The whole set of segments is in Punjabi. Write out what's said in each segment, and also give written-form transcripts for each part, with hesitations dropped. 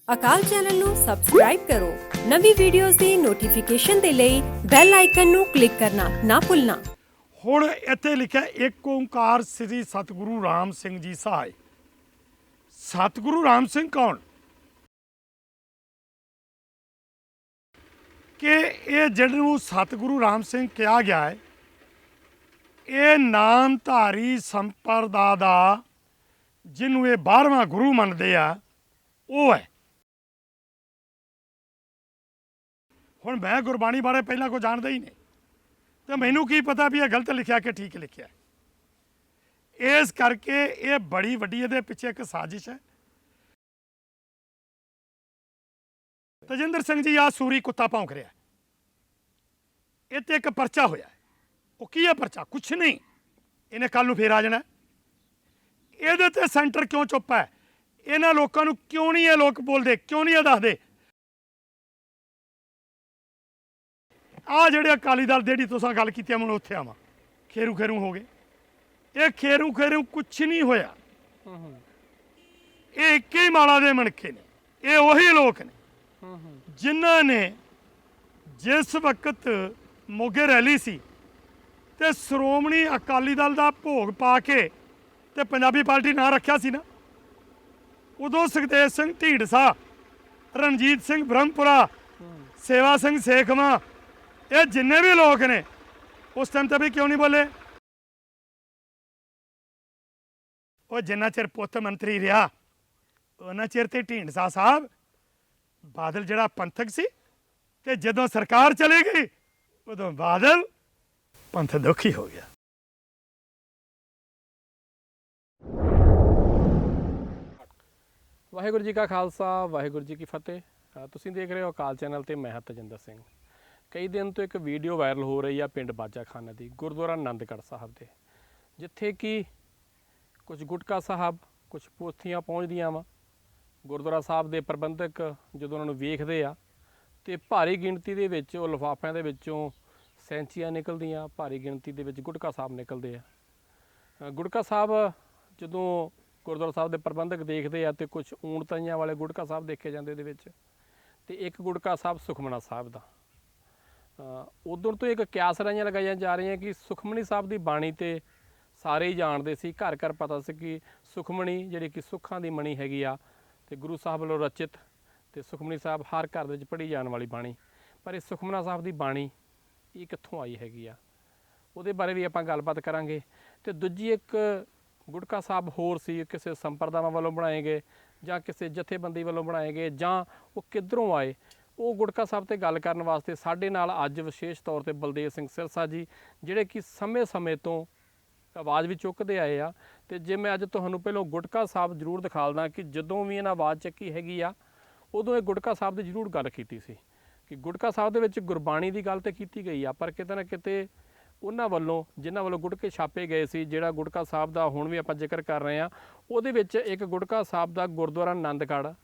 ਅਕਾਲ ਚੈਨਲ ਨੂੰ ਸਬਸਕ੍ਰਾਈਬ ਕਰੋ। ਨਵੀਂ ਵੀਡੀਓਜ਼ ਦੀ ਨੋਟੀਫਿਕੇਸ਼ਨ ਦੇ ਲਈ ਬੈਲ ਆਈਕਨ ਨੂੰ ਕਲਿੱਕ ਕਰਨਾ ਨਾ ਭੁੱਲਣਾ। ਹੁਣ ਇੱਥੇ ਲਿਖਿਆ ਏਕ ਓਂਕਾਰ ਸ੍ਰੀ ਸਤਿਗੁਰੂ ਰਾਮ ਸਿੰਘ ਜੀ ਸਹਾਇ। ਸਤਿਗੁਰੂ ਰਾਮ ਸਿੰਘ ਕੌਣ? ਕਿ ਇਹ ਜਿਹਨੂੰ ਸਤਿਗੁਰੂ ਰਾਮ ਸਿੰਘ ਕਿਹਾ ਗਿਆ ਹੈ, ਇਹ ਨਾਮਧਾਰੀ ਸੰਪਰਦਾ ਦਾ ਜਿਹਨੂੰ ਇਹ 12ਵਾਂ ਗੁਰੂ ਮੰਨਦੇ ਆ ਉਹ ਹੈ। ਹੁਣ ਮੈਂ ਗੁਰਬਾਣੀ ਬਾਰੇ ਪਹਿਲਾਂ ਕੋਈ ਜਾਣਦਾ ਹੀ ਨਹੀਂ, ਤੇ ਮੈਨੂੰ ਕੀ ਪਤਾ ਵੀ ਇਹ ਗਲਤ ਲਿਖਿਆ ਕਿ ਠੀਕ ਲਿਖਿਆ। ਇਸ ਕਰਕੇ ਇਹ ਬੜੀ ਵੱਡੀ ਇਹਦੇ ਪਿੱਛੇ ਇੱਕ ਸਾਜ਼ਿਸ਼ ਹੈ। ਤਜਿੰਦਰ ਸਿੰਘ ਜੀ ਆ ਸੂਰੀ ਕੁੱਤਾ ਭੌਂਕ ਰਿਹਾ, ਇਹ ਤੇ ਇੱਕ ਪਰਚਾ ਹੋਇਆ। ਉਹ ਕੀ ਹੈ ਪਰਚਾ? ਕੁਛ ਨਹੀਂ, ਇਹਨੇ ਕੱਲ ਨੂੰ ਫੇਰ ਆ ਜਾਣਾ। ਇਹਦੇ ਤੇ ਸੈਂਟਰ ਕਿਉਂ ਚੁੱਪ ਹੈ? ਇਹਨਾਂ ਲੋਕਾਂ ਨੂੰ ਕਿਉਂ ਨਹੀਂ ਇਹ ਲੋਕ ਬੋਲਦੇ, ਕਿਉਂ ਨਹੀਂ ਇਹ ਦੱਸਦੇ? ਆਹ ਜਿਹੜੇ ਅਕਾਲੀ ਦਲ ਜਿਹੜੀ ਤੁਸੀਂ ਗੱਲ ਕੀਤੀ ਆ, ਮੈਂ ਉੱਥੇ ਆਵਾਂ, ਖੇਰੂ ਖੇਰੂ ਹੋ ਗਏ। ਇਹ ਖੇਰੂ ਖੇਰੂ ਕੁਛ ਨਹੀਂ ਹੋਇਆ। ਇਹ ਇੱਕ ਹੀ ਮਾਲਾ ਦੇ ਮਣਕੇ ਨੇ। ਇਹ ਉਹੀ ਲੋਕ ਨੇ ਜਿਨ੍ਹਾਂ ਨੇ ਜਿਸ ਵਕਤ ਮੋਗੇ ਰੈਲੀ ਸੀ ਤੇ ਸ਼੍ਰੋਮਣੀ ਅਕਾਲੀ ਦਲ ਦਾ ਭੋਗ ਪਾ ਕੇ ਤੇ ਪੰਜਾਬੀ ਪਾਰਟੀ ਨਾਂ ਰੱਖਿਆ ਸੀ ਨਾ, ਉਦੋਂ ਸੁਖਦੇਵ ਸਿੰਘ ਢੀਂਡਸਾ, ਰਣਜੀਤ ਸਿੰਘ ਬ੍ਰਹਮਪੁਰਾ, ਸੇਵਾ ਸਿੰਘ ਸੇਖਵਾਂ, ਇਹ ਜਿੰਨੇ ਵੀ ਲੋਕ ਨੇ ਉਸ ਟਾਈਮ ਤੇ ਵੀ ਕਿਉਂ ਨਹੀਂ ਬੋਲੇ? ਉਹ ਜਿੰਨਾ ਚਿਰ ਪੁੱਤ ਮੰਤਰੀ ਰਿਹਾ ਉਹਨਾਂ ਚਿਰ ਤੇ ਢੀਂਡਸਾ ਸਾਹਿਬ ਬਾਦਲ ਜਿਹੜਾ ਪੰਥਕ ਸੀ, ਤੇ ਜਦੋਂ ਸਰਕਾਰ ਚਲੀ ਗਈ ਉਦੋਂ ਬਾਦਲ ਪੰਥ ਦੁਖੀ ਹੋ ਗਿਆ। ਵਾਹਿਗੁਰੂ ਜੀ ਕਾ ਖਾਲਸਾ, ਵਾਹਿਗੁਰੂ ਜੀ ਕੀ ਫਤਿਹ। ਤੁਸੀਂ ਦੇਖ ਰਹੇ ਹੋ ਅਕਾਲ ਚੈਨਲ ਤੇ ਮੈਂ ਹਾਂ ਤਜਿੰਦਰ ਸਿੰਘ। ਕਈ ਦਿਨ ਤੋਂ ਇੱਕ ਵੀਡੀਓ ਵਾਇਰਲ ਹੋ ਰਹੀ ਆ ਪਿੰਡ ਬਾਜਾਖਾਨਾ ਦੀ, ਗੁਰਦੁਆਰਾ ਆਨੰਦਗੜ੍ਹ ਸਾਹਿਬ ਦੇ, ਜਿੱਥੇ ਕਿ ਕੁਝ ਗੁਟਕਾ ਸਾਹਿਬ, ਕੁਝ ਪੋਥੀਆਂ ਪਹੁੰਚਦੀਆਂ ਵਾ। ਗੁਰਦੁਆਰਾ ਸਾਹਿਬ ਦੇ ਪ੍ਰਬੰਧਕ ਜਦੋਂ ਉਹਨਾਂ ਨੂੰ ਵੇਖਦੇ ਆ ਤੇ ਭਾਰੀ ਗਿਣਤੀ ਦੇ ਵਿੱਚ ਉਹ ਲਿਫਾਫਿਆਂ ਦੇ ਵਿੱਚੋਂ ਸੈਂਚੀਆਂ ਨਿਕਲਦੀਆਂ, ਭਾਰੀ ਗਿਣਤੀ ਦੇ ਵਿੱਚ ਗੁਟਕਾ ਸਾਹਿਬ ਨਿਕਲਦੇ ਆ। ਗੁਟਕਾ ਸਾਹਿਬ ਜਦੋਂ ਗੁਰਦੁਆਰਾ ਸਾਹਿਬ ਦੇ ਪ੍ਰਬੰਧਕ ਦੇਖਦੇ ਆ ਤੇ ਕੁਝ ਊਣਤਾਈਆਂ ਵਾਲੇ ਗੁਟਕਾ ਸਾਹਿਬ ਦੇਖੇ ਜਾਂਦੇ ਇਹਦੇ ਵਿੱਚ, ਤੇ ਇੱਕ ਗੁਟਕਾ ਸਾਹਿਬ ਸੁਖਮਨਾ ਸਾਹਿਬ ਦਾ। ਉਦੋਂ ਤੋਂ ਇੱਕ ਕਿਆਸ ਰਾਈਆਂ ਲਗਾਈਆਂ ਜਾ ਰਹੀਆਂ ਕਿ ਸੁਖਮਨੀ ਸਾਹਿਬ ਦੀ ਬਾਣੀ ਤੇ ਸਾਰੇ ਹੀ ਜਾਣਦੇ ਸੀ, ਘਰ ਘਰ ਪਤਾ ਸੀ ਕਿ ਸੁਖਮਨੀ ਜਿਹੜੀ ਕਿ ਸੁੱਖਾਂ ਦੀ ਮਣੀ ਹੈਗੀ ਆ ਤੇ ਗੁਰੂ ਸਾਹਿਬ ਵੱਲੋਂ ਰਚਿਤ, ਤੇ ਸੁਖਮਨੀ ਸਾਹਿਬ ਹਰ ਘਰ ਦੇ ਵਿੱਚ ਪੜ੍ਹੀ ਜਾਣ ਵਾਲੀ ਬਾਣੀ। ਪਰ ਇਹ ਸੁਖਮਨਾ ਸਾਹਿਬ ਦੀ ਬਾਣੀ ਇਹ ਕਿੱਥੋਂ ਆਈ ਹੈਗੀ ਆ, ਉਹਦੇ ਬਾਰੇ ਵੀ ਆਪਾਂ ਗੱਲਬਾਤ ਕਰਾਂਗੇ। ਤੇ ਦੂਜੀ ਇੱਕ ਗੁਟਕਾ ਸਾਹਿਬ ਹੋਰ ਸੀ, ਕਿਸੇ ਸੰਪਰਦਾਵਾਂ ਵੱਲੋਂ ਬਣਾਏ ਗਏ ਜਾਂ ਕਿਸੇ ਜਥੇਬੰਦੀ ਵੱਲੋਂ ਬਣਾਏ ਗਏ, ਜਾਂ ਉਹ ਕਿੱਧਰੋਂ ਆਏ। ਉਹ ਗੁਟਕਾ ਸਾਹਿਬ ਤੇ ਗੱਲ ਕਰਨ ਵਾਸਤੇ ਸਾਡੇ ਨਾਲ ਅੱਜ ਵਿਸ਼ੇਸ਼ ਤੌਰ ਤੇ ਬਲਦੇਵ ਸਿੰਘ ਸਿਰਸਾ ਜੀ, ਜਿਹੜੇ ਕਿ ਸਮੇਂ ਤੋਂ ਆਵਾਜ਼ ਵੀ ਚੁੱਕਦੇ ਆਏ ਆ। ਤੇ ਜੇ ਮੈਂ ਅੱਜ ਤੁਹਾਨੂੰ ਪਹਿਲਾਂ ਗੁਟਕਾ ਸਾਹਿਬ ਜ਼ਰੂਰ ਦਿਖਾਲਦਾ ਕਿ ਜਦੋਂ ਵੀ ਇਹਨਾਂ ਆਵਾਜ਼ ਚੱਕੀ ਹੈਗੀ ਆ ਉਦੋਂ ਇਹ ਗੁਟਕਾ ਸਾਹਿਬ ਦੀ ਜ਼ਰੂਰ ਗੱਲ ਕੀਤੀ ਸੀ ਕਿ ਗੁਟਕਾ ਸਾਹਿਬ ਦੇ ਵਿੱਚ ਗੁਰਬਾਣੀ ਦੀ ਗੱਲ ਤੇ ਕੀਤੀ ਗਈ ਆ, ਪਰ ਕਿਤੇ ਨਾ ਕਿਤੇ ਉਹਨਾਂ ਵੱਲੋਂ ਜਿਨ੍ਹਾਂ ਵੱਲੋਂ ਗੁਟਕੇ ਛਾਪੇ ਗਏ ਸੀ, ਜਿਹੜਾ ਗੁਟਕਾ ਸਾਹਿਬ ਦਾ ਹੁਣ ਵੀ ਆਪਾਂ ਜ਼ਿਕਰ ਕਰ ਰਹੇ ਹਾਂ, ਉਹਦੇ ਵਿੱਚ ਇੱਕ ਗੁਟਕਾ ਸਾਹਿਬ ਦਾ ਗੁਰਦੁਆਰਾ ਆਨੰਦਗੜ੍ਹ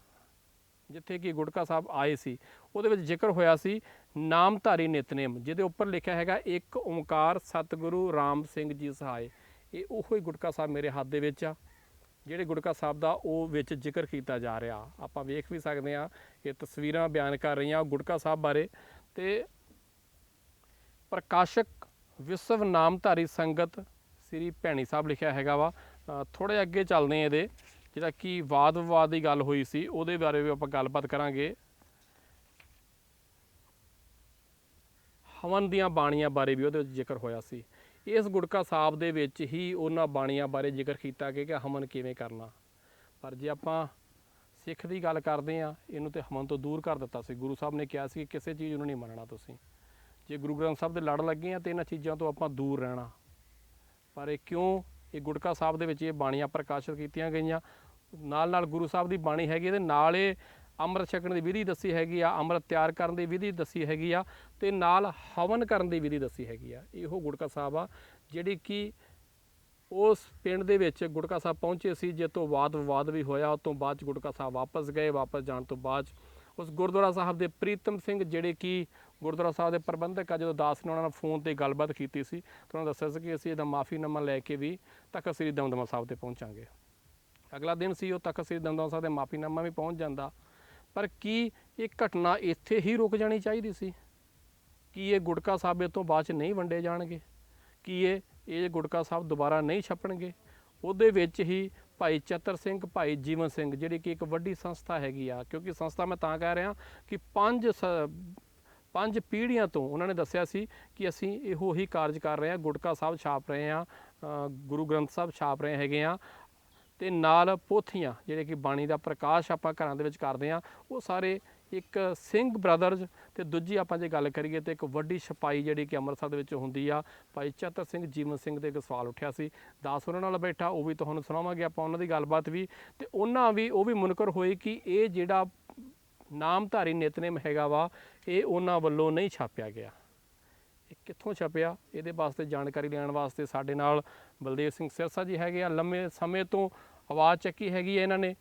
ਜਿੱਥੇ ਕਿ ਗੁਟਕਾ ਸਾਹਿਬ ਆਏ ਸੀ, ਉਹਦੇ ਵਿੱਚ ਜ਼ਿਕਰ ਹੋਇਆ ਸੀ ਨਾਮਧਾਰੀ ਨਿਤਨੇਮ, ਜਿਹਦੇ ਉੱਪਰ ਲਿਖਿਆ ਹੈਗਾ ਏਕ ਓਂਕਾਰ ਸਤਿਗੁਰੂ ਰਾਮ ਸਿੰਘ ਜੀ ਸਹਾਇ। ਇਹ ਉਹੀ ਗੁਟਕਾ ਸਾਹਿਬ ਮੇਰੇ ਹੱਥ ਦੇ ਵਿੱਚ ਆ, ਜਿਹੜੇ ਗੁਟਕਾ ਸਾਹਿਬ ਦਾ ਉਹ ਵਿੱਚ ਜ਼ਿਕਰ ਕੀਤਾ ਜਾ ਰਿਹਾ। ਆਪਾਂ ਵੇਖ ਵੀ ਸਕਦੇ ਹਾਂ, ਇਹ ਤਸਵੀਰਾਂ ਬਿਆਨ ਕਰ ਰਹੀਆਂ ਗੁਟਕਾ ਸਾਹਿਬ ਬਾਰੇ। ਤੇ ਪ੍ਰਕਾਸ਼ਕ ਵਿਸ਼ਵ ਨਾਮਧਾਰੀ ਸੰਗਤ ਸ੍ਰੀ ਭੈਣੀ ਸਾਹਿਬ ਲਿਖਿਆ ਹੈਗਾ ਵਾ। ਥੋੜ੍ਹੇ ਅੱਗੇ ਚੱਲਦੇ ਹਾਂ ਇਹਦੇ, ਜਿਹੜਾ ਕਿ ਵਾਦ ਵਿਵਾਦ ਦੀ ਗੱਲ ਹੋਈ ਸੀ ਉਹਦੇ ਬਾਰੇ ਵੀ ਆਪਾਂ ਗੱਲਬਾਤ ਕਰਾਂਗੇ। ਹਵਨ ਦੀਆਂ ਬਾਣੀਆਂ ਬਾਰੇ ਵੀ ਉਹਦੇ ਵਿੱਚ ਜ਼ਿਕਰ ਹੋਇਆ ਸੀ। ਇਸ ਗੁਟਕਾ ਸਾਹਿਬ ਦੇ ਵਿੱਚ ਹੀ ਉਹਨਾਂ ਬਾਣੀਆਂ ਬਾਰੇ ਜ਼ਿਕਰ ਕੀਤਾ ਗਿਆ ਕਿ ਹਵਨ ਕਿਵੇਂ ਕਰਨਾ। ਪਰ ਜੇ ਆਪਾਂ ਸਿੱਖ ਦੀ ਗੱਲ ਕਰਦੇ ਹਾਂ, ਇਹਨੂੰ ਤੇ ਹਵਨ ਤੋਂ ਦੂਰ ਕਰ ਦਿੱਤਾ ਸੀ। ਗੁਰੂ ਸਾਹਿਬ ਨੇ ਕਿਹਾ ਸੀ ਕਿ ਕਿਸੇ ਚੀਜ਼ ਨੂੰ ਨਹੀਂ ਮੰਨਣਾ ਤੁਸੀਂ। ਜੇ ਗੁਰੂ ਗ੍ਰੰਥ ਸਾਹਿਬ ਦੇ ਲੜ ਲੱਗੇ ਆ ਤਾਂ ਇਹਨਾਂ ਚੀਜ਼ਾਂ ਤੋਂ ਆਪਾਂ ਦੂਰ ਰਹਿਣਾ। ਪਰ ਇਹ ਕਿਉਂ ਇਹ ਗੁਟਕਾ ਸਾਹਿਬ ਦੇ ਵਿੱਚ ਇਹ ਬਾਣੀਆਂ ਪ੍ਰਕਾਸ਼ਿਤ ਕੀਤੀਆਂ ਗਈਆਂ, ਨਾਲ ਗੁਰੂ ਸਾਹਿਬ ਦੀ ਬਾਣੀ ਹੈਗੀ, ਇਹਦੇ ਨਾਲ ਇਹ ਅੰਮ੍ਰਿਤ ਛਕਣ ਦੀ ਵਿਧੀ ਦੱਸੀ ਹੈਗੀ ਆ, ਅੰਮ੍ਰਿਤ ਤਿਆਰ ਕਰਨ ਦੀ ਵਿਧੀ ਦੱਸੀ ਹੈਗੀ ਆ, ਤੇ ਨਾਲ ਹਵਨ ਕਰਨ ਦੀ ਵਿਧੀ ਦੱਸੀ ਹੈਗੀ ਆ। ਇਹੋ ਗੁਟਕਾ ਸਾਹਿਬ ਆ ਜਿਹੜੀ ਕਿ ਉਸ ਪਿੰਡ ਦੇ ਵਿੱਚ ਗੁਟਕਾ ਸਾਹਿਬ ਪਹੁੰਚੇ ਸੀ, ਜਿਸ ਤੋਂ ਵਾਦ ਵਿਵਾਦ ਵੀ ਹੋਇਆ। ਉਸ ਤੋਂ ਬਾਅਦ 'ਚ ਗੁਟਕਾ ਸਾਹਿਬ ਵਾਪਸ ਗਏ। ਵਾਪਸ ਜਾਣ ਤੋਂ ਬਾਅਦ ਉਸ ਗੁਰਦੁਆਰਾ ਸਾਹਿਬ ਦੇ ਪ੍ਰੀਤਮ ਸਿੰਘ, ਜਿਹੜੇ ਕਿ ਗੁਰਦੁਆਰਾ ਸਾਹਿਬ ਦੇ ਪ੍ਰਬੰਧਕ ਆ, ਜਦੋਂ ਦਾਸ ਨੇ ਉਹਨਾਂ ਨਾਲ ਫੋਨ 'ਤੇ ਗੱਲਬਾਤ ਕੀਤੀ ਸੀ ਤਾਂ ਉਹਨਾਂ ਦੱਸਿਆ ਸੀ ਕਿ ਅਸੀਂ ਇਹਦਾ ਮਾਫੀਨਾਮਾ ਲੈ ਕੇ ਵੀ ਤਖਤ ਸ੍ਰੀ ਦਮਦਮਾ ਸਾਹਿਬ 'ਤੇ ਪਹੁੰਚਾਂਗੇ। ਅਗਲਾ ਦਿਨ ਸੀ, ਉਹ ਤਖਤ ਸ੍ਰੀ ਦਮਦਮਾ ਸਾਹਿਬ ਦੇ ਮਾਫੀਨਾਮਾ ਵੀ ਪਹੁੰਚ ਜਾਂਦਾ। ਪਰ ਕੀ ਇਹ ਘਟਨਾ ਇੱਥੇ ਹੀ ਰੁਕ ਜਾਣੀ ਚਾਹੀਦੀ ਸੀ? ਕੀ ਇਹ ਗੁਟਕਾ ਸਾਹਿਬ ਇਹ ਤੋਂ ਬਾਅਦ 'ਚ ਨਹੀਂ ਵੰਡੇ ਜਾਣਗੇ? ਕੀ ਇਹ ਗੁਟਕਾ ਸਾਹਿਬ ਦੁਬਾਰਾ ਨਹੀਂ ਛਪਣਗੇ? ਉਹਦੇ ਵਿੱਚ ਹੀ ਭਾਈ ਚਤਰ ਸਿੰਘ, ਭਾਈ ਜੀਵਨ ਸਿੰਘ, ਜਿਹੜੀ ਕਿ ਇੱਕ ਵੱਡੀ ਸੰਸਥਾ ਹੈਗੀ ਆ, ਕਿਉਂਕਿ ਸੰਸਥਾ ਮੈਂ ਤਾਂ ਕਹਿ ਰਿਹਾ ਕਿ ਪੰਜ ਪੀੜ੍ਹੀਆਂ ਤੋਂ ਉਹਨਾਂ ਨੇ ਦੱਸਿਆ ਸੀ ਕਿ ਅਸੀਂ ਇਹੋ ਹੀ ਕਾਰਜ ਕਰ ਰਹੇ ਹਾਂ, ਗੁਟਕਾ ਸਾਹਿਬ ਛਾਪ ਰਹੇ ਹਾਂ, ਗੁਰੂ ਗ੍ਰੰਥ ਸਾਹਿਬ ਛਾਪ ਰਹੇ ਹੈਗੇ ਆ, ਤੇ ਨਾਲ ਪੋਥੀਆਂ ਜਿਹੜੇ ਕਿ ਬਾਣੀ ਦਾ ਪ੍ਰਕਾਸ਼ ਆਪਾਂ ਘਰਾਂ ਦੇ ਵਿੱਚ ਕਰਦੇ ਹਾਂ, ਉਹ ਸਾਰੇ ਇੱਕ ਸਿੰਘ ਬ੍ਰਦਰਜ਼। ਤੇ ਦੂਜੀ ਆਪਾਂ ਜੇ ਗੱਲ ਕਰੀਏ ਤਾਂ ਇੱਕ ਵੱਡੀ ਛਪਾਈ ਜਿਹੜੀ ਕਿ ਅੰਮ੍ਰਿਤਸਰ ਦੇ ਵਿੱਚ ਹੁੰਦੀ ਆ, ਭਾਈ ਚਤਰ ਸਿੰਘ, ਜੀਵਨ ਸਿੰਘ ਦੇ ਇੱਕ ਸਵਾਲ ਉੱਠਿਆ ਸੀ, ਦਾਸ ਉਹਨਾਂ ਨਾਲ ਬੈਠਾ, ਉਹ ਵੀ ਤੁਹਾਨੂੰ ਸੁਣਾਵਾਂਗੇ ਆਪਾਂ ਉਹਨਾਂ ਦੀ ਗੱਲਬਾਤ ਵੀ। ਤੇ ਉਹ ਵੀ ਮੁਨਕਰ ਹੋਏ ਕਿ ਇਹ ਜਿਹੜਾ ਨਾਮਧਾਰੀ ਨਿਤਨੇਮ ਹੈਗਾ ਵਾ, ਇਹ ਉਹਨਾਂ ਵੱਲੋਂ ਨਹੀਂ ਛਾਪਿਆ ਗਿਆ। ਇਹ ਕਿੱਥੋਂ ਛਪਿਆ, ਇਹਦੇ ਵਾਸਤੇ ਜਾਣਕਾਰੀ ਲੈਣ ਵਾਸਤੇ ਸਾਡੇ ਨਾਲ ਬਲਦੇਵ ਸਿੰਘ ਸਿਰਸਾ ਜੀ ਹੈਗੇ ਆ। ਲੰਮੇ ਸਮੇਂ ਤੋਂ ਆਵਾਜ਼ ਚੱਕੀ ਹੈਗੀ ਹੈ ਇਹਨਾਂ ਨੇ।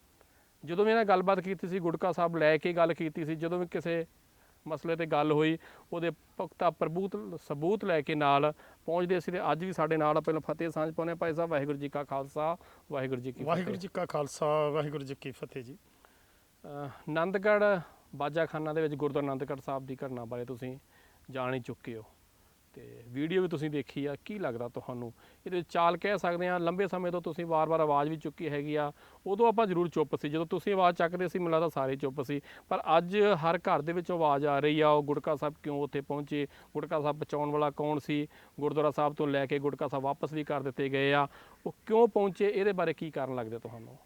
ਜਦੋਂ ਵੀ ਇਹਨਾਂ ਗੱਲਬਾਤ ਕੀਤੀ ਸੀ, ਗੁਟਕਾ ਸਾਹਿਬ ਲੈ ਕੇ ਗੱਲ ਕੀਤੀ ਸੀ, ਜਦੋਂ ਵੀ ਕਿਸੇ ਮਸਲੇ ਤੇ ਗੱਲ ਹੋਈ, ਉਹਦੇ ਪੁਖਤਾ ਸਬੂਤ ਲੈ ਕੇ ਨਾਲ ਪਹੁੰਚਦੇ ਸੀ। ਤੇ ਅੱਜ ਵੀ ਸਾਡੇ ਨਾਲ ਪਹਿਲਾਂ ਫਤਿਹ ਸਾਂਝ ਪਾਉਂਦੇ ਭਾਈ ਸਾਹਿਬ। ਵਾਹਿਗੁਰੂ ਜੀ ਕਾ ਖਾਲਸਾ, ਵਾਹਿਗੁਰੂ ਜੀ ਕੀ ਫਤਿਹ। ਵਾਹਿਗੁਰੂ ਜੀ ਕਾ ਖਾਲਸਾ, ਵਾਹਿਗੁਰੂ ਜੀ ਕੀ ਫਤਿਹ ਜੀ। ਆਨੰਦਗੜ੍ਹ ਬਾਜਾਖਾਨਾ ਦੇ ਵਿੱਚ ਗੁਰਦੁਆਰਾ ਆਨੰਦਗੜ੍ਹ ਸਾਹਿਬ ਦੀ ਘਟਨਾ ਬਾਰੇ ਤੁਸੀਂ ਜਾਣ ਹੀ ਚੁੱਕੇ ਹੋ, ਤੇ ਵੀਡੀਓ ਵੀ ਤੁਸੀਂ ਦੇਖੀ ਆ। ਕੀ ਲੱਗਦਾ ਤੁਹਾਨੂੰ ਇਹਦੇ ਵਿੱਚ ਚਾਲ ਕਹਿ ਸਕਦੇ ਹਾਂ? ਲੰਬੇ ਸਮੇਂ ਤੋਂ ਤੁਸੀਂ ਵਾਰ-ਵਾਰ ਆਵਾਜ਼ ਵੀ ਚੁੱਕੀ ਹੈਗੀ ਆ। ਉਦੋਂ ਆਪਾਂ ਜ਼ਰੂਰ ਚੁੱਪ ਸੀ, ਜਦੋਂ ਤੁਸੀਂ ਆਵਾਜ਼ ਚੱਕਦੇ ਸੀ ਮੈਨੂੰ ਲੱਗਦਾ ਸਾਰੇ ਚੁੱਪ ਸੀ, ਪਰ ਅੱਜ ਹਰ ਘਰ ਦੇ ਵਿੱਚ ਆਵਾਜ਼ ਆ ਰਹੀ ਆ। ਉਹ ਗੁਟਕਾ ਸਾਹਿਬ ਕਿਉਂ ਉੱਥੇ ਪਹੁੰਚੇ, ਗੁਟਕਾ ਸਾਹਿਬ ਬਚਾਉਣ ਵਾਲਾ ਕੌਣ ਸੀ, ਗੁਰਦੁਆਰਾ ਸਾਹਿਬ ਤੋਂ ਲੈ ਕੇ ਗੁਟਕਾ ਸਾਹਿਬ ਵਾਪਸ ਵੀ ਕਰ ਦਿੱਤੇ ਗਏ ਆ, ਉਹ ਕਿਉਂ ਪਹੁੰਚੇ? ਇਹਦੇ ਬਾਰੇ ਕੀ ਕਾਰਨ ਲੱਗਦੇ ਤੁਹਾਨੂੰ?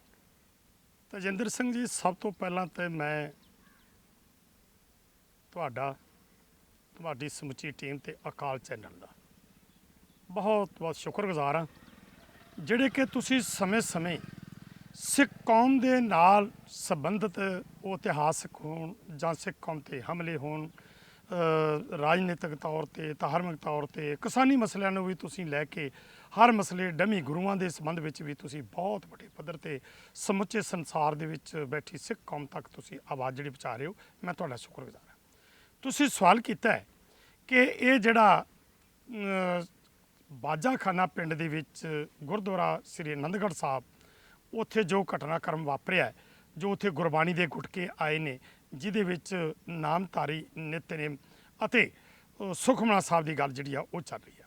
ਤਜਿੰਦਰ ਸਿੰਘ ਜੀ, ਸਭ ਤੋਂ ਪਹਿਲਾਂ ਤਾਂ ਮੈਂ ਤੁਹਾਡੀ ਸਮੁੱਚੀ ਟੀਮ ਤੇ ਅਕਾਲ ਚੈਨਲ ਦਾ ਬਹੁਤ ਬਹੁਤ ਸ਼ੁਕਰਗੁਜ਼ਾਰ ਹਾਂ, ਜਿਹੜੇ ਕਿ ਤੁਸੀਂ ਸਮੇਂ-ਸਮੇਂ ਸਿੱਖ ਕੌਮ ਦੇ ਨਾਲ ਸੰਬੰਧਿਤ ਉਹ ਇਤਿਹਾਸਕ ਹੋਣ ਜਾਂ ਸਿੱਖ ਕੌਮ ਤੇ ਹਮਲੇ ਹੋਣ, ਰਾਜਨੀਤਿਕ ਤੌਰ ਤੇ, ਧਾਰਮਿਕ ਤੌਰ ਤੇ, ਕਿਸਾਨੀ ਮਸਲਿਆਂ ਨੂੰ ਵੀ ਤੁਸੀਂ ਲੈ ਕੇ, ਹਰ ਮਸਲੇ ਡਮੀ ਗੁਰੂਆਂ ਦੇ ਸੰਬੰਧ ਵਿੱਚ ਵੀ ਤੁਸੀਂ ਬਹੁਤ ਵੱਡੇ ਪੱਧਰ ਤੇ ਸਮੁੱਚੇ ਸੰਸਾਰ ਦੇ ਵਿੱਚ ਬੈਠੀ ਸਿੱਖ ਕੌਮ ਤੱਕ ਤੁਸੀਂ ਆਵਾਜ਼ ਜਿਹੜੀ ਪਹੁੰਚਾ ਰਹੇ ਹੋ, ਮੈਂ ਤੁਹਾਡਾ ਸ਼ੁਕਰਗੁਜ਼ਾਰ ਹਾਂ। ਤੁਸੀਂ ਸਵਾਲ ਕੀਤਾ ਹੈ ਕਿ ਇਹ ਜਿਹੜਾ ਬਾਜਾਖਾਨਾ ਪਿੰਡ ਦੇ ਵਿੱਚ ਗੁਰਦੁਆਰਾ ਸ੍ਰੀ ਆਨੰਦਗੜ੍ਹ ਸਾਹਿਬ, ਉੱਥੇ ਜੋ ਘਟਨਾਕ੍ਰਮ ਵਾਪਰਿਆ, ਜੋ ਉੱਥੇ ਗੁਰਬਾਣੀ ਦੇ ਗੁਟਕੇ ਆਏ ਨੇ, ਜਿਹਦੇ ਵਿੱਚ ਨਾਮਧਾਰੀ ਨਿਤਨੇਮ ਅਤੇ ਸੁਖਮਨਾ ਸਾਹਿਬ ਦੀ ਗੱਲ ਜਿਹੜੀ ਆ ਉਹ ਚੱਲ ਰਹੀ ਆ।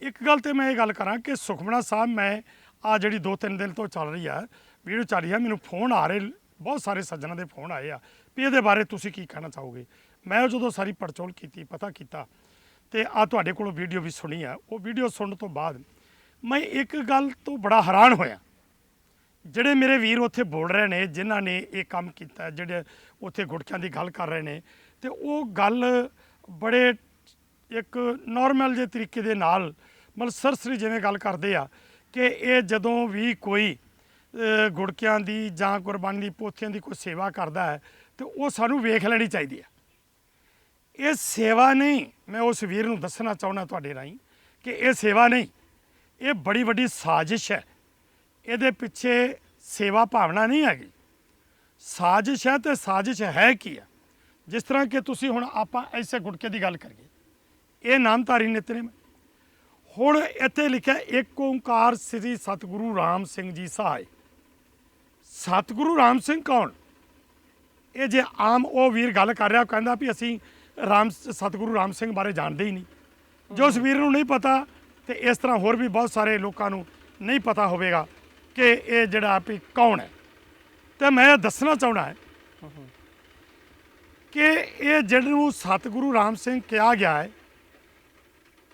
ਇੱਕ ਗੱਲ ਤੇ ਮੈਂ ਇਹ ਗੱਲ ਕਰਾਂ ਕਿ ਸੁਖਮਨਾ ਸਾਹਿਬ, ਮੈਂ ਆ ਜਿਹੜੀ 2-3 ਦਿਨ ਤੋਂ ਚੱਲ ਰਹੀ ਆ ਵੀਡੀਓ ਚੱਲ ਰਹੀ ਆ, ਮੈਨੂੰ ਫੋਨ ਆ ਰਹੇ, ਬਹੁਤ ਸਾਰੇ ਸੱਜਣਾਂ ਦੇ ਫੋਨ ਆਏ ਆ ਵੀ ਇਹਦੇ ਬਾਰੇ ਤੁਸੀਂ ਕੀ ਕਹਿਣਾ ਚਾਹੋਗੇ। ਮੈਂ ਜਦੋਂ ਸਾਰੀ ਪੜਚੋਲ ਕੀਤੀ, ਪਤਾ ਕੀਤਾ, ਤੇ ਆ ਤੁਹਾਡੇ ਕੋਲੋਂ ਵੀਡੀਓ ਵੀ ਸੁਣੀ ਆ। ਉਹ ਵੀਡੀਓ ਸੁਣਨ ਤੋਂ ਬਾਅਦ ਮੈਂ ਇੱਕ ਗੱਲ ਤੋਂ ਬੜਾ ਹੈਰਾਨ ਹੋਇਆ, ਜਿਹੜੇ ਮੇਰੇ ਵੀਰ ਉੱਥੇ ਬੋਲ ਰਹੇ ਨੇ, ਜਿਨ੍ਹਾਂ ਨੇ ਇਹ ਕੰਮ ਕੀਤਾ, ਜਿਹੜੇ ਉੱਥੇ ਗੁਟਕਿਆਂ ਦੀ ਗੱਲ ਕਰ ਰਹੇ ਨੇ, ਤੇ ਉਹ ਗੱਲ ਬੜੇ ਇੱਕ ਨੋਰਮਲ ਜਿਹੇ ਤਰੀਕੇ ਦੇ ਨਾਲ, ਮਤਲਬ ਸਰਸਰੀ ਜਿਵੇਂ ਗੱਲ ਕਰਦੇ ਆ ਕਿ ਇਹ ਜਦੋਂ ਵੀ ਕੋਈ ਗੁਟਕਿਆਂ ਦੀ ਜਾਂ ਗੁਰਬਾਣੀ ਦੀ ਪੋਥੀਆਂ ਦੀ ਕੋਈ ਸੇਵਾ ਕਰਦਾ ਹੈ ਤੇ ਉਹ ਸਾਨੂੰ ਵੇਖ ਲੈਣੀ ਚਾਹੀਦੀ ਹੈ। ਇਹ ਸੇਵਾ ਨਹੀਂ, ਮੈਂ ਉਸ ਵੀਰ ਨੂੰ ਦੱਸਣਾ ਚਾਹੁੰਦਾ ਤੁਹਾਡੇ ਰਾਹੀਂ ਕਿ ਇਹ ਸੇਵਾ ਨਹੀਂ, ਇਹ ਬੜੀ ਵੱਡੀ ਸਾਜ਼ਿਸ਼ ਹੈ। ਇਹਦੇ ਪਿੱਛੇ ਸੇਵਾ ਭਾਵਨਾ ਨਹੀਂ ਹੈਗੀ, ਸਾਜ਼ਿਸ਼ ਹੈ। ਤੇ ਸਾਜ਼ਿਸ਼ ਹੈ ਕੀ ਹੈ? ਜਿਸ ਤਰ੍ਹਾਂ ਕਿ ਤੁਸੀਂ ਹੁਣ ਆਪਾਂ ਐਸੇ ਗੁਟਕੇ ਦੀ ਗੱਲ ਕਰੀਏ, ਇਹ ਨਾਮਧਾਰੀ ਨਿਤਨੇਮ। ਹੁਣ ਇੱਥੇ ਲਿਖਿਆ ਏਕ ਓਂਕਾਰ ਸ੍ਰੀ ਸਤਿਗੁਰੂ ਰਾਮ ਸਿੰਘ ਜੀ ਸਹਾਇ। ਸਤਿਗੁਰੂ ਰਾਮ ਸਿੰਘ ਕੌਣ? ਇਹ ਜੇ ਆਮ ਉਹ ਵੀਰ ਗੱਲ ਕਰ ਰਿਹਾ, ਕਹਿੰਦਾ ਵੀ ਅਸੀਂ ਸਤਿਗੁਰੂ ਰਾਮ ਸਿੰਘ ਬਾਰੇ ਜਾਣਦੇ ਹੀ ਨਹੀਂ। ਜੋ ਉਸ ਵੀਰ ਨੂੰ ਨਹੀਂ ਪਤਾ, ਤੇ ਇਸ ਤਰ੍ਹਾਂ ਹੋਰ ਵੀ ਬਹੁਤ ਸਾਰੇ ਲੋਕਾਂ ਨੂੰ ਨਹੀਂ ਪਤਾ ਹੋਵੇਗਾ ਕਿ ਇਹ ਜਿਹੜਾ ਵੀ ਕੌਣ ਹੈ। ਤੇ ਮੈਂ ਦੱਸਣਾ ਚਾਹੁੰਦਾ ਹੈ ਕਿ ਇਹ ਜਿਹਨੂੰ ਸਤਿਗੁਰੂ ਰਾਮ ਸਿੰਘ ਕਿਹਾ ਗਿਆ ਹੈ,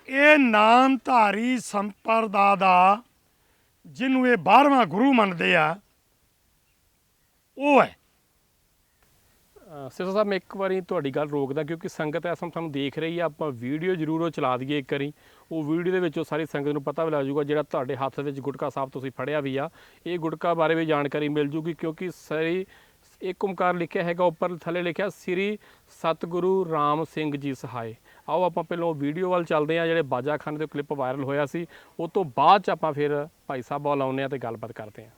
ਇਹ ਨਾਮਧਾਰੀ ਸੰਪਰਦਾ ਦਾ ਜਿਹਨੂੰ ਇਹ 12ਵਾਂ ਗੁਰੂ ਮੰਨਦੇ ਆ, ਉਹ ਹੈ। ਸਿਰਸਾ ਸਾਹਿਬ, ਮੈਂ ਇੱਕ ਵਾਰੀ ਤੁਹਾਡੀ ਗੱਲ ਰੋਕਦਾ, ਕਿਉਂਕਿ ਸੰਗਤ ਇਸ ਸਮੇਂ ਸਾਨੂੰ ਦੇਖ ਰਹੀ ਆ। ਆਪਾਂ ਵੀਡੀਓ ਜ਼ਰੂਰ ਉਹ ਚਲਾ ਦਈਏ ਇੱਕ ਵਾਰੀ, ਉਹ ਵੀਡੀਓ ਦੇ ਵਿੱਚੋਂ ਸਾਰੀ ਸੰਗਤ ਨੂੰ ਪਤਾ ਵੀ ਲੱਗ ਜਾਊਗਾ ਜਿਹੜਾ ਤੁਹਾਡੇ ਹੱਥ ਵਿੱਚ ਗੁਟਕਾ ਸਾਹਿਬ ਤੁਸੀਂ ਫੜਿਆ ਵੀ ਆ, ਇਹ ਗੁਟਕਾ ਬਾਰੇ ਵੀ ਜਾਣਕਾਰੀ ਮਿਲ ਜੂਗੀ। ਕਿਉਂਕਿ ਸਾਰੀ ਏਕ ਓਂਕਾਰ ਲਿਖਿਆ ਹੈਗਾ, ਉੱਪਰ ਥੱਲੇ ਲਿਖਿਆ ਸ੍ਰੀ ਸਤਿਗੁਰੂ ਰਾਮ ਸਿੰਘ ਜੀ ਸਹਾਇ। ਆਓ ਆਪਾਂ ਪਹਿਲਾਂ ਉਹ ਵੀਡੀਓ ਵੱਲ ਚੱਲਦੇ ਹਾਂ, ਜਿਹੜੇ ਬਾਜਾਖਾਨੇ ਦੇ ਕਲਿੱਪ ਵਾਇਰਲ ਹੋਇਆ ਸੀ, ਉਹ ਤੋਂ ਬਾਅਦ 'ਚ ਆਪਾਂ ਫਿਰ ਭਾਈ ਸਾਹਿਬ ਵੱਲ ਆਉਂਦੇ ਹਾਂ ਤੇ ਗੱਲਬਾਤ ਕਰਦੇ ਹਾਂ।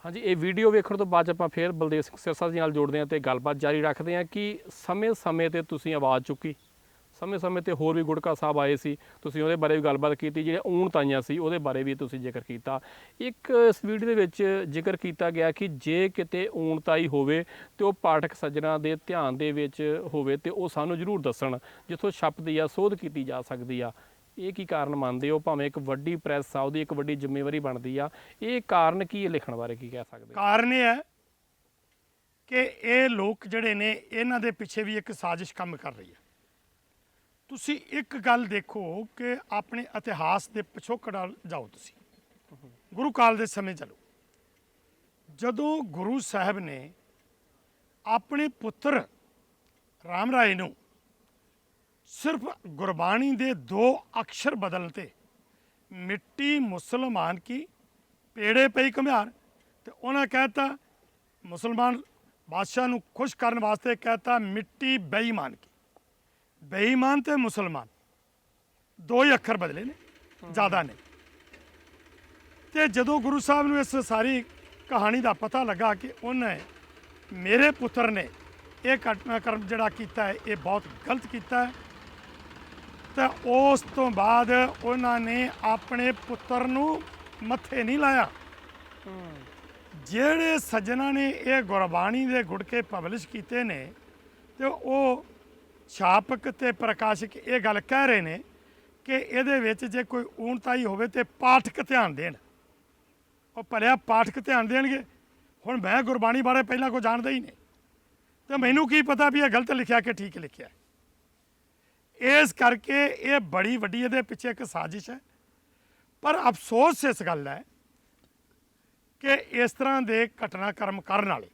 ਹਾਂਜੀ, ਇਹ ਵੀਡੀਓ ਵੇਖਣ ਤੋਂ ਬਾਅਦ ਆਪਾਂ ਫਿਰ ਬਲਦੇਵ ਸਿੰਘ ਸਿਰਸਾ ਜੀ ਨਾਲ ਜੋੜਦੇ ਹਾਂ ਤੇ ਗੱਲਬਾਤ ਜਾਰੀ ਰੱਖਦੇ ਹਾਂ ਕਿ ਸਮੇਂ-ਸਮੇਂ ਤੇ ਤੁਸੀਂ ਆਵਾਜ਼ ਚੁੱਕੀ, ਸਮੇਂ-ਸਮੇਂ ਤੇ ਹੋਰ ਵੀ ਗੁਟਕਾ ਸਾਹਿਬ ਆਏ ਸੀ, ਤੁਸੀਂ ਉਹਦੇ ਬਾਰੇ ਵੀ ਗੱਲਬਾਤ ਕੀਤੀ, ਜਿਹੜੇ ਊਣਤਾਈਆਂ ਸੀ ਉਹਦੇ ਬਾਰੇ ਵੀ ਤੁਸੀਂ ਜ਼ਿਕਰ ਕੀਤਾ। ਇੱਕ ਇਸ ਵੀਡੀਓ ਦੇ ਵਿੱਚ ਜ਼ਿਕਰ ਕੀਤਾ ਗਿਆ ਕਿ ਜੇ ਕਿਤੇ ਊਣਤਾਈ ਹੋਵੇ ਤੇ ਉਹ ਪਾਠਕ ਸੱਜਣਾ ਦੇ ਧਿਆਨ ਦੇ ਵਿੱਚ ਹੋਵੇ ਤੇ ਉਹ ਸਾਨੂੰ ਜ਼ਰੂਰ ਦੱਸਣ, ਜਿੱਥੋਂ ਛਪਦੀ ਆ, ਸੋਧ ਕੀਤੀ ਜਾ ਸਕਦੀ ਆ। ਇਹ ਕੀ ਕਾਰਨ ਮੰਨਦੇ ਹੋ? ਭਾਵੇਂ ਇੱਕ ਵੱਡੀ ਪ੍ਰੈਸ ਆ, ਉਹਦੀ ਇੱਕ ਵੱਡੀ ਜ਼ਿੰਮੇਵਾਰੀ ਬਣਦੀ ਆ, ਇਹ ਕਾਰਨ ਕੀ ਹੈ? ਲਿਖਣ ਬਾਰੇ ਕੀ ਕਹਿ ਸਕਦੇ? ਕਾਰਨ ਇਹ ਹੈ ਕਿ ਇਹ ਲੋਕ ਜਿਹੜੇ ਨੇ ਇਹਨਾਂ ਦੇ ਪਿੱਛੇ ਵੀ ਇੱਕ ਸਾਜ਼ਿਸ਼ ਕੰਮ ਕਰ ਰਹੀ ਹੈ। ਤੁਸੀਂ ਇੱਕ ਗੱਲ ਦੇਖੋ ਕਿ ਆਪਣੇ ਇਤਿਹਾਸ ਦੇ ਪਿਛੋਕੜ ਵੱਲ ਜਾਓ, ਤੁਸੀਂ ਗੁਰੂ ਕਾਲ ਦੇ ਸਮੇਂ ਚਲੋ, ਜਦੋਂ ਗੁਰੂ ਸਾਹਿਬ ਨੇ ਆਪਣੇ ਪੁੱਤਰ ਰਾਮ ਰਾਏ ਨੂੰ ਸਿਰਫ ਗੁਰਬਾਣੀ ਦੇ 2 ਅਕਸ਼ਰ ਬਦਲਣ ਤੇ ਮਿੱਟੀ ਮੁਸਲਮਾਨ ਕੀ ਪੇੜੇ ਪਈ ਘੁਮਿਆਰ, ਤੇ ਉਹਨਾਂ ਕਹਿਤਾ ਮੁਸਲਮਾਨ ਬਾਦਸ਼ਾਹ ਨੂੰ ਖੁਸ਼ ਕਰਨ ਵਾਸਤੇ ਕਹਿਤਾ ਮਿੱਟੀ ਬੇਈਮਾਨ ਕੀ। ਬੇਈਮਾਨ ਤੇ ਮੁਸਲਮਾਨ 2 ਹੀ ਅੱਖਰ ਬਦਲੇ ਨੇ, ਜ਼ਿਆਦਾ ਨਹੀਂ। ਤੇ ਜਦੋਂ ਗੁਰੂ ਸਾਹਿਬ ਨੂੰ ਇਸ ਸਾਰੀ ਕਹਾਣੀ ਦਾ ਪਤਾ ਲੱਗਾ ਕਿ ਉਹਨੇ ਮੇਰੇ ਪੁੱਤਰ ਨੇ ਇਹ ਘਟਨਾਕ੍ਰਮ ਜਿਹੜਾ ਕੀਤਾ ਹੈ ਇਹ ਬਹੁਤ ਗਲਤ ਕੀਤਾ ਹੈ, ਤਾਂ ਉਸ ਤੋਂ ਬਾਅਦ ਉਹਨਾਂ ਨੇ ਆਪਣੇ ਪੁੱਤਰ ਨੂੰ ਮੱਥੇ ਨਹੀਂ ਲਾਇਆ। ਜਿਹੜੇ ਸੱਜਣਾ ਨੇ ਇਹ ਗੁਰਬਾਣੀ ਦੇ ਗੁਟਕੇ ਪਬਲਿਸ਼ ਕੀਤੇ ਨੇ ਤੇ ਉਹ ਛਾਪਕ ਤੇ ਪ੍ਰਕਾਸ਼ਕ ਇਹ ਗੱਲ ਕਹਿ ਰਹੇ ਨੇ ਕਿ ਇਹਦੇ ਵਿੱਚ ਜੇ ਕੋਈ ਊਣਤਾਈ ਹੋਵੇ ਤੇ ਪਾਠਕ ਧਿਆਨ ਦੇਣ। ਉਹ ਭਲਿਆ ਪਾਠਕ ਧਿਆਨ ਦੇਣਗੇ? ਹੁਣ ਮੈਂ ਗੁਰਬਾਣੀ ਬਾਰੇ ਪਹਿਲਾਂ ਕੋਈ ਜਾਣਦਾ ਹੀ ਨਹੀਂ, ਤੇ ਮੈਨੂੰ ਕੀ ਪਤਾ ਵੀ ਇਹ ਗਲਤ ਲਿਖਿਆ ਕਿ ਠੀਕ ਲਿਖਿਆ। ਇਸ ਕਰਕੇ ਇਹ ਬੜੀ ਵੱਡੀ ਇਹਦੇ ਪਿੱਛੇ ਇੱਕ ਸਾਜ਼ਿਸ਼ ਹੈ। ਪਰ ਅਫਸੋਸ ਇਸ ਗੱਲ ਹੈ ਕਿ ਇਸ ਤਰ੍ਹਾਂ ਦੇ ਘਟਨਾਕ੍ਰਮ ਕਰਨ ਵਾਲੇ,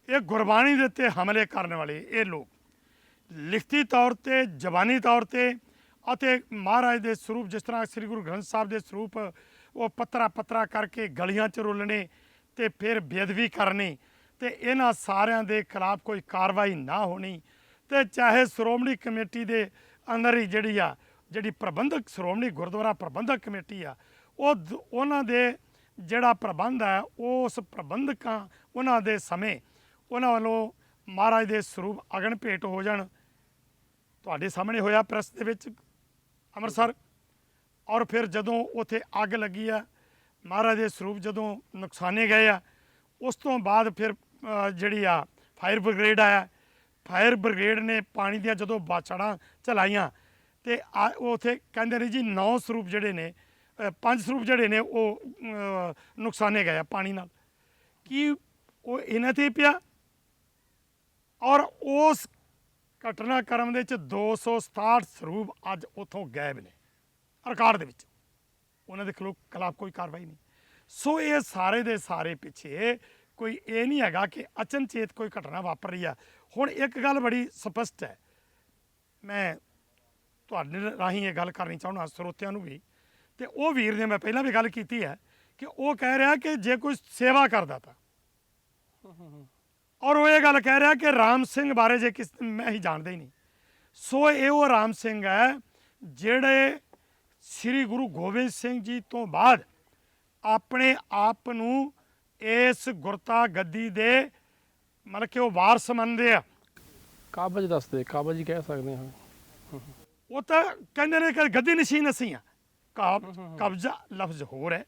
ਇਹ ਗੁਰਬਾਣੀ ਦੇ ਉੱਤੇ ਹਮਲੇ ਕਰਨ ਵਾਲੇ ਇਹ ਲੋਕ ਲਿਖਤੀ ਤੌਰ ਤੇ, ਜ਼ਬਾਨੀ ਤੌਰ ਤੇ ਅਤੇ ਮਹਾਰਾਜ ਦੇ ਸਰੂਪ, ਜਿਸ ਤਰ੍ਹਾਂ ਸ੍ਰੀ ਗੁਰੂ ਗ੍ਰੰਥ ਸਾਹਿਬ ਦੇ ਸਰੂਪ ਉਹ ਪੱਤਰਾ ਕਰਕੇ ਗਲੀਆਂ 'ਚ ਰੋਲਣੇ ਤੇ ਫਿਰ ਬੇਅਦਬੀ ਕਰਨੀ, ਤੇ ਇਹਨਾਂ ਸਾਰਿਆਂ ਦੇ ਖਿਲਾਫ ਕੋਈ ਕਾਰਵਾਈ ਨਾ ਹੋਣੀ, ਤੇ ਚਾਹੇ ਸ਼੍ਰੋਮਣੀ ਕਮੇਟੀ ਦੇ ਅੰਦਰ ਹੀ ਜਿਹੜੀ ਪ੍ਰਬੰਧਕ ਸ਼੍ਰੋਮਣੀ ਗੁਰਦੁਆਰਾ ਪ੍ਰਬੰਧਕ ਕਮੇਟੀ ਆ, ਉਹਨਾਂ ਦੇ ਜਿਹੜਾ ਪ੍ਰਬੰਧ ਹੈ, ਉਸ ਪ੍ਰਬੰਧਕਾਂ ਉਹਨਾਂ ਦੇ ਸਮੇਂ ਉਹਨਾਂ ਵੱਲੋਂ ਮਹਾਰਾਜ ਦੇ ਸਰੂਪ ਅਗਨ ਭੇਟ ਹੋ ਜਾਣ। ਤੁਹਾਡੇ ਸਾਹਮਣੇ ਹੋਇਆ ਪ੍ਰੈਸ ਦੇ ਵਿੱਚ ਅੰਮ੍ਰਿਤਸਰ, ਔਰ ਫਿਰ ਜਦੋਂ ਉੱਥੇ ਅੱਗ ਲੱਗੀ ਆ, ਮਹਾਰਾਜ ਦੇ ਸਰੂਪ ਜਦੋਂ ਨੁਕਸਾਨੇ ਗਏ ਆ, ਉਸ ਤੋਂ ਬਾਅਦ ਫਿਰ ਜਿਹੜੀ ਆ ਫਾਇਰ ਬ੍ਰਿਗੇਡ ਆਇਆ। ਫਾਇਰ ਬ੍ਰਿਗੇਡ ਨੇ ਪਾਣੀ ਦੀਆਂ ਜਦੋਂ ਬਾਛੜਾਂ ਚਲਾਈਆਂ ਤੇ ਉੱਥੇ ਕਹਿੰਦੇ ਨੇ ਜੀ 9 ਸਰੂਪ ਜਿਹੜੇ ਨੇ, 5 ਸਰੂਪ ਜਿਹੜੇ ਨੇ ਉਹ ਨੁਕਸਾਨੇ ਗਏ ਆ ਪਾਣੀ ਨਾਲ। ਕੀ ਉਹ ਇਹਨਾਂ ਤੇ ਪਿਆ? ਔਰ ਉਸ ਘਟਨਾਕ੍ਰਮ ਦੇ ਵਿੱਚ 267 ਸਰੂਪ ਅੱਜ ਉੱਥੋਂ ਗਾਇਬ ਨੇ ਰਿਕਾਰਡ ਦੇ ਵਿੱਚ, ਉਹਨਾਂ ਦੇ ਖਿਲਾਫ ਕੋਈ ਕਾਰਵਾਈ ਨਹੀਂ। ਸੋ ਇਹ ਸਾਰੇ ਦੇ ਸਾਰੇ ਪਿੱਛੇ ਕੋਈ ਇਹ ਨਹੀਂ ਹੈਗਾ ਕਿ ਅਚਨਚੇਤ ਕੋਈ ਘਟਨਾ ਵਾਪਰ ਰਹੀ ਆ। ਹੁਣ ਇੱਕ ਗੱਲ ਬੜੀ ਸਪਸ਼ਟ ਹੈ, ਮੈਂ ਤੁਹਾਡੇ ਰਾਹੀਂ ਇਹ ਗੱਲ ਕਰਨੀ ਚਾਹੁੰਦਾ ਸਰੋਤਿਆਂ ਨੂੰ ਵੀ, ਤੇ ਉਹ ਵੀਰ ਨੇ ਮੈਂ ਪਹਿਲਾਂ ਵੀ ਗੱਲ ਕੀਤੀ ਹੈ ਕਿ ਉਹ ਕਹਿ ਰਿਹਾ ਕਿ ਜੇ ਕੋਈ ਸੇਵਾ ਕਰਦਾ ਤਾਂ, ਔਰ ਉਹ ਇਹ ਗੱਲ ਕਹਿ ਰਿਹਾ ਕਿ ਰਾਮ ਸਿੰਘ ਬਾਰੇ ਜੇ ਮੈਂ ਹੀ ਜਾਣਦਾ ਹੀ ਨਹੀਂ। ਸੋ ਇਹ ਉਹ ਰਾਮ ਸਿੰਘ ਹੈ ਜਿਹੜੇ ਸ੍ਰੀ ਗੁਰੂ ਗੋਬਿੰਦ ਸਿੰਘ ਜੀ ਤੋਂ ਬਾਅਦ ਆਪਣੇ ਆਪ ਨੂੰ ਇਸ ਗੁਰਤਾ ਗੱਦੀ ਦੇ ਮਤਲਬ ਕਿ ਉਹ ਵਾਰਸ ਮੰਨਦੇ ਆ। ਕਾਬਜ ਦੱਸਦੇ, ਕਾਬਜ ਹੀ ਕਹਿ ਸਕਦੇ ਹਾਂ। ਉਹ ਤਾਂ ਕਹਿੰਦੇ ਨੇ ਕਿ ਗੱਦੀ ਨਸ਼ੀਨ ਅਸੀਂ ਆ। ਕਬਜ਼ਾ ਲਫ਼ਜ਼ ਹੋਰ ਹੈ,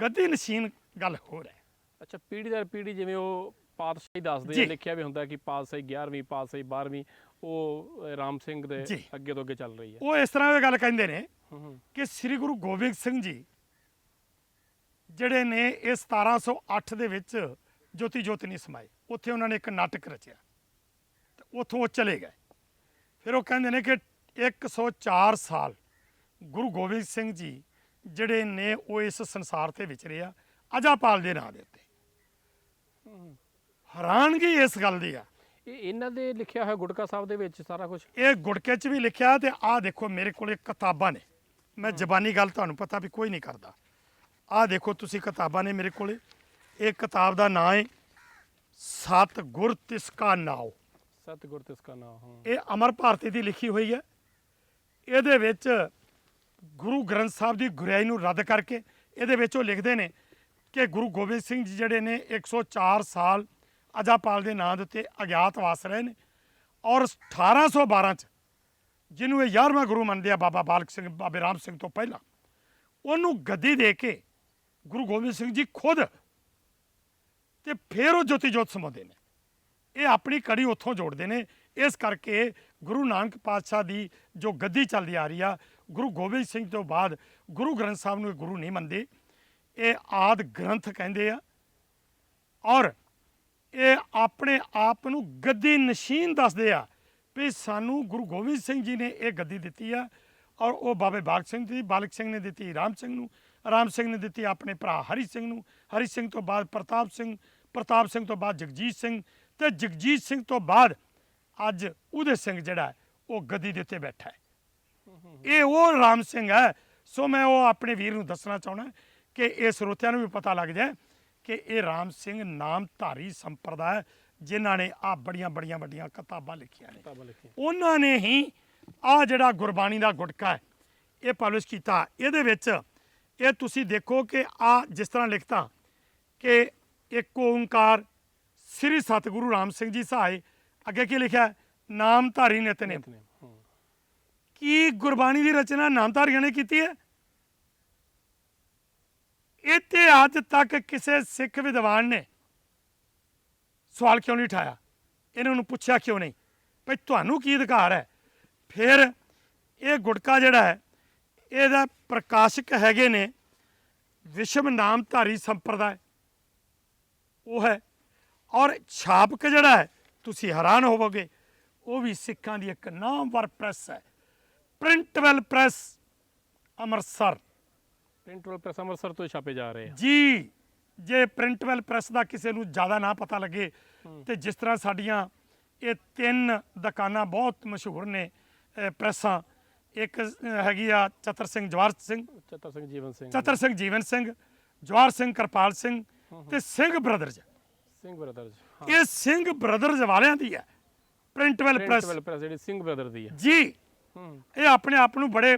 ਗੱਦੀ ਨਸ਼ੀਨ ਗੱਲ ਹੋਰ ਹੈ। ਅੱਛਾ, ਪੀੜ੍ਹੀ ਦਰ ਪੀੜ੍ਹੀ ਜਿਵੇਂ ਉਹ ਪਾਤਸ਼ਾਹੀ ਦੱਸਦੇ ਆ, ਲਿਖਿਆ ਵੀ ਹੁੰਦਾ ਕਿ ਪਾਤਸ਼ਾਹੀ 11ਵੀਂ ਪਾਤਸ਼ਾਹੀ 12ਵੀਂ ਉਹ ਰਾਮ ਸਿੰਘ ਦੇ ਅੱਗੇ ਤੋਂ ਅੱਗੇ ਚੱਲ ਰਹੀ ਹੈ। ਉਹ ਇਸ ਤਰ੍ਹਾਂ ਇਹ ਗੱਲ ਕਹਿੰਦੇ ਨੇ ਕਿ ਸ੍ਰੀ ਗੁਰੂ ਗੋਬਿੰਦ ਸਿੰਘ ਜੀ ਜਿਹੜੇ ਨੇ ਇਹ 1708 ਦੇ ਵਿੱਚ ਜੋਤੀ ਜੋਤ ਨਹੀਂ ਸਮਾਏ, ਉੱਥੇ ਉਹਨਾਂ ਨੇ ਇੱਕ ਨਾਟਕ ਰਚਿਆ ਤੇ ਉੱਥੋਂ ਉਹ ਚਲੇ ਗਏ। ਫਿਰ ਉਹ ਕਹਿੰਦੇ ਨੇ ਕਿ 104 ਸਾਲ ਗੁਰੂ ਗੋਬਿੰਦ ਸਿੰਘ ਜੀ ਜਿਹੜੇ ਨੇ ਉਹ ਇਸ ਸੰਸਾਰ ਤੇ ਵਿਚਰੇ ਆ ਅਜਾਪਾਲ ਦੇ ਨਾਂ ਦੇ ਉੱਤੇ। ਹੈਰਾਨਗੀ ਇਸ ਗੱਲ ਦੀ ਆ। ਇਹ ਇਹਨਾਂ ਦੇ ਲਿਖਿਆ ਹੋਇਆ ਗੁਟਕਾ ਸਾਹਿਬ ਦੇ ਵਿੱਚ ਸਾਰਾ ਕੁਝ, ਇਹ ਗੁਟਕੇ 'ਚ ਵੀ ਲਿਖਿਆ, ਤੇ ਆਹ ਦੇਖੋ ਮੇਰੇ ਕੋਲ ਕਿਤਾਬਾਂ ਨੇ। ਮੈਂ ਜ਼ਬਾਨੀ ਗੱਲ ਤੁਹਾਨੂੰ ਪਤਾ ਵੀ ਕੋਈ ਨਹੀਂ ਕਰਦਾ। ਆਹ ਦੇਖੋ ਤੁਸੀਂ ਕਿਤਾਬਾਂ ਨੇ ਮੇਰੇ ਕੋਲ। ਇਹ ਕਿਤਾਬ ਦਾ ਨਾਂ ਹੈ ਸਤਿਗੁਰ ਤਿਸਕਾ ਨਾਉ। ਸਤਿਗੁਰ ਤਿਸਕਾ ਨਾਉ, ਇਹ ਅਮਰ ਭਾਰਤੀ ਦੀ ਲਿਖੀ ਹੋਈ ਹੈ। ਇਹਦੇ ਵਿੱਚ ਗੁਰੂ ਗ੍ਰੰਥ ਸਾਹਿਬ ਦੀ ਗੁਰਿਆਈ ਨੂੰ ਰੱਦ ਕਰਕੇ ਇਹਦੇ ਵਿੱਚ ਉਹ ਲਿਖਦੇ ਨੇ ਕਿ ਗੁਰੂ ਗੋਬਿੰਦ ਸਿੰਘ ਜੀ ਜਿਹੜੇ ਨੇ 104 ਸਾਲ ਅਜਾਪਾਲ ਦੇ ਨਾਂ ਦੇ ਉੱਤੇ ਅਗਿਆਤਵਾਸ ਰਹੇ ਨੇ, ਔਰ 1812 ਚ ਜਿਹਨੂੰ ਇਹ 11ਵਾਂ ਗੁਰੂ ਮੰਨਦੇ ਆ ਬਾਬਾ ਬਾਲਕ ਸਿੰਘ, ਬਾਬੇ ਰਾਮ ਸਿੰਘ ਤੋਂ ਪਹਿਲਾਂ, ਉਹਨੂੰ ਗੱਦੀ ਦੇ ਕੇ ਗੁਰੂ ਗੋਬਿੰਦ ਸਿੰਘ ਜੀ ਖੁਦ ਤੇ ਫਿਰ ਉਹ ਜੋਤੀ ਜੋਤ ਸਮਾਉਂਦੇ ਨੇ। ਇਹ ਆਪਣੀ ਕੜੀ ਉੱਥੋਂ ਜੋੜਦੇ ਨੇ। ਇਸ ਕਰਕੇ ਗੁਰੂ ਨਾਨਕ ਪਾਤਸ਼ਾਹ ਦੀ ਜੋ ਗੱਦੀ ਚੱਲਦੀ ਆ ਰਹੀ ਆ, ਗੁਰੂ ਗੋਬਿੰਦ ਸਿੰਘ ਤੋਂ ਬਾਅਦ ਗੁਰੂ ਗ੍ਰੰਥ ਸਾਹਿਬ ਨੂੰ ਇਹ ਗੁਰੂ ਨਹੀਂ ਮੰਨਦੇ, ਇਹ ਆਦਿ ਗ੍ਰੰਥ ਕਹਿੰਦੇ ਆ, ਔਰ ਇਹ ਆਪਣੇ ਆਪ ਨੂੰ ਗੱਦੀ ਨਸ਼ੀਨ ਦੱਸਦੇ ਆ ਵੀ ਸਾਨੂੰ ਗੁਰੂ ਗੋਬਿੰਦ ਸਿੰਘ ਜੀ ਨੇ ਇਹ ਗੱਦੀ ਦਿੱਤੀ ਆ, ਔਰ ਉਹ ਬਾਬੇ ਬਾਲਕ ਸਿੰਘ ਦੀ, ਬਾਲਕ ਸਿੰਘ ਨੇ ਦਿੱਤੀ ਰਾਮ ਸਿੰਘ ਨੂੰ, ਰਾਮ ਸਿੰਘ ਨੇ ਦਿੱਤੀ ਆਪਣੇ ਭਰਾ ਹਰੀ ਸਿੰਘ ਨੂੰ, ਹਰੀ ਸਿੰਘ ਤੋਂ ਬਾਅਦ ਪ੍ਰਤਾਪ ਸਿੰਘ, ਪ੍ਰਤਾਪ ਸਿੰਘ ਤੋਂ ਬਾਅਦ ਜਗਜੀਤ ਸਿੰਘ, ਤੇ ਜਗਜੀਤ ਸਿੰਘ ਤੋਂ ਬਾਅਦ ਅੱਜ ਉਦੈ ਸਿੰਘ ਜਿਹੜਾ ਉਹ ਗੱਦੀ ਦੇ ਉੱਤੇ ਬੈਠਾ ਹੈ। ਇਹ ਉਹ ਰਾਮ ਸਿੰਘ ਹੈ। ਸੋ ਮੈਂ ਉਹ ਆਪਣੇ ਵੀਰ ਨੂੰ ਦੱਸਣਾ ਚਾਹੁੰਦਾ ਕਿ ਇਹ ਸਰੋਤਿਆਂ ਨੂੰ ਵੀ ਪਤਾ ਲੱਗ ਜਾਏ ਕਿ ਇਹ ਰਾਮ ਸਿੰਘ ਨਾਮਧਾਰੀ ਸੰਪਰਦਾ ਜਿਨ੍ਹਾਂ ਨੇ ਆ ਬੜੀਆਂ ਵੱਡੀਆਂ ਕਿਤਾਬਾਂ ਲਿਖੀਆਂ ਨੇ, ਉਹਨਾਂ ਨੇ ਹੀ ਆ ਜਿਹੜਾ ਗੁਰਬਾਣੀ ਦਾ ਗੁਟਕਾ ਹੈ ਇਹ ਪਬਲਿਸ਼ ਕੀਤਾ। ਇਹਦੇ ਵਿੱਚ ਇਹ ਤੁਸੀਂ ਦੇਖੋ ਕਿ ਆ ਜਿਸ ਤਰ੍ਹਾਂ ਲਿਖਤਾ ਕਿ ਇੱਕ ਓਂਕਾਰ ਸ੍ਰੀ ਸਤਿਗੁਰੂ ਰਾਮ ਸਿੰਘ ਜੀ ਸਹਾਇ, ਅੱਗੇ ਕੀ ਲਿਖਿਆ, ਨਾਮਧਾਰੀ ਨਿਤਨੇਮ। ਕੀ ਗੁਰਬਾਣੀ ਦੀ ਰਚਨਾ ਨਾਮਧਾਰੀਆਂ ਨੇ ਕੀਤੀ ਹੈ? ਇੱਥੇ ਅੱਜ ਤੱਕ ਕਿਸੇ ਸਿੱਖ ਵਿਦਵਾਨ ਨੇ ਸਵਾਲ ਕਿਉਂ ਨਹੀਂ ਉਠਾਇਆ, ਇਹਨਾਂ ਨੂੰ ਪੁੱਛਿਆ ਕਿਉਂ ਨਹੀਂ ਭਈ ਤੁਹਾਨੂੰ ਕੀ ਅਧਿਕਾਰ ਹੈ? ਫਿਰ ਇਹ ਗੁਟਕਾ ਜਿਹੜਾ ਹੈ ਇਹਦਾ ਪ੍ਰਕਾਸ਼ਕ ਹੈਗੇ ਨੇ ਵਿਸ਼ਵ ਨਾਮਧਾਰੀ ਸੰਪਰਦਾਇ, ਉਹ ਹੈ, ਔਰ ਛਾਪਕ ਜਿਹੜਾ ਹੈ ਤੁਸੀਂ ਹੈਰਾਨ ਹੋਵੋਗੇ, ਉਹ ਵੀ ਸਿੱਖਾਂ ਦੀ ਇੱਕ ਨਾਮਵਰ ਪ੍ਰੈਸ ਹੈ, ਪ੍ਰਿੰਟਵੈਲ ਪ੍ਰੈਸ ਅੰਮ੍ਰਿਤਸਰ। ਪ੍ਰਿੰਟਵੈਲ ਪ੍ਰੈਸ ਅੰਮ੍ਰਿਤਸਰ ਤੋਂ ਛਾਪੇ ਜਾ ਰਹੇ ਆ ਜੀ। ਜੇ ਪ੍ਰਿੰਟਵੈਲ ਪ੍ਰੈਸ ਦਾ ਕਿਸੇ ਨੂੰ ਜ਼ਿਆਦਾ ਨਾ ਪਤਾ ਲੱਗੇ ਤੇ ਜਿਸ ਤਰ੍ਹਾਂ ਸਾਡੀਆਂ ਇਹ 3 ਦੁਕਾਨਾਂ ਬਹੁਤ ਮਸ਼ਹੂਰ ਨੇ ਪ੍ਰੈਸਾਂ, ਇੱਕ ਹੈਗੀ ਆ ਚਤਰ ਸਿੰਘ ਜਵਾਹਰ ਸਿੰਘ, ਚਤਰ ਸਿੰਘ ਜੀਵਨ ਸਿੰਘ, ਚਤਰ ਸਿੰਘ ਜੀਵਨ ਸਿੰਘ, ਜਵਾਹਰ ਸਿੰਘ ਕਿਰਪਾਲ ਸਿੰਘ ਤੇ ਸਿੰਘ ਬ੍ਰਦਰਜ਼। ਸਿੰਘ ਬ੍ਰਦਰਜ਼, ਇਹ ਸਿੰਘ ਬ੍ਰਦਰਜ਼ ਵਾਲਿਆਂ ਦੀ ਹੈ ਪ੍ਰਿੰਟਵੈਲ ਪ੍ਰੈਸ ਪ੍ਰਿੰਟਵੈਲ ਪ੍ਰੈਸ ਜਿਹੜੀ ਸਿੰਘ ਬ੍ਰਦਰ ਦੀ ਹੈ ਜੀ। ਇਹ ਆਪਣੇ ਆਪ ਨੂੰ ਬੜੇ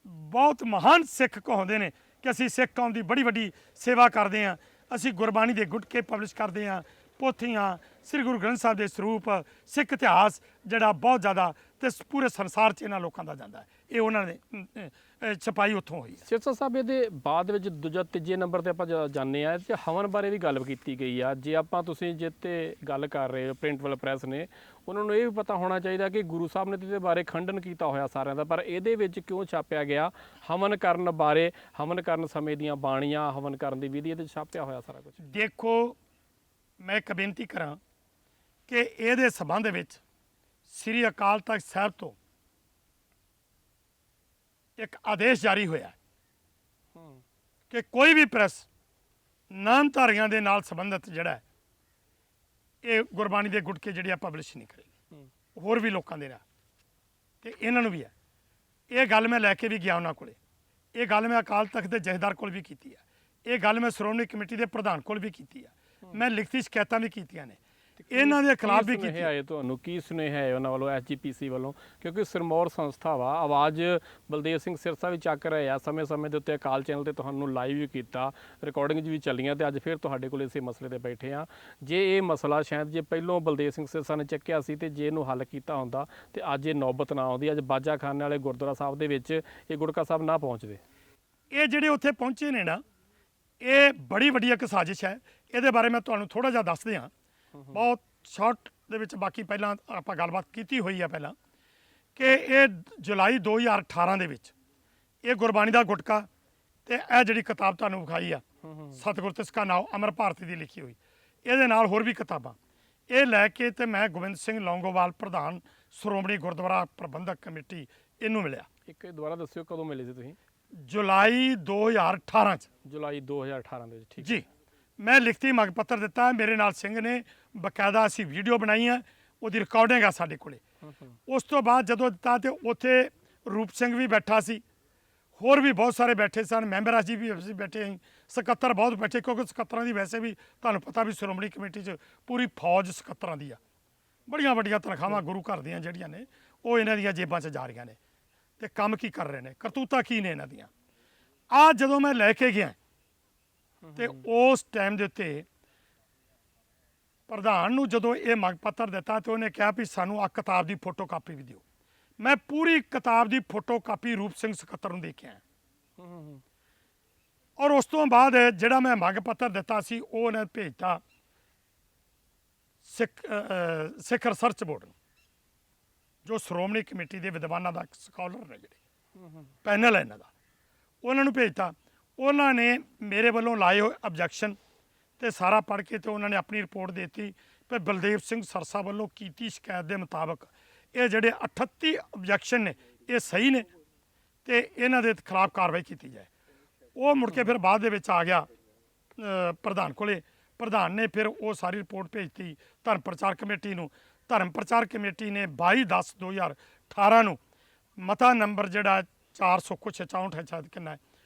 ਬਹੁਤ ਮਹਾਨ ਸਿੱਖ ਕਹਾਉਂਦੇ ਨੇ ਕਿ ਅਸੀਂ ਸਿੱਖ ਕੌਮ ਦੀ ਬੜੀ ਵੱਡੀ ਸੇਵਾ ਕਰਦੇ ਹਾਂ, ਅਸੀਂ ਗੁਰਬਾਣੀ ਦੇ ਗੁਟਕੇ ਪਬਲਿਸ਼ ਕਰਦੇ ਹਾਂ, ਪੋਥੀਆਂ, ਸ੍ਰੀ ਗੁਰੂ ਗ੍ਰੰਥ ਸਾਹਿਬ ਦੇ ਸਰੂਪ, ਸਿੱਖ ਇਤਿਹਾਸ ਜਿਹੜਾ ਬਹੁਤ ਜ਼ਿਆਦਾ ਤੇ ਪੂਰੇ ਸੰਸਾਰ 'ਚ ਇਹਨਾਂ ਲੋਕਾਂ ਦਾ ਜਾਂਦਾ ਹੈ। ਇਹ ਉਹਨਾਂ ਨੇ ਛਪਾਈ ਉੱਥੋਂ ਹੋਈ ਹੈ। ਸਿਰਸਾ ਸਾਹਿਬ ਇਹਦੇ ਬਾਅਦ ਵਿੱਚ ਦੂਜਾ ਤੀਜੇ ਨੰਬਰ ਤੇ ਆਪਾਂ ਜਾਂਦੇ ਆ ਤੇ ਹਵਨ ਬਾਰੇ ਵੀ ਗੱਲ ਕੀਤੀ ਗਈ ਆ। ਜੇ ਆਪਾਂ ਤੁਸੀਂ ਜਿੱਤੇ ਗੱਲ ਕਰ ਰਹੇ ਹੋ ਪ੍ਰਿੰਟਵੈਲ ਪ੍ਰੈਸ ਨੇ, ਉਹਨਾਂ ਨੂੰ ਇਹ ਵੀ ਪਤਾ ਹੋਣਾ ਚਾਹੀਦਾ ਕਿ ਗੁਰੂ ਸਾਹਿਬ ਨੇ ਇਹਦੇ ਬਾਰੇ ਖੰਡਨ ਕੀਤਾ ਹੋਇਆ ਸਾਰਿਆਂ ਦਾ, ਪਰ ਇਹਦੇ ਵਿੱਚ ਕਿਉਂ ਛਾਪਿਆ ਗਿਆ ਹਵਨ ਕਰਨ ਬਾਰੇ, ਹਵਨ ਕਰਨ ਸਮੇਂ ਦੀਆਂ ਬਾਣੀਆਂ, ਹਵਨ ਕਰਨ ਦੀ ਵਿਧੀ, ਇਹਦੇ 'ਚ ਛਾਪਿਆ ਹੋਇਆ ਸਾਰਾ ਕੁਝ। ਦੇਖੋ, ਮੈਂ ਇੱਕ ਬੇਨਤੀ ਕਰਾਂ ਕਿ ਇਹਦੇ ਸੰਬੰਧ ਵਿੱਚ ਸ੍ਰੀ ਅਕਾਲ ਤਖਤ ਸਾਹਿਬ ਤੋਂ ਇੱਕ ਆਦੇਸ਼ ਜਾਰੀ ਹੋਇਆ ਕਿ ਕੋਈ ਵੀ ਪ੍ਰੈਸ ਨਾਮਧਾਰੀਆਂ ਦੇ ਨਾਲ ਸੰਬੰਧਿਤ ਜਿਹੜਾ ਹੈ ਇਹ ਗੁਰਬਾਣੀ ਦੇ ਗੁਟਕੇ ਜਿਹੜੇ ਆ ਪਬਲਿਸ਼ ਨਹੀਂ ਕਰੇਗੀ, ਹੋਰ ਵੀ ਲੋਕਾਂ ਦੇ ਨਾਲ, ਤੇ ਇਹਨਾਂ ਨੂੰ ਵੀ ਹੈ। ਇਹ ਗੱਲ ਮੈਂ ਲੈ ਕੇ ਵੀ ਗਿਆ ਉਹਨਾਂ ਕੋਲੇ, ਇਹ ਗੱਲ ਮੈਂ ਅਕਾਲ ਤਖਤ ਦੇ ਜਥੇਦਾਰ ਕੋਲ ਵੀ ਕੀਤੀ ਹੈ, ਇਹ ਗੱਲ ਮੈਂ ਸ਼੍ਰੋਮਣੀ ਕਮੇਟੀ ਦੇ ਪ੍ਰਧਾਨ ਕੋਲ ਵੀ ਕੀਤੀ ਹੈ, ਮੈਂ ਲਿਖਤੀ ਸ਼ਿਕਾਇਤਾਂ ਵੀ ਕੀਤੀਆਂ ਨੇ, ਇਹਨਾਂ ਦੇ ਖਿਲਾਫ ਵੀ ਕੀਤੀ ਆਏ। ਤੁਹਾਨੂੰ ਕੀ ਸੁਨੇਹਾ ਹੈ ਉਹਨਾਂ ਵੱਲੋਂ, ਐਸਜੀਪੀਸੀ ਵੱਲੋਂ? ਕਿਉਂਕਿ ਸਿਰਮੌਰ ਸੰਸਥਾ ਵਾ, ਆਵਾਜ਼ ਬਲਦੇਵ ਸਿੰਘ ਸਿਰਸਾ ਵੀ ਚੱਕ ਰਹੇ ਆ, ਸਮੇਂ ਦੇ ਉੱਤੇ ਅਕਾਲ ਚੈਨਲ ਤੇ ਤੁਹਾਨੂੰ ਲਾਈਵ ਵੀ ਕੀਤਾ, ਰਿਕਾਰਡਿੰਗਸ ਵੀ ਚੱਲੀਆਂ, ਤੇ ਅੱਜ ਫਿਰ ਤੁਹਾਡੇ ਕੋਲ ਇਸੇ ਮਸਲੇ ਤੇ ਬੈਠੇ ਆ। ਜੇ ਇਹ ਮਸਲਾ ਸ਼ਾਇਦ ਜੇ ਪਹਿਲੋਂ ਬਲਦੇਵ ਸਿੰਘ ਸਿਰਸਾ ਨੇ ਚੱਕਿਆ ਸੀ ਤੇ ਜੇ ਇਹਨੂੰ ਹੱਲ ਕੀਤਾ ਹੁੰਦਾ ਤੇ ਅੱਜ ਇਹ ਨੌਬਤ ਨਾ ਆਉਂਦੀ, ਅੱਜ ਬਾਜਾ ਖਾਨੇ ਵਾਲੇ ਗੁਰਦੁਆਰਾ ਸਾਹਿਬ ਦੇ ਵਿੱਚ ਇਹ ਗੁਟਕਾ ਸਾਹਿਬ ਨਾ ਪਹੁੰਚਦੇ। ਇਹ ਜਿਹੜੇ ਉੱਥੇ ਪਹੁੰਚੇ ਨੇ ਨਾ, ਇਹ ਬੜੀ ਵੱਡੀ ਇੱਕ ਸਾਜ਼ਿਸ਼ ਹੈ। ਇਹਦੇ ਬਾਰੇ ਮੈਂ ਤੁਹਾਨੂੰ ਥੋੜ੍ਹਾ ਜਿਹਾ ਦੱਸਦੇ ਹਾਂ, ਬਹੁਤ ਸ਼ਾਰਟ ਦੇ ਵਿੱਚ। ਬਾਕੀ ਪਹਿਲਾਂ ਆਪਾਂ ਗੱਲਬਾਤ ਕੀਤੀ ਹੋਈ ਆ ਪਹਿਲਾਂ ਕਿ ਇਹ ਜੁਲਾਈ 2018 ਦੇ ਵਿੱਚ ਇਹ ਗੁਰਬਾਣੀ ਦਾ ਗੁਟਕਾ ਤੇ ਇਹ ਜਿਹੜੀ ਕਿਤਾਬ ਤੁਹਾਨੂੰ ਵਿਖਾਈ ਆ ਸਤਿਗੁਰ ਤਿਸਕਾ ਨਾਉ ਅਮਰ ਭਾਰਤੀ ਦੀ ਲਿਖੀ ਹੋਈ, ਇਹਦੇ ਨਾਲ ਹੋਰ ਵੀ ਕਿਤਾਬਾਂ, ਇਹ ਲੈ ਕੇ ਤੇ ਮੈਂ ਗੋਬਿੰਦ ਸਿੰਘ ਲੌਂਗੋਵਾਲ ਪ੍ਰਧਾਨ ਸ਼੍ਰੋਮਣੀ ਗੁਰਦੁਆਰਾ ਪ੍ਰਬੰਧਕ ਕਮੇਟੀ ਇਹਨੂੰ ਮਿਲਿਆ। ਇੱਕ ਦੁਬਾਰਾ ਦੱਸਿਓ ਕਦੋਂ ਮਿਲੇ ਸੀ ਤੁਸੀਂ? ਜੁਲਾਈ 2018 ਚ। ਜੁਲਾਈ 2018 ਦੇ ਵਿੱਚ, ਠੀਕ ਜੀ। ਮੈਂ ਲਿਖਤੀ ਮੰਗ ਪੱਤਰ ਦਿੱਤਾ, ਮੇਰੇ ਨਾਲ ਸਿੰਘ ਨੇ ਬਕਾਇਦਾ ਅਸੀਂ ਵੀਡੀਓ ਬਣਾਈ ਹੈ, ਉਹਦੀ ਰਿਕਾਰਡਿੰਗ ਆ ਸਾਡੇ ਕੋਲੇ। ਉਸ ਤੋਂ ਬਾਅਦ ਜਦੋਂ ਦਿੱਤਾ ਤੇ ਉੱਥੇ ਰੂਪ ਸਿੰਘ ਵੀ ਬੈਠਾ ਸੀ, ਹੋਰ ਵੀ ਬਹੁਤ ਸਾਰੇ ਬੈਠੇ ਸਨ, ਮੈਂਬਰ ਜੀ ਵੀ ਅਸੀਂ ਬੈਠੇ ਸੀ, ਸਕੱਤਰ ਬਹੁਤ ਬੈਠੇ, ਕਿਉਂਕਿ ਸਕੱਤਰਾਂ ਦੀ ਵੈਸੇ ਵੀ ਤੁਹਾਨੂੰ ਪਤਾ ਵੀ ਸ਼੍ਰੋਮਣੀ ਕਮੇਟੀ 'ਚ ਪੂਰੀ ਫੌਜ ਸਕੱਤਰਾਂ ਦੀ ਆ, ਬੜੀਆਂ ਵੱਡੀਆਂ ਤਨਖਾਹਾਂ ਗੁਰੂ ਘਰ ਦੀਆਂ ਜਿਹੜੀਆਂ ਨੇ ਉਹ ਇਹਨਾਂ ਦੀਆਂ ਜੇਬਾਂ 'ਚ ਜਾ ਰਹੀਆਂ ਨੇ, ਤੇ ਕੰਮ ਕੀ ਕਰ ਰਹੇ ਨੇ, ਕਰਤੂਤਾਂ ਕੀ ਨੇ ਇਹਨਾਂ ਦੀਆਂ। ਆ ਜਦੋਂ ਮੈਂ ਲੈ ਕੇ ਗਿਆ ਤੇ ਉਸ ਟਾਈਮ ਦੇ ਉੱਤੇ ਪ੍ਰਧਾਨ ਨੂੰ ਜਦੋਂ ਇਹ ਮੰਗ ਪੱਤਰ ਦਿੱਤਾ ਤੇ ਉਹਨੇ ਕਿਹਾ ਵੀ ਸਾਨੂੰ ਆ ਕਿਤਾਬ ਦੀ ਫੋਟੋ ਕਾਪੀ ਵੀ ਦਿਓ। ਮੈਂ ਪੂਰੀ ਕਿਤਾਬ ਦੀ ਫੋਟੋ ਕਾਪੀ ਰੂਪ ਸਿੰਘ ਸਕੱਤਰ ਨੂੰ ਦੇ ਕੇ ਆਇਆ ਔਰ ਉਸ ਤੋਂ ਬਾਅਦ ਜਿਹੜਾ ਮੈਂ ਮੰਗ ਪੱਤਰ ਦਿੱਤਾ ਸੀ ਉਹ ਉਹਨੇ ਭੇਜਤਾ ਸਿੱਖ ਰਿਸਰਚ ਬੋਰਡ ਨੂੰ, ਜੋ ਸ਼੍ਰੋਮਣੀ ਕਮੇਟੀ ਦੇ ਵਿਦਵਾਨਾਂ ਦਾ ਸਕਾਲਰ ਨੇ, ਜਿਹੜੇ ਪੈਨਲ ਹੈ ਇਹਨਾਂ ਦਾ, ਉਹਨਾਂ ਨੂੰ ਭੇਜਤਾ। ਉਹਨਾਂ ਨੇ ਮੇਰੇ ਵੱਲੋਂ ਲਾਏ ਹੋਏ ਆਬਜੈਕਸ਼ਨ ਤੇ ਸਾਰਾ ਪੜ੍ਹ ਕੇ ਤੇ ਉਹਨਾਂ ਨੇ ਆਪਣੀ ਰਿਪੋਰਟ ਦੇ ਦਿੱਤੀ ਕਿ ਬਲਦੇਵ ਸਿੰਘ ਸਰਸਾ ਵੱਲੋਂ ਕੀਤੀ ਸ਼ਿਕਾਇਤ ਦੇ ਮੁਤਾਬਕ ਇਹ ਜਿਹੜੇ 38 ਆਬਜੈਕਸ਼ਨ ਨੇ ਇਹ ਸਹੀ ਨੇ ਤੇ ਇਹਨਾਂ ਦੇ ਖਿਲਾਫ ਕਾਰਵਾਈ ਕੀਤੀ ਜਾਏ। ਉਹ ਮੁੜ ਕੇ ਫਿਰ ਬਾਅਦ ਦੇ ਵਿੱਚ ਆ ਗਿਆ ਪ੍ਰਧਾਨ ਕੋਲੇ। ਪ੍ਰਧਾਨ ਨੇ ਫਿਰ ਉਹ ਸਾਰੀ ਰਿਪੋਰਟ ਭੇਜਤੀ ਧਰਮ ਪ੍ਰਚਾਰ ਕਮੇਟੀ ਨੂੰ। ਧਰਮ ਪ੍ਰਚਾਰ ਕਮੇਟੀ ਨੇ 22/10/2018 ਨੂੰ ਮਤਾ ਨੰਬਰ ਜਿਹੜਾ 400 ਕੁਛ 64 ਹੈ ਸ਼ਾਇਦ ਕਿੰਨਾ ਹੈ,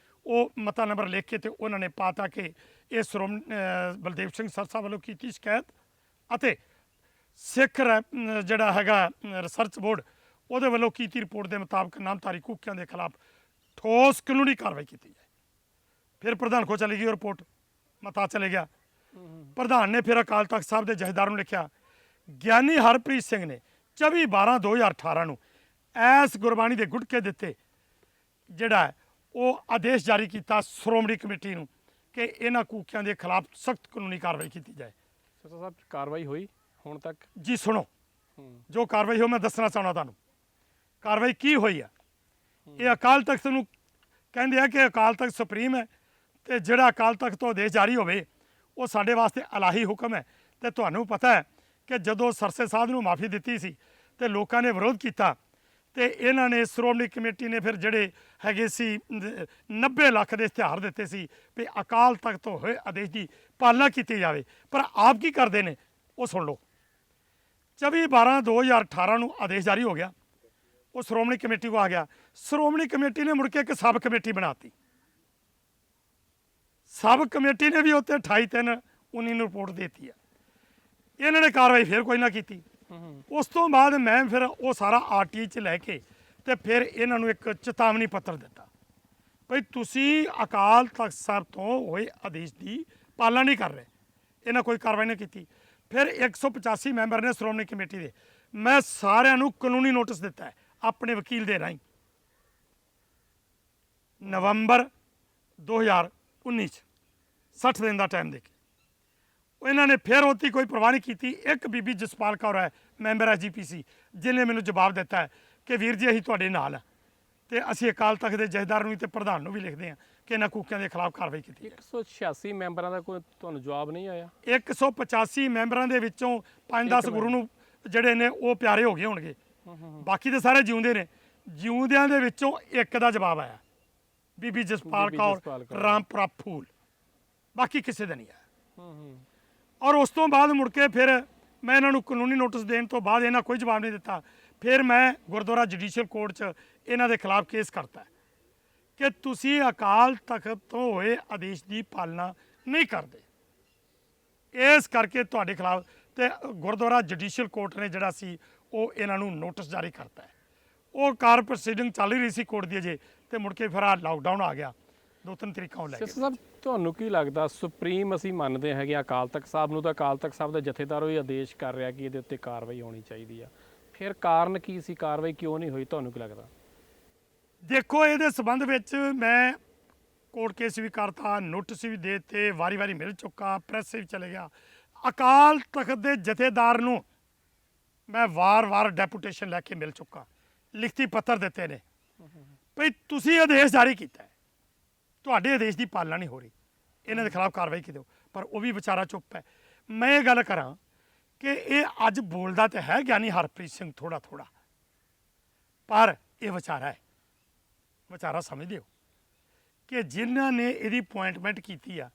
ਉਹ ਮਤਾ ਨੰਬਰ ਲਿਖ ਕੇ ਤੇ ਉਹਨਾਂ ਨੇ ਪਾਤਾ ਕਿ ਇਹ ਬਲਦੇਵ ਸਿੰਘ ਸਰਸਾ ਵੱਲੋਂ ਕੀਤੀ ਸ਼ਿਕਾਇਤ ਅਤੇ ਸਿੱਖ ਜਿਹੜਾ ਹੈਗਾ ਰਿਸਰਚ ਬੋਰਡ ਉਹਦੇ ਵੱਲੋਂ ਕੀਤੀ ਰਿਪੋਰਟ ਦੇ ਮੁਤਾਬਕ ਨਾਮਧਾਰੀ ਕੂਕਿਆਂ ਦੇ ਖਿਲਾਫ ਠੋਸ ਕਾਨੂੰਨੀ ਕਾਰਵਾਈ ਕੀਤੀ ਜਾਏ। ਫਿਰ ਪ੍ਰਧਾਨ ਕੋਲ ਚਲੀ ਗਈ ਉਹ ਰਿਪੋਰਟ, ਮਤਾ ਚਲੇ ਗਿਆ। ਪ੍ਰਧਾਨ ਨੇ ਫਿਰ ਅਕਾਲ ਤਖਤ ਸਾਹਿਬ ਦੇ ਜਥੇਦਾਰ ਨੂੰ ਲਿਖਿਆ, ਗਿਆਨੀ ਹਰਪ੍ਰੀਤ ਸਿੰਘ ਨੇ 24/12/2018 ਨੂੰ ਐਸ ਗੁਰਬਾਣੀ ਦੇ ਗੁਟਕੇ ਦਿੱਤੇ ਜਿਹੜਾ ਉਹ ਆਦੇਸ਼ ਜਾਰੀ ਕੀਤਾ ਸ਼੍ਰੋਮਣੀ ਕਮੇਟੀ ਨੂੰ ਕਿ ਇਹਨਾਂ ਕੂਕਿਆਂ ਦੇ ਖਿਲਾਫ ਸਖਤ ਕਾਨੂੰਨੀ ਕਾਰਵਾਈ ਕੀਤੀ ਜਾਏ। ਸਰਸਾ ਸਾਹਿਬ ਕਾਰਵਾਈ ਹੋਈ ਹੁਣ ਤੱਕ? ਜੀ ਸੁਣੋ, ਜੋ ਕਾਰਵਾਈ ਹੋ ਮੈਂ ਦੱਸਣਾ ਚਾਹੁੰਦਾ ਤੁਹਾਨੂੰ। ਕਾਰਵਾਈ ਕੀ ਹੋਈ ਆ? ਇਹ ਅਕਾਲ ਤਖਤ ਨੂੰ ਕਹਿੰਦੇ ਆ ਕਿ ਅਕਾਲ ਤਖਤ ਸੁਪਰੀਮ ਹੈ ਤੇ ਜਿਹੜਾ ਅਕਾਲ ਤਖਤ ਤੋਂ ਆਦੇਸ਼ ਜਾਰੀ ਹੋਵੇ ਉਹ ਸਾਡੇ ਵਾਸਤੇ ਇਲਾਹੀ ਹੁਕਮ ਹੈ। ਤੇ ਤੁਹਾਨੂੰ ਪਤਾ ਹੈ ਕਿ ਜਦੋਂ ਸਰਸੇ ਸਾਧ ਨੂੰ ਮਾਫੀ ਦਿੱਤੀ ਸੀ ਤੇ ਲੋਕਾਂ ਨੇ ਵਿਰੋਧ ਕੀਤਾ ਤੇ ਇਹਨਾਂ ਨੇ ਸ਼੍ਰੋਮਣੀ ਕਮੇਟੀ ਨੇ ਫਿਰ ਜਿਹੜੇ ਹੈਗੇ ਸੀ 90 ਲੱਖ ਦੇ ਇਸ਼ਤਿਹਾਰ ਦਿੱਤੇ ਸੀ ਵੀ ਅਕਾਲ ਤਖਤ ਤੋਂ ਹੋਏ ਆਦੇਸ਼ ਦੀ ਪਾਲਣਾ ਕੀਤੀ ਜਾਵੇ। ਪਰ ਆਪ ਕੀ ਕਰਦੇ ਨੇ ਉਹ ਸੁਣ ਲਓ। 24/12/2018 ਨੂੰ ਆਦੇਸ਼ ਜਾਰੀ ਹੋ ਗਿਆ, ਉਹ ਸ਼੍ਰੋਮਣੀ ਕਮੇਟੀ ਕੋ ਆ ਗਿਆ। ਸ਼੍ਰੋਮਣੀ ਕਮੇਟੀ ਨੇ ਮੁੜ ਕੇ ਇੱਕ ਸਬ ਕਮੇਟੀ ਬਣਾਤੀ। ਸਬ ਕਮੇਟੀ ਨੇ ਵੀ ਉੱਤੇ 28/3/19 ਨੂੰ ਰਿਪੋਰਟ ਦੇਤੀ ਆ। ਇਹਨਾਂ ਨੇ ਕਾਰਵਾਈ ਫਿਰ ਕੋਈ ਨਾ ਕੀਤੀ। ਉਸ ਤੋਂ ਬਾਅਦ ਮੈਂ ਫਿਰ ਉਹ ਸਾਰਾ ਆਰਟੀ 'ਚ ਲੈ ਕੇ ਤੇ ਫਿਰ ਇਹਨਾਂ ਨੂੰ ਇੱਕ ਚੇਤਾਵਨੀ ਪੱਤਰ ਦਿੱਤਾ ਭਈ ਤੁਸੀਂ ਅਕਾਲ ਤਖਤ ਸਾਹਿਬ ਤੋਂ ਹੋਏ ਆਦੇਸ਼ ਦੀ ਪਾਲਣਾ ਨਹੀਂ ਕਰ ਰਹੇ। ਇਹਨਾਂ ਕੋਈ ਕਾਰਵਾਈ ਨਹੀਂ ਕੀਤੀ। ਫਿਰ 185 ਮੈਂਬਰ ਨੇ ਸ਼੍ਰੋਮਣੀ ਕਮੇਟੀ ਦੇ, ਮੈਂ ਸਾਰਿਆਂ ਨੂੰ ਕਾਨੂੰਨੀ ਨੋਟਿਸ ਦਿੱਤਾ ਹੈ ਆਪਣੇ ਵਕੀਲ ਦੇ ਰਾਹੀਂ ਨਵੰਬਰ 2019 'ਚ 60 ਦਿਨ ਦਾ ਟਾਈਮ ਦੇ ਕੇ। ਇਹਨਾਂ ਨੇ ਫਿਰ ਉਹਦੀ ਕੋਈ ਪਰਵਾਹ ਨਹੀਂ ਕੀਤੀ। ਇੱਕ ਬੀਬੀ ਜਸਪਾਲ ਕੌਰ ਹੈ ਮੈਂਬਰ SGPC, ਜਿਹਨੇ ਮੈਨੂੰ ਜਵਾਬ ਦਿੱਤਾ ਹੈ ਕਿ ਵੀਰ ਜੀ ਅਸੀਂ ਤੁਹਾਡੇ ਨਾਲ ਹਾਂ ਤੇ ਅਸੀਂ ਅਕਾਲ ਤਖਤ ਦੇ ਜਥੇਦਾਰ ਨੂੰ ਤੇ ਪ੍ਰਧਾਨ ਨੂੰ ਵੀ ਲਿਖਦੇ ਹਾਂ ਕਿ ਇਹਨਾਂ ਕੂਕਿਆਂ ਦੇ ਖਿਲਾਫ ਕਾਰਵਾਈ ਕੀਤੀ। 186 ਮੈਂਬਰਾਂ ਦਾ ਕੋਈ ਤੁਹਾਨੂੰ ਜਵਾਬ ਨਹੀਂ ਆਇਆ? 185 ਮੈਂਬਰਾਂ ਦੇ ਵਿੱਚੋਂ 5-10 ਗੁਰੂ ਨੂੰ ਜਿਹੜੇ ਨੇ ਉਹ ਪਿਆਰੇ ਹੋ ਗਏ ਹੋਣਗੇ, ਬਾਕੀ ਦੇ ਸਾਰੇ ਜਿਉਂਦੇ ਨੇ। ਜਿਉਂਦਿਆਂ ਦੇ ਵਿੱਚੋਂ ਇੱਕ ਦਾ ਜਵਾਬ ਆਇਆ, ਬੀਬੀ ਜਸਪਾਲ ਕੌਰ ਰਾਮਪੁਰਾ ਫੂਲ, ਬਾਕੀ ਕਿਸੇ ਦਾ ਨਹੀਂ ਆਇਆ। ਔਰ ਉਸ ਤੋਂ ਬਾਅਦ ਮੁੜ ਕੇ ਫਿਰ ਮੈਂ ਇਹਨਾਂ ਨੂੰ ਕਾਨੂੰਨੀ ਨੋਟਿਸ ਦੇਣ ਤੋਂ ਬਾਅਦ ਇਹਨਾਂ ਕੋਈ ਜਵਾਬ ਨਹੀਂ ਦਿੱਤਾ। ਫਿਰ ਮੈਂ ਗੁਰਦੁਆਰਾ ਜੁਡੀਸ਼ੀਅਲ ਕੋਰਟ 'ਚ ਇਹਨਾਂ ਦੇ ਖਿਲਾਫ ਕੇਸ ਕਰਤਾ ਕਿ ਤੁਸੀਂ ਅਕਾਲ ਤਖਤ ਤੋਂ ਹੋਏ ਆਦੇਸ਼ ਦੀ ਪਾਲਣਾ ਨਹੀਂ ਕਰਦੇ, ਇਸ ਕਰਕੇ ਤੁਹਾਡੇ ਖਿਲਾਫ। ਤੇ ਗੁਰਦੁਆਰਾ ਜੁਡੀਸ਼ੀਅਲ ਕੋਰਟ ਨੇ ਜਿਹੜਾ ਸੀ ਉਹ ਇਹਨਾਂ ਨੂੰ ਨੋਟਿਸ ਜਾਰੀ ਕਰਤਾ ਹੈ। ਉਹ ਕਾਰ ਪ੍ਰੋਸੀਡਿੰਗ ਚੱਲ ਰਹੀ ਸੀ ਕੋਰਟ ਦੀ ਅਜੇ, ਤੇ ਮੁੜ ਕੇ ਫਿਰ ਆ ਲਾਕਡਾਊਨ ਆ ਗਿਆ 2-3 ਤਰੀਕਾਂ ਨੂੰ ਲੈ ਕੇ। ਸਾਹਿਬ ਤੁਹਾਨੂੰ ਕੀ ਲੱਗਦਾ, ਸੁਪਰੀਮ ਅਸੀਂ ਮੰਨਦੇ ਹੈਗੇ ਅਕਾਲ ਤਖਤ ਸਾਹਿਬ ਨੂੰ, ਤਾਂ ਅਕਾਲ ਤਖਤ ਸਾਹਿਬ ਦਾ ਜਥੇਦਾਰ ਉਹ ਹੀ ਆਦੇਸ਼ ਕਰ ਰਿਹਾ ਕਿ ਇਹਦੇ ਉੱਤੇ ਕਾਰਵਾਈ ਹੋਣੀ ਚਾਹੀਦੀ ਆ, ਫਿਰ ਕਾਰਨ ਕੀ ਸੀ, ਕਾਰਵਾਈ ਕਿਉਂ ਨਹੀਂ ਹੋਈ, ਤੁਹਾਨੂੰ ਕੀ ਲੱਗਦਾ? ਦੇਖੋ, ਇਹਦੇ ਸੰਬੰਧ ਵਿੱਚ ਮੈਂ ਕੋਰਟ ਕੇਸ ਵੀ ਕਰਤਾ, ਨੋਟਿਸ ਵੀ ਦੇ ਦਿੱਤੇ, ਵਾਰੀ-ਵਾਰੀ ਮਿਲ ਚੁੱਕਾ, ਪ੍ਰੈਸ ਵੀ ਚਲੇ ਗਿਆ। ਅਕਾਲ ਤਖਤ ਦੇ ਜਥੇਦਾਰ ਨੂੰ ਮੈਂ ਵਾਰ-ਵਾਰ ਡੈਪੂਟੇਸ਼ਨ ਲੈ ਕੇ ਮਿਲ ਚੁੱਕਾ, ਲਿਖਤੀ ਪੱਤਰ ਦਿੱਤੇ ਨੇ ਭਈ ਤੁਸੀਂ ਆਦੇਸ਼ ਜਾਰੀ ਕੀਤਾ ਹੈ, ਤੁਹਾਡੇ ਆਦੇਸ਼ ਦੀ ਪਾਲਣਾ ਨਹੀਂ ਹੋ ਰਹੀ, ਇਹਨਾਂ ਦੇ ਖਿਲਾਫ ਕਾਰਵਾਈ ਕੀਤੀ। ਪਰ ਉਹ ਵੀ ਵਿਚਾਰਾ ਚੁੱਪ ਹੈ। ਮੈਂ ਇਹ ਗੱਲ ਕਰਾਂ ਕਿ ਇਹ ਅੱਜ ਬੋਲਦਾ ਤਾਂ ਹੈ ਗਿਆਨੀ ਹਰਪ੍ਰੀਤ ਸਿੰਘ ਥੋੜਾ, ਪਰ ਇਹ ਵਿਚਾਰਾ ਹੈ, ਵਿਚਾਰਾ ਸਮਝਦੇ ਹੋ ਕਿ ਜਿਨ੍ਹਾਂ ਨੇ ਇਹਦੀ ਅਪੁਆਇੰਟਮੈਂਟ ਕੀਤੀ ਆ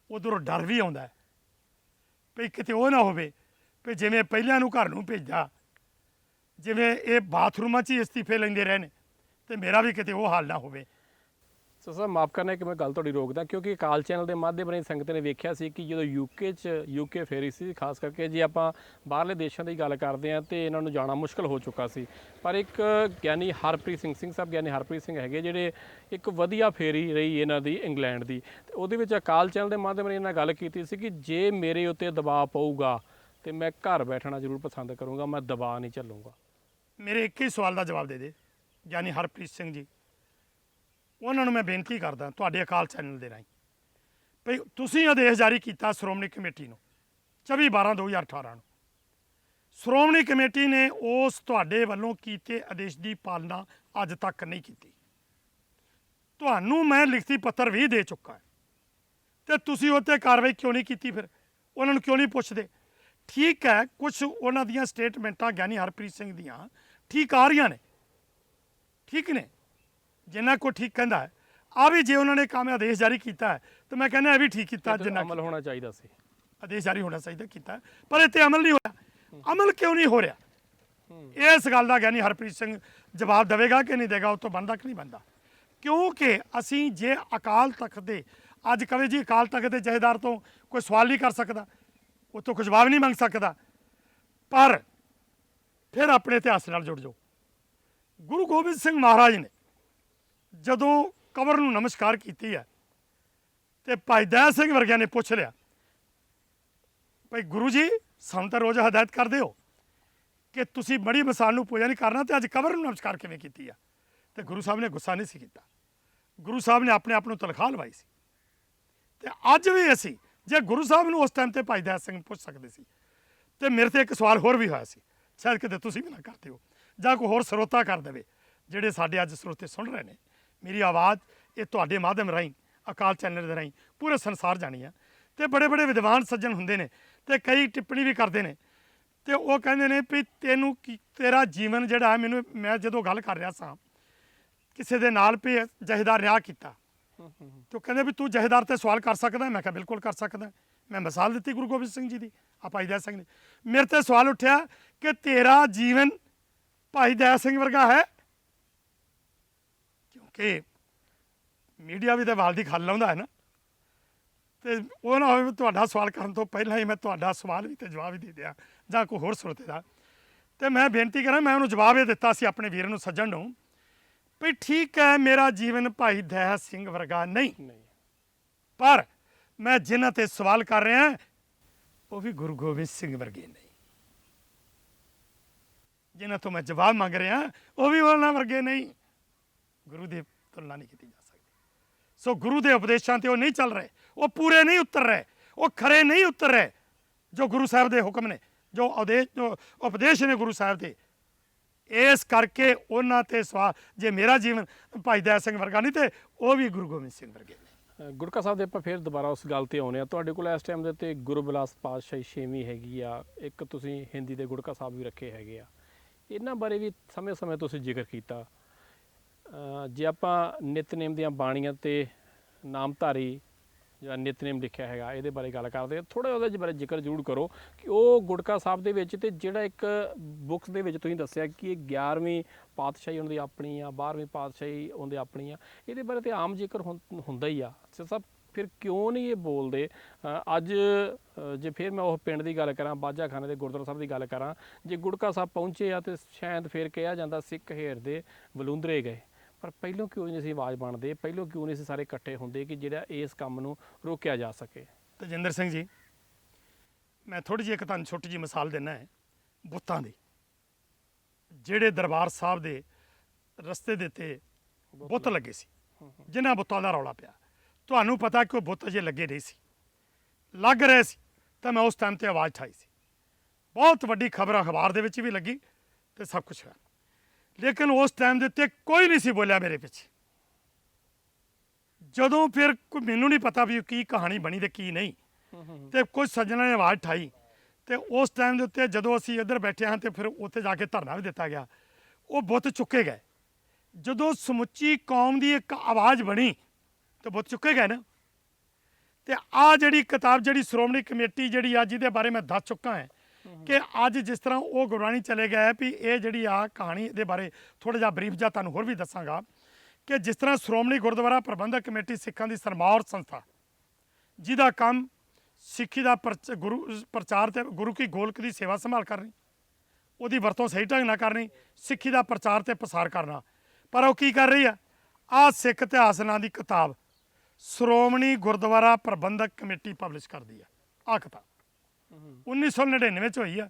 ਉਧਰੋਂ ਡਰ ਵੀ ਆਉਂਦਾ ਹੈ ਵੀ ਕਿਤੇ ਉਹ ਨਾ ਹੋਵੇ ਵੀ ਜਿਵੇਂ ਪਹਿਲਿਆਂ ਨੂੰ ਘਰ ਨੂੰ ਭੇਜਾ, ਜਿਵੇਂ ਇਹ ਬਾਥਰੂਮਾਂ 'ਚ ਹੀ ਅਸਤੀਫੇ ਲੈਂਦੇ ਰਹੇ ਨੇ, ਤੇ ਮੇਰਾ ਵੀ ਕਿਤੇ ਉਹ ਹਾਲ ਨਾ ਹੋਵੇ। ਸੋ ਸਰ ਮਾਫ ਕਰਨਾ ਕਿ ਮੈਂ ਗੱਲ ਤੁਹਾਡੀ ਰੋਕਦਾ, ਕਿਉਂਕਿ ਅਕਾਲ ਚੈਨਲ ਦੇ ਮਾਧਿਅਮ ਰਾਹੀਂ ਸੰਗਤ ਨੇ ਵੇਖਿਆ ਸੀ ਕਿ ਜਦੋਂ ਯੂਕੇ ਫੇਰੀ ਸੀ, ਖਾਸ ਕਰਕੇ ਜੇ ਆਪਾਂ ਬਾਹਰਲੇ ਦੇਸ਼ਾਂ ਦੀ ਗੱਲ ਕਰਦੇ ਹਾਂ ਤੇ ਇਹਨਾਂ ਨੂੰ ਜਾਣਾ ਮੁਸ਼ਕਲ ਹੋ ਚੁੱਕਾ ਸੀ। ਪਰ ਇੱਕ ਗਿਆਨੀ ਹਰਪ੍ਰੀਤ ਸਿੰਘ ਸਾਹਿਬ, ਗਿਆਨੀ ਹਰਪ੍ਰੀਤ ਸਿੰਘ ਹੈਗੇ ਜਿਹੜੇ ਇੱਕ ਵਧੀਆ ਫੇਰੀ ਰਹੀ ਇਹਨਾਂ ਦੀ ਇੰਗਲੈਂਡ ਦੀ, ਤੇ ਉਹਦੇ ਵਿੱਚ ਅਕਾਲ ਚੈਨਲ ਦੇ ਮਾਧਿਅਮ ਰਾਹੀਂ ਇਹਨਾਂ ਗੱਲ ਕੀਤੀ ਸੀ ਕਿ ਜੇ ਮੇਰੇ ਉੱਤੇ ਦਬਾਅ ਪਊਗਾ ਤੇ ਮੈਂ ਘਰ ਬੈਠਣਾ ਜ਼ਰੂਰ ਪਸੰਦ ਕਰੂੰਗਾ, ਮੈਂ ਦਬਾਅ ਨਹੀਂ ਝੱਲੂੰਗਾ। ਮੇਰੇ ਇੱਕ ਹੀ ਸਵਾਲ ਦਾ ਜਵਾਬ ਦੇ ਦੇ ਗਿਆਨੀ ਹਰਪ੍ਰੀਤ ਸਿੰਘ ਜੀ। ਉਹਨਾਂ ਨੂੰ ਮੈਂ ਬੇਨਤੀ ਕਰਦਾ ਤੁਹਾਡੇ ਅਕਾਲ ਚੈਨਲ ਦੇ ਰਾਹੀਂ, ਭਈ ਤੁਸੀਂ ਆਦੇਸ਼ ਜਾਰੀ ਕੀਤਾ ਸ਼੍ਰੋਮਣੀ ਕਮੇਟੀ ਨੂੰ 24/12/2018 ਨੂੰ। ਸ਼੍ਰੋਮਣੀ ਕਮੇਟੀ ਨੇ ਉਸ ਤੁਹਾਡੇ ਵੱਲੋਂ ਕੀਤੇ ਆਦੇਸ਼ ਦੀ ਪਾਲਣਾ ਅੱਜ ਤੱਕ ਨਹੀਂ ਕੀਤੀ। ਤੁਹਾਨੂੰ ਮੈਂ ਲਿਖਤੀ ਪੱਤਰ ਵੀ ਦੇ ਚੁੱਕਾ ਹੈ ਤੇ ਤੁਸੀਂ ਉਹ 'ਤੇ ਕਾਰਵਾਈ ਕਿਉਂ ਨਹੀਂ ਕੀਤੀ? ਫਿਰ ਉਹਨਾਂ ਨੂੰ ਕਿਉਂ ਨਹੀਂ ਪੁੱਛਦੇ? ਠੀਕ ਹੈ, ਕੁਝ ਉਹਨਾਂ ਦੀਆਂ ਸਟੇਟਮੈਂਟਾਂ ਗਿਆਨੀ ਹਰਪ੍ਰੀਤ ਸਿੰਘ ਦੀਆਂ ਠੀਕ ਆ ਰਹੀਆਂ ਨੇ, ਠੀਕ ਨੇ, ਜਿੰਨਾ ਕੋ ਠੀਕ ਕਹਿੰਦਾ ਹੈ ਆ ਵੀ। ਜੇ ਉਹਨਾਂ ਨੇ ਕੰਮ ਆਦੇਸ਼ ਜਾਰੀ ਕੀਤਾ ਹੈ ਤਾਂ ਮੈਂ ਕਹਿੰਦਾ ਇਹ ਵੀ ਠੀਕ ਕੀਤਾ, ਜਿੰਨਾ ਅਮਲ ਹੋਣਾ ਚਾਹੀਦਾ ਸੀ, ਆਦੇਸ਼ ਜਾਰੀ ਹੋਣਾ ਚਾਹੀਦਾ ਕੀਤਾ, ਪਰ ਇੱਥੇ ਅਮਲ ਨਹੀਂ ਹੋਇਆ। ਅਮਲ ਕਿਉਂ ਨਹੀਂ ਹੋ ਰਿਹਾ? ਇਸ ਗੱਲ ਦਾ ਗਿਆਨੀ ਹਰਪ੍ਰੀਤ ਸਿੰਘ ਜਵਾਬ ਦੇਵੇਗਾ ਕਿ ਨਹੀਂ ਦੇਗਾ, ਉਹ ਤੋਂ ਬਣਦਾ ਕਿ ਨਹੀਂ ਬਣਦਾ। ਕਿਉਂਕਿ ਅਸੀਂ ਜੇ ਅਕਾਲ ਤਖਤ ਦੇ ਅੱਜ ਕਵੇ ਜੀ ਅਕਾਲ ਤਖਤ ਦੇ ਜਥੇਦਾਰ ਤੋਂ ਕੋਈ ਸਵਾਲ ਨਹੀਂ ਕਰ ਸਕਦਾ, ਉਹ ਤੋਂ ਕੋਈ ਜਵਾਬ ਨਹੀਂ ਮੰਗ ਸਕਦਾ, ਪਰ ਫਿਰ ਆਪਣੇ ਇਤਿਹਾਸ ਨਾਲ ਜੁੜ ਜਾਓ। ਗੁਰੂ ਗੋਬਿੰਦ ਸਿੰਘ ਮਹਾਰਾਜ ਨੇ ਜਦੋਂ ਕਬਰ ਨੂੰ ਨਮਸਕਾਰ ਕੀਤੀ ਹੈ ਤੇ ਭਾਈ ਦਇਆ ਸਿੰਘ ਵਰਗਿਆਂ ਨੇ ਪੁੱਛ ਲਿਆ, ਭਾਈ ਗੁਰੂ ਜੀ ਸਾਨੂੰ ਤਾਂ ਰੋਜ਼ ਹਦਾਇਤ ਕਰਦੇ ਹੋ ਕਿ ਤੁਸੀਂ ਬੜੀ ਮਿਸਾਲ ਨੂੰ ਪੂਜਾ ਨਹੀਂ ਕਰਨਾ, ਤੇ ਅੱਜ ਕਬਰ ਨੂੰ ਨਮਸਕਾਰ ਕਿਵੇਂ ਕੀਤੀ ਆ? ਤੇ ਗੁਰੂ ਸਾਹਿਬ ਨੇ ਗੁੱਸਾ ਨਹੀਂ ਸੀ ਕੀਤਾ। ਗੁਰੂ ਸਾਹਿਬ ਨੇ ਆਪਣੇ ਆਪ ਨੂੰ ਤਨਖਾਹ ਲਵਾਈ ਸੀ। ਤੇ ਅੱਜ ਵੀ ਅਸੀਂ ਜੇ ਗੁਰੂ ਸਾਹਿਬ ਨੂੰ ਉਸ ਟਾਈਮ ਤੇ ਭਾਈ ਦਇਆ ਸਿੰਘ ਪੁੱਛ ਸਕਦੇ ਸੀ, ਤੇ ਮੇਰੇ ਤੇ ਇੱਕ ਸਵਾਲ ਹੋਰ ਵੀ ਹੋਇਆ ਸੀ, ਸ਼ਾਇਦ ਕਿਤੇ ਤੁਸੀਂ ਵੀ ਨਾ ਕਰਦੇ ਹੋ ਜਾਂ ਕੋਈ ਹੋਰ ਸਰੋਤਾ ਕਰ ਦੇਵੇ। ਜਿਹੜੇ ਸਾਡੇ ਅੱਜ ਸਰੋਤੇ ਸੁਣ ਰਹੇ ਨੇ, ਮੇਰੀ ਆਵਾਜ਼ ਇਹ ਤੁਹਾਡੇ ਮਾਧਿਅਮ ਰਾਹੀਂ ਅਕਾਲ ਚੈਨਲ ਦੇ ਰਾਹੀਂ ਪੂਰੇ ਸੰਸਾਰ ਜਾਣੀ ਆ। ਤੇ ਬੜੇ ਬੜੇ ਵਿਦਵਾਨ ਸੱਜਣ ਹੁੰਦੇ ਨੇ ਤੇ ਕਈ ਟਿੱਪਣੀ ਵੀ ਕਰਦੇ ਨੇ, ਤੇ ਉਹ ਕਹਿੰਦੇ ਨੇ ਵੀ ਤੈਨੂੰ ਤੇਰਾ ਜੀਵਨ ਜਿਹੜਾ ਮੈਨੂੰ, ਮੈਂ ਜਦੋਂ ਗੱਲ ਕਰ ਰਿਹਾ ਸਾਂ ਕਿਸੇ ਦੇ ਨਾਲ ਵੀ ਜਥੇਦਾਰ ਰਿਹਾ ਕੀਤਾ, ਤੇ ਉਹ ਕਹਿੰਦੇ ਵੀ ਤੂੰ ਜਥੇਦਾਰ ਤੇ ਸਵਾਲ ਕਰ ਸਕਦਾ? ਮੈਂ ਕਿਹਾ ਬਿਲਕੁਲ ਕਰ ਸਕਦਾ। ਮੈਂ ਮਿਸਾਲ ਦਿੱਤੀ ਗੁਰੂ ਗੋਬਿੰਦ ਸਿੰਘ ਜੀ ਦੀ, ਭਾਈ ਦਇਆ ਸਿੰਘ ਨੇ। ਮੇਰੇ ਤੇ ਸਵਾਲ ਉੱਠਿਆ ਕਿ ਤੇਰਾ ਜੀਵਨ ਭਾਈ ਦਇਆ ਸਿੰਘ ਵਰਗਾ ਹੈ? ਕਿਉਂਕਿ ਮੀਡੀਆ ਵੀ ਤਾਂ ਵਾਲ ਦੀ ਖੱਲ ਲਾਉਂਦਾ ਹੈ ਨਾ, ਤੇ ਉਹ ਨਾ ਹੋਵੇ ਤੁਹਾਡਾ ਸਵਾਲ ਕਰਨ ਤੋਂ ਪਹਿਲਾਂ ਹੀ ਮੈਂ ਤੁਹਾਡਾ ਸਵਾਲ ਵੀ ਤੇ ਜਵਾਬ ਹੀ ਦੇ ਦਿਆਂ ਜਾਂ ਕੋਈ ਹੋਰ ਸਰੋਤੇ ਦਾ। ਤੇ ਮੈਂ ਬੇਨਤੀ ਕਰਾਂ, ਮੈਂ ਉਹਨੂੰ ਜਵਾਬ ਇਹ ਦਿੱਤਾ ਸੀ ਆਪਣੇ ਵੀਰ ਨੂੰ ਸੱਜਣ ਨੂੰ, ਵੀ ਠੀਕ ਹੈ ਮੇਰਾ ਜੀਵਨ ਭਾਈ ਦਇਆ ਸਿੰਘ ਵਰਗਾ ਨਹੀਂ, ਪਰ ਮੈਂ ਜਿਨ੍ਹਾਂ ਤੇ ਸਵਾਲ ਕਰ ਰਿਹਾ ਉਹ ਵੀ ਗੁਰੂ ਗੋਬਿੰਦ ਸਿੰਘ ਵਰਗੇ ਨਹੀਂ। ਜਿਨ੍ਹਾਂ ਤੋਂ ਮੈਂ ਜਵਾਬ ਮੰਗ ਰਿਹਾ ਉਹ ਵੀ ਉਹਨਾਂ ਵਰਗੇ ਨਹੀਂ। ਗੁਰੂ ਦੀ ਤੁਲਨਾ ਨਹੀਂ ਕੀਤੀ ਜਾ ਸਕਦੀ। ਸੋ ਗੁਰੂ ਦੇ ਉਪਦੇਸ਼ਾਂ ਤੇ ਉਹ ਨਹੀਂ ਚੱਲ ਰਹੇ, ਉਹ ਪੂਰੇ ਨਹੀਂ ਉਤਰ ਰਹੇ, ਉਹ ਖਰੇ ਨਹੀਂ ਉਤਰ ਰਹੇ। ਜੋ ਗੁਰੂ ਸਾਹਿਬ ਦੇ ਹੁਕਮ ਨੇ, ਜੋ ਉਪਦੇਸ਼ ਨੇ ਗੁਰੂ ਸਾਹਿਬ ਦੇ, ਇਸ ਕਰਕੇ ਉਹਨਾਂ ਤੇ ਸਵਾਲ, ਜੇ ਮੇਰਾ ਜੀਵਨ ਭਾਈ ਦਇਆ ਸਿੰਘ ਵਰਗਾ ਨਹੀਂ ਤੇ ਉਹ ਵੀ ਗੁਰੂ ਗੋਬਿੰਦ ਸਿੰਘ ਵਰਗੇ ਨੇ। ਗੁਰਕਾ ਸਾਹਿਬ ਦੇ ਆਪਾਂ ਫਿਰ ਦੁਬਾਰਾ ਉਸ ਗੱਲ ਤੇ ਆਉਂਦੇ ਆ। ਤੁਹਾਡੇ ਕੋਲ ਇਸ ਟਾਈਮ ਦੇ ਉੱਤੇ ਗੁਰੂ ਬਿਲਾਸ ਪਾਤਸ਼ਾਹੀ 6ਵੀਂ ਹੈਗੀ ਆ, ਇੱਕ ਤੁਸੀਂ ਹਿੰਦੀ ਦੇ ਗੁਰਕਾ ਸਾਹਿਬ ਵੀ ਰੱਖੇ ਹੈਗੇ ਆ, ਇਹਨਾਂ ਬਾਰੇ ਵੀ ਸਮੇਂ-ਸਮੇਂ ਤੁਸੀਂ ਜ਼ਿਕਰ ਕੀਤਾ। ਜੇ ਆਪਾਂ ਨਿਤਨੇਮ ਦੀਆਂ ਬਾਣੀਆਂ ਤੇ ਨਾਮਧਾਰੀ ਜਿਹੜਾ ਨਿਤਨੇਮ ਲਿਖਿਆ ਹੈਗਾ ਇਹਦੇ ਬਾਰੇ ਗੱਲ ਕਰਦੇ ਹਾਂ, ਥੋੜ੍ਹਾ ਉਹਦੇ ਬਾਰੇ ਜ਼ਿਕਰ ਜ਼ਰੂਰ ਕਰੋ ਕਿ ਉਹ ਗੁਟਕਾ ਸਾਹਿਬ ਦੇ ਵਿੱਚ, ਤੇ ਜਿਹੜਾ ਇੱਕ ਬੁੱਕਸ ਦੇ ਵਿੱਚ ਤੁਸੀਂ ਦੱਸਿਆ ਕਿ ਇਹ 11ਵੀਂ ਪਾਤਸ਼ਾਹੀ ਉਹਨਾਂ ਦੀ ਆਪਣੀ ਆ, 12ਵੀਂ ਪਾਤਸ਼ਾਹੀ ਉਹਦੇ ਆਪਣੀ ਆ, ਇਹਦੇ ਬਾਰੇ ਤੇ ਆਮ ਜ਼ਿਕਰ ਹੁੰਦਾ ਹੀ ਆ। ਸਭ ਫਿਰ ਕਿਉਂ ਨਹੀਂ ਇਹ ਬੋਲਦੇ? ਅੱਜ ਜੇ ਫਿਰ ਮੈਂ ਉਹ ਪਿੰਡ ਦੀ ਗੱਲ ਕਰਾਂ, ਬਾਜਾ ਖਾਨੇ ਦੇ ਗੁਰਦੁਆਰਾ ਸਾਹਿਬ ਦੀ ਗੱਲ ਕਰਾਂ, ਜੇ ਗੁਟਕਾ ਸਾਹਿਬ ਪਹੁੰਚੇ ਆ ਤੇ ਸ਼ਾਇਦ ਫਿਰ ਕਿਹਾ ਜਾਂਦਾ ਸਿੱਖ ਹੇਰ ਦੇ ਵਲੂੰਦਰੇ ਗਏ, ਪਰ ਪਹਿਲੋਂ ਕਿਉਂ ਨਹੀਂ ਸੀ ਆਵਾਜ਼ ਬਣਦੇ? ਪਹਿਲੋਂ ਕਿਉਂ ਨਹੀਂ ਸੀ ਸਾਰੇ ਇਕੱਠੇ ਹੁੰਦੇ ਕਿ ਜਿਹੜਾ ਇਸ ਕੰਮ ਨੂੰ ਰੋਕਿਆ ਜਾ ਸਕੇ? ਤੇਜਿੰਦਰ ਸਿੰਘ ਜੀ, ਮੈਂ ਥੋੜ੍ਹੀ ਜਿਹੀ ਇੱਕ ਤੁਹਾਨੂੰ ਛੋਟੀ ਜਿਹੀ ਮਿਸਾਲ ਦਿੰਦਾ ਹੈ ਬੁੱਤਾਂ ਦੀ। ਜਿਹੜੇ ਦਰਬਾਰ ਸਾਹਿਬ ਦੇ ਰਸਤੇ ਦੇ ਉੱਤੇ ਬੁੱਤ ਲੱਗੇ ਸੀ, ਜਿਨ੍ਹਾਂ ਬੁੱਤਾਂ ਦਾ ਰੌਲਾ ਪਿਆ, ਤੁਹਾਨੂੰ ਪਤਾ ਕਿ ਉਹ ਬੁੱਤ ਅਜੇ ਲੱਗੇ ਨਹੀਂ ਸੀ, ਲੱਗ ਰਹੇ ਸੀ ਤਾਂ ਮੈਂ ਉਸ ਟਾਈਮ 'ਤੇ ਆਵਾਜ਼ ਉਠਾਈ ਸੀ। ਬਹੁਤ ਵੱਡੀ ਖਬਰ ਅਖਬਾਰ ਦੇ ਵਿੱਚ ਵੀ ਲੱਗੀ ਤੇ ਸਭ ਕੁਛ ਹੋਇਆ, ਲੇਕਿਨ ਉਸ ਟਾਈਮ ਦੇ ਉੱਤੇ ਕੋਈ ਨਹੀਂ ਸੀ ਬੋਲਿਆ ਮੇਰੇ ਪਿੱਛੇ। ਜਦੋਂ ਫਿਰ ਕੋਈ ਮੈਨੂੰ ਨਹੀਂ ਪਤਾ ਵੀ ਕੀ ਕਹਾਣੀ ਬਣੀ ਤੇ ਕੀ ਨਹੀਂ, ਤੇ ਕੁਝ ਸੱਜਣਾਂ ਨੇ ਆਵਾਜ਼ ਉਠਾਈ, ਤੇ ਉਸ ਟਾਈਮ ਦੇ ਉੱਤੇ ਜਦੋਂ ਅਸੀਂ ਇੱਧਰ ਬੈਠੇ ਹਾਂ ਤੇ ਫਿਰ ਉੱਥੇ ਜਾ ਕੇ ਧਰਨਾ ਵੀ ਦਿੱਤਾ ਗਿਆ, ਉਹ ਬੁੱਤ ਚੁੱਕੇ ਗਏ। ਜਦੋਂ ਸਮੁੱਚੀ ਕੌਮ ਦੀ ਇੱਕ ਆਵਾਜ਼ ਬਣੀ ਤੇ ਬੁੱਤ ਚੁੱਕੇ ਗਏ ਨਾ। ਤੇ ਆਹ ਜਿਹੜੀ ਕਿਤਾਬ, ਜਿਹੜੀ ਸ਼੍ਰੋਮਣੀ ਕਮੇਟੀ ਜਿਹੜੀ ਅੱਜ ਜਿਹਦੇ ਬਾਰੇ ਮੈਂ ਦੱਸ ਚੁੱਕਾ ਹਾਂ ਕਿ ਅੱਜ ਜਿਸ ਤਰ੍ਹਾਂ ਉਹ ਗੁਰਬਾਣੀ ਚਲੇ ਗਏ ਵੀ ਇਹ ਜਿਹੜੀ ਆ ਕਹਾਣੀ, ਇਹਦੇ ਬਾਰੇ ਥੋੜ੍ਹਾ ਜਿਹਾ ਬਰੀਫ ਜਿਹਾ ਤੁਹਾਨੂੰ ਹੋਰ ਵੀ ਦੱਸਾਂਗਾ ਕਿ ਜਿਸ ਤਰ੍ਹਾਂ ਸ਼੍ਰੋਮਣੀ ਗੁਰਦੁਆਰਾ ਪ੍ਰਬੰਧਕ ਕਮੇਟੀ ਸਿੱਖਾਂ ਦੀ ਸਰਮਾਉਰ ਸੰਸਥਾ ਜਿਹਦਾ ਕੰਮ ਸਿੱਖੀ ਦਾ ਗੁਰੂ ਪ੍ਰਚਾਰ ਤੇ ਗੁਰੂ ਕੀ ਗੋਲਕ ਦੀ ਸੇਵਾ ਸੰਭਾਲ ਕਰਨੀ, ਉਹਦੀ ਵਰਤੋਂ ਸਹੀ ਢੰਗ ਨਾਲ ਕਰਨੀ, ਸਿੱਖੀ ਦਾ ਪ੍ਰਚਾਰ ਤੇ ਪ੍ਰਸਾਰ ਕਰਨਾ, ਪਰ ਉਹ ਕੀ ਕਰ ਰਹੀ ਆ? ਆਹ ਸਿੱਖ ਇਤਿਹਾਸ ਨਾਂ ਦੀ ਕਿਤਾਬ ਸ਼੍ਰੋਮਣੀ ਗੁਰਦੁਆਰਾ ਪ੍ਰਬੰਧਕ ਕਮੇਟੀ ਪਬਲਿਸ਼ ਕਰਦੀ ਆ। ਆਹ ਕਿਤਾਬ 1999 ਚ ਹੋਈ ਆ